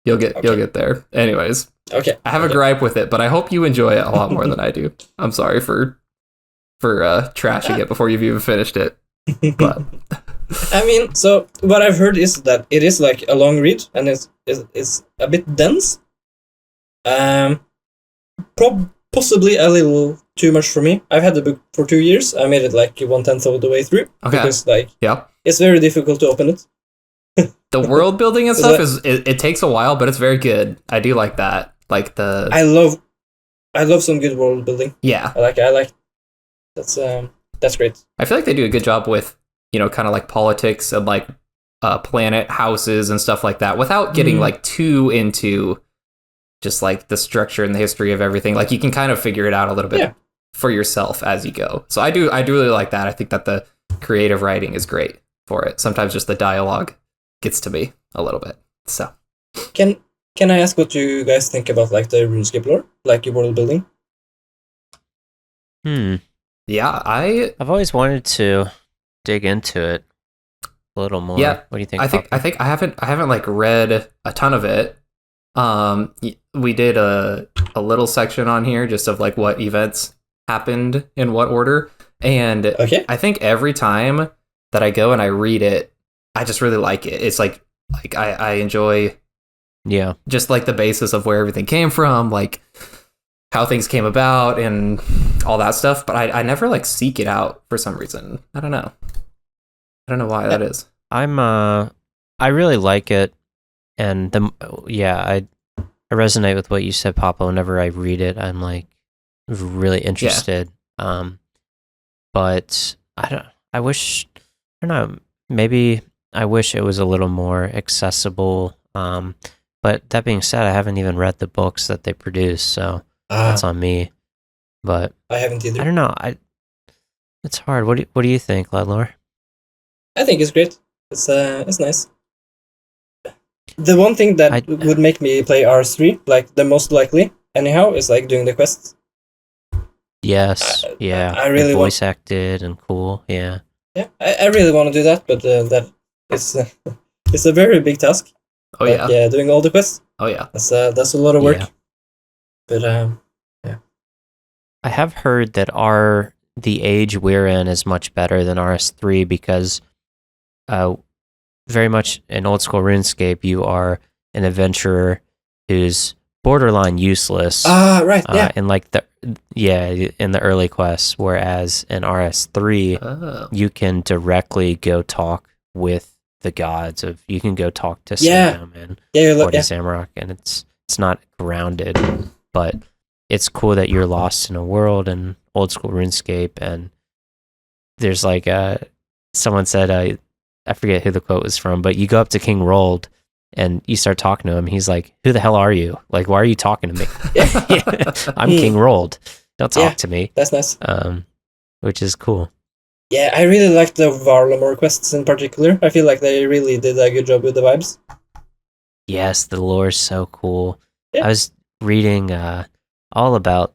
you'll get there. Anyways. Okay. I have a gripe with it, but I hope you enjoy it a lot more than I do. I'm sorry for trashing it before you've even finished it. But I mean, so what I've heard is that it is like a long read, and it's a bit dense. Possibly a little too much for me. I've had the book for 2 years. I made it like 1/10 of the way through. Okay. Because it's very difficult to open it. The world building and stuff it takes a while, but it's very good. I do like that. Like I love some good world building. Yeah. I like that's great. I feel like they do a good job with, kind of like politics and like planet houses and stuff like that without getting like too into just like the structure and the history of everything. Like you can kind of figure it out a little bit for yourself as you go. So I do really like that. I think that the creative writing is great for it. Sometimes just the dialogue gets to me a little bit. So Can I ask what you guys think about like the RuneScape lore, like your world building? Yeah, I've always wanted to dig into it a little more. Yeah, what do you think? I think I haven't like read a ton of it. We did a little section on here just of like what events happened in what order, and I think every time that I go and I read it, I just really like it. It's like I enjoy. Yeah. Just like the basis of where everything came from, like how things came about and all that stuff. But I never like seek it out for some reason. I don't know why that is. I really like it. And I resonate with what you said, Poplo. Whenever I read it, I'm like really interested. Yeah. But maybe I wish it was a little more accessible. But that being said, I haven't even read the books that they produce, so that's on me. But I haven't either. I don't know. It's hard. What do you think, Ladlor? I think it's great. It's nice. The one thing that would make me play RS3, like the most likely, anyhow, is like doing the quests. Yes. I really voice acted and cool. Yeah. Yeah, I really want to do that, but that it's a very big task. Oh yeah, doing all the quests. Oh yeah, that's a lot of work. Yeah. But I have heard that the age we're in is much better than RS3 because, very much in Old School RuneScape, you are an adventurer who's borderline useless. Right. Yeah. In like in the early quests, whereas in RS3, you can directly go talk with the gods you can go talk to Sam and Lord Zamrock, and it's not grounded, but it's cool that you're lost in a world in Old School RuneScape, and there's like someone said, I forget who the quote was from, but you go up to King Rold and you start talking to him. He's like, "Who the hell are you? Like, why are you talking to me? I'm King Rold. Don't talk to me." That's nice. Which is cool. Yeah, I really like the Varlamore quests in particular. I feel like they really did a good job with the vibes. Yes, the lore is so cool. Yeah. I was reading all about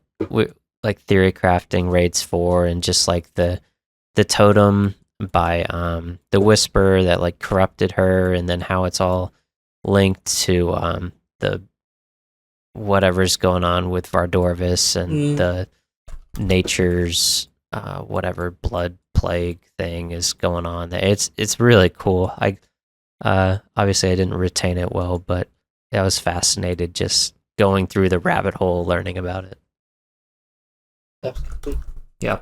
like theory crafting raids 4 and just like the totem by the Whisper that like corrupted her, and then how it's all linked to the whatever's going on with Vardorvis and the nature's whatever blood plague thing is going on. It's really cool. I obviously I didn't retain it well, but I was fascinated just going through the rabbit hole learning about it. Absolutely. Yeah.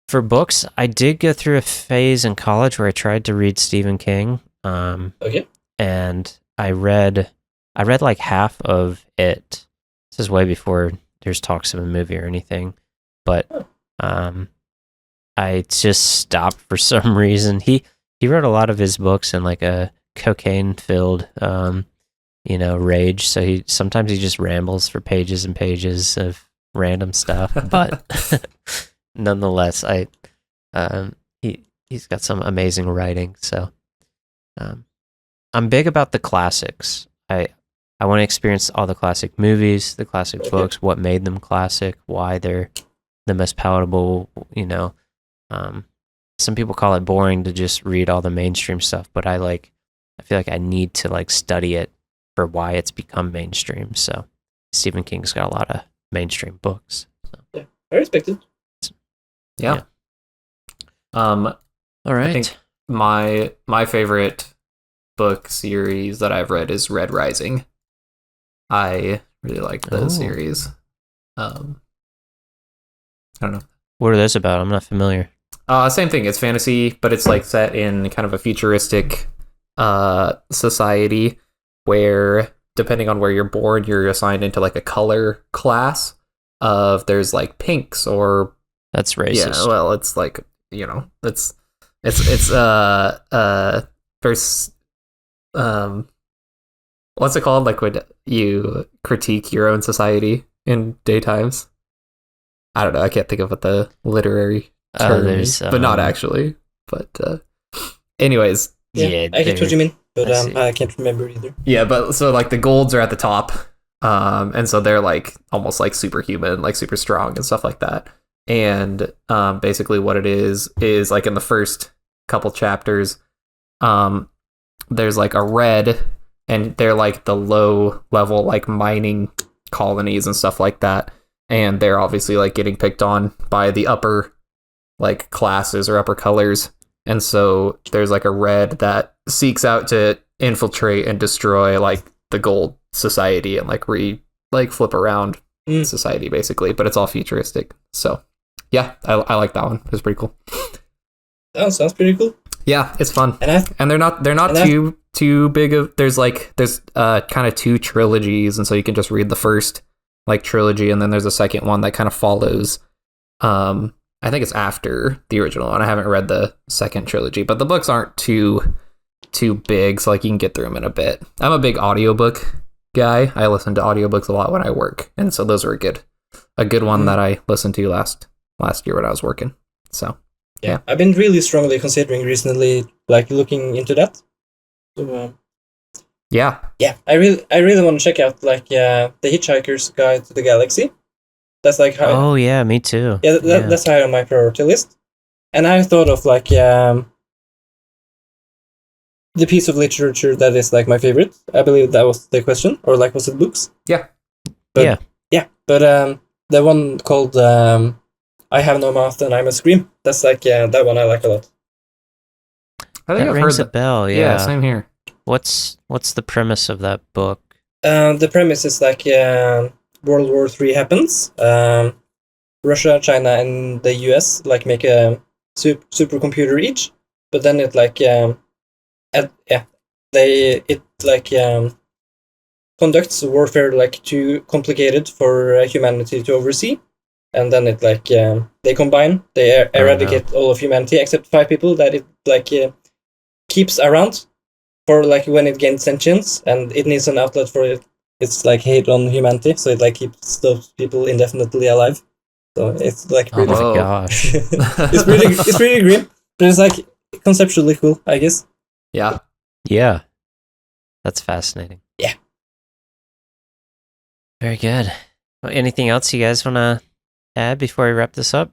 For books, I did go through a phase in college where I tried to read Stephen King. Okay. And I read like half of it. This is way before there's talks of a movie or anything. But I just stopped for some reason. He wrote a lot of his books in like a cocaine-filled rage. So sometimes he just rambles for pages and pages of random stuff. But nonetheless, he's got some amazing writing. So I'm big about the classics. I want to experience all the classic movies, the classic books, what made them classic, why they're the most palatable. Some people call it boring to just read all the mainstream stuff, but I feel like I need to like study it for why it's become mainstream. So Stephen King's got a lot of mainstream books. So. Yeah, I respect it. Yeah. All right. I think my favorite book series that I've read is Red Rising. I really liked the series. I don't know. What are those about? I'm not familiar. Same thing. It's fantasy, but it's like set in kind of a futuristic society where, depending on where you're born, you're assigned into like a color class of there's like pinks or that's racist. Yeah, well, it's like it's there's what's it called? Like when you critique your own society in daytimes. I don't know. I can't think of what the literary term is, but not actually. But anyways, yeah, I get what you mean, but I can't remember either. Yeah, but so like the golds are at the top, and so they're like almost like superhuman, like super strong and stuff like that. And basically, what it is like in the first couple chapters, there's like a red, and they're like the low level like mining colonies and stuff like that. And they're obviously like getting picked on by the upper like classes or upper colors. And so there's like a red that seeks out to infiltrate and destroy like the gold society and like flip around society basically, but it's all futuristic. So yeah, I like that one. It's pretty cool. That sounds pretty cool. Yeah, it's fun. And they're not too big of there's kind of two trilogies, and so you can just read the first like trilogy, and then there's a second one that kind of follows. I think it's after the original, and I haven't read the second trilogy, but the books aren't too big, so like you can get through them in a bit. I'm a big audiobook guy. I listen to audiobooks a lot when I work, and so those were a good one that I listened to last year when I was working. So yeah, I've been really strongly considering recently, like looking into that. So, yeah, I really want to check out like the Hitchhiker's Guide to the Galaxy. That's like high. Oh yeah, me too. Yeah, that's high on my priority list. And I thought of like the piece of literature that is like my favorite. I believe that was the question, or like was it books? Yeah, but the one called I Have No Mouth and I Must Scream. That's like that one I like a lot. I think that I've rings heard a bell. Yeah, same here. What's the premise of that book? The premise is like World War III happens. Russia, China, and the US like make a supercomputer each, but then it like conducts warfare like too complicated for humanity to oversee, and then it like they combine, they eradicate all of humanity except 5 people that it like keeps around for like when it gains sentience, and it needs an outlet for it. It's like hate on humanity, so it like keeps those people indefinitely alive. So it's like pretty. Oh my gosh, it's pretty grim, but it's like conceptually cool, I guess. Yeah. Yeah, that's fascinating. Yeah. Very good. Well, anything else you guys want to add before we wrap this up?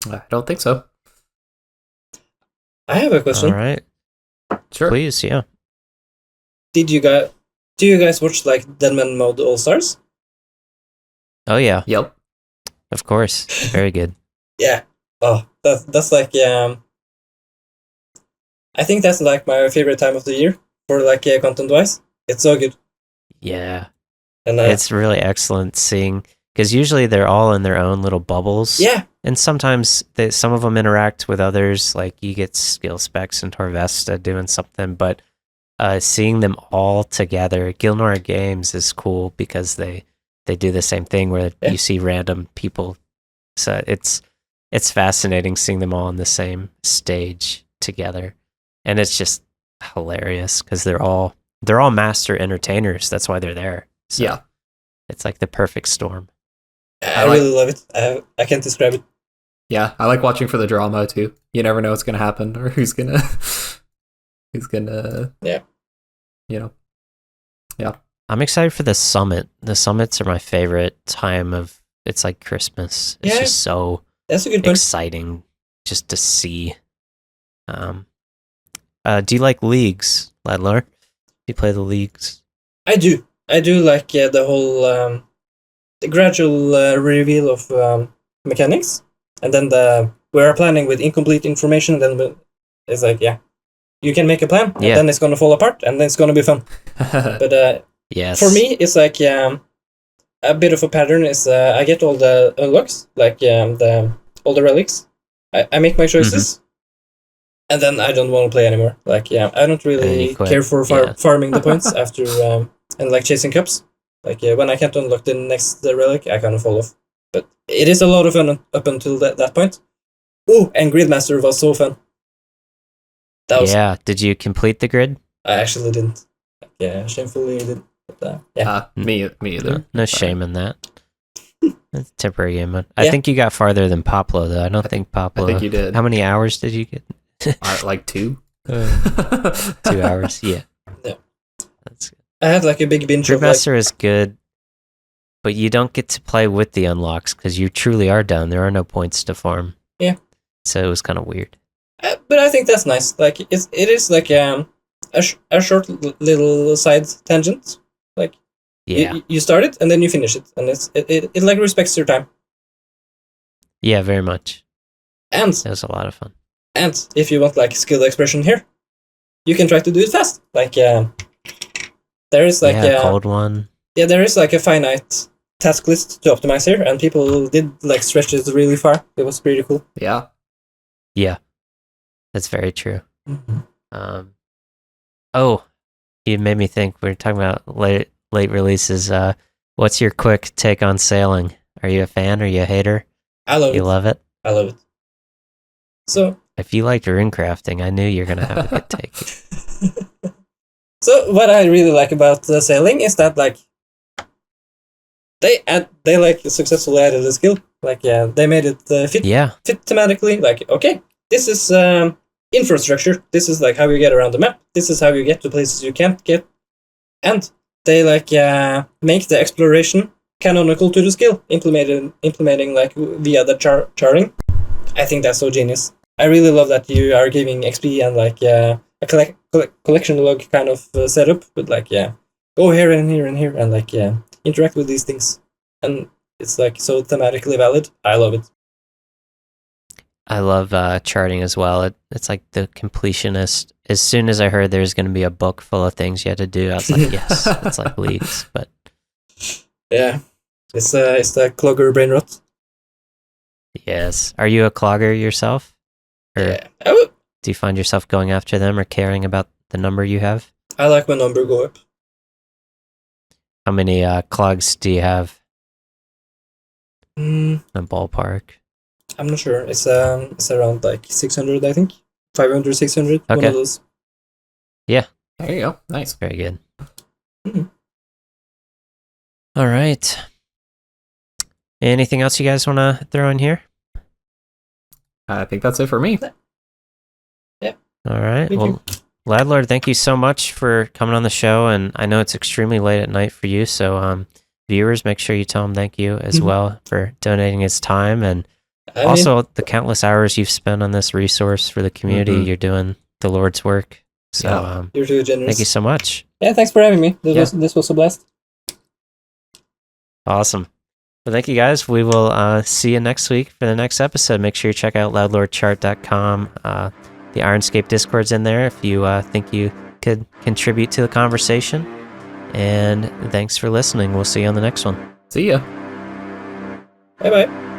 I don't think so. I have a question. All right. Sure. Please, yeah. Do you guys watch like Deadman mode All Stars? Oh yeah, Yep. of course. Very good. Yeah. Oh, that's like I think that's like my favorite time of the year for like content wise. It's so good. Yeah, And it's really excellent seeing, because usually they're all in their own little bubbles. yeah, And sometimes some of them interact with others, like you get Skill Specs and Torvesta doing something, but seeing them all together, Gielinor Games is cool because they do the same thing where you see random people. So it's fascinating seeing them all on the same stage together, and it's just hilarious because they're all master entertainers. That's why they're there. So Yeah. it's like the perfect storm. I really love it. I can't describe it. Yeah, I like watching for the drama too. You never know what's gonna happen or who's gonna Yeah. You know. Yeah. I'm excited for the summit. The summits are my favorite time of. It's like Christmas. It's just so That's a good point. exciting just to see. Do you like leagues, Ladlor? Do you play the leagues? I do like the whole the gradual reveal of mechanics, and then we are planning with incomplete information. Then it's like you can make a plan, and then it's gonna fall apart, and then it's gonna be fun. But yes, for me, it's like a bit of a pattern is I get all the unlocks, like all the relics. I make my choices, and then I don't want to play anymore. Like I don't really care for farming the points after and like chasing cups. Like when I can't unlock the next relic, I kind of fall off. But it is a lot of fun up until that point. Oh, and Gridmaster was so fun. Did you complete the grid? I actually didn't. Yeah, shamefully I didn't. But, me either. No shame in that. It's a temporary game mode. I think you got farther than Poplo, though. I don't think Poplo. I think you did. How many hours did you get? Like 2? 2 hours, yeah. That's good. I had like a big binge of Gridmaster is good, but you don't get to play with the unlocks because you truly are done. There are no points to farm. Yeah. So it was kind of weird. But I think that's nice. Like it is like a short little side tangent. Like you start it and then you finish it, and it like respects your time. Yeah, very much. And it was a lot of fun. And if you want like skill expression here, you can try to do it fast. Like there is like a cold one. Yeah, there is like a finite task list to optimize here, and people did like stretch it really far. It was pretty cool. Yeah. Yeah, that's very true. Mm-hmm. You made me think. We're talking about late releases. What's your quick take on sailing? Are you a fan? Are you a hater? I love it. You love it? I love it. So if you liked Runecrafting, I knew you're gonna have a good take. So what I really like about sailing is that like they like successfully added a skill. Like they made it fit thematically. Like okay, this is infrastructure. This is like how you get around the map. This is how you get to places you can't get, and they like make the exploration canonical to the skill, implementing like via the charting. I think that's so genius. I really love that you are giving XP and like a collection log kind of setup, but like go here and here and here and like interact with these things, and it's like so thematically valid. I love it. I love charting as well. It's like the completionist. As soon as I heard there's going to be a book full of things you had to do, I was like, yes, it's like leagues. But yeah, it's the clogger brain rot. Yes. Are you a clogger yourself? Or do you find yourself going after them or caring about the number you have? I like when number go up. How many clogs do you have Mm, in a ballpark? I'm not sure. It's around like 600, I think. 500, 600. One Okay. of those. Yeah. There you go. Nice. Very good. Mhm. All right. Anything else you guys want to throw in here? I think that's it for me. All right. Thank Well, Ladlor, thank you so much for coming on the show. And I know it's extremely late at night for you. So, viewers, make sure you tell him thank you as well for donating his time. And also the countless hours you've spent on this resource for the community. You're doing the Lord's work. So, You're too generous. thank you so much. Yeah, thanks for having me. This was a blast. Awesome. Well, thank you guys. We will see you next week for the next episode. Make sure you check out loudlordchart.com. The RuneScape Discord's in there if you think you could contribute to the conversation. And thanks for listening. We'll see you on the next one. See ya. Bye bye.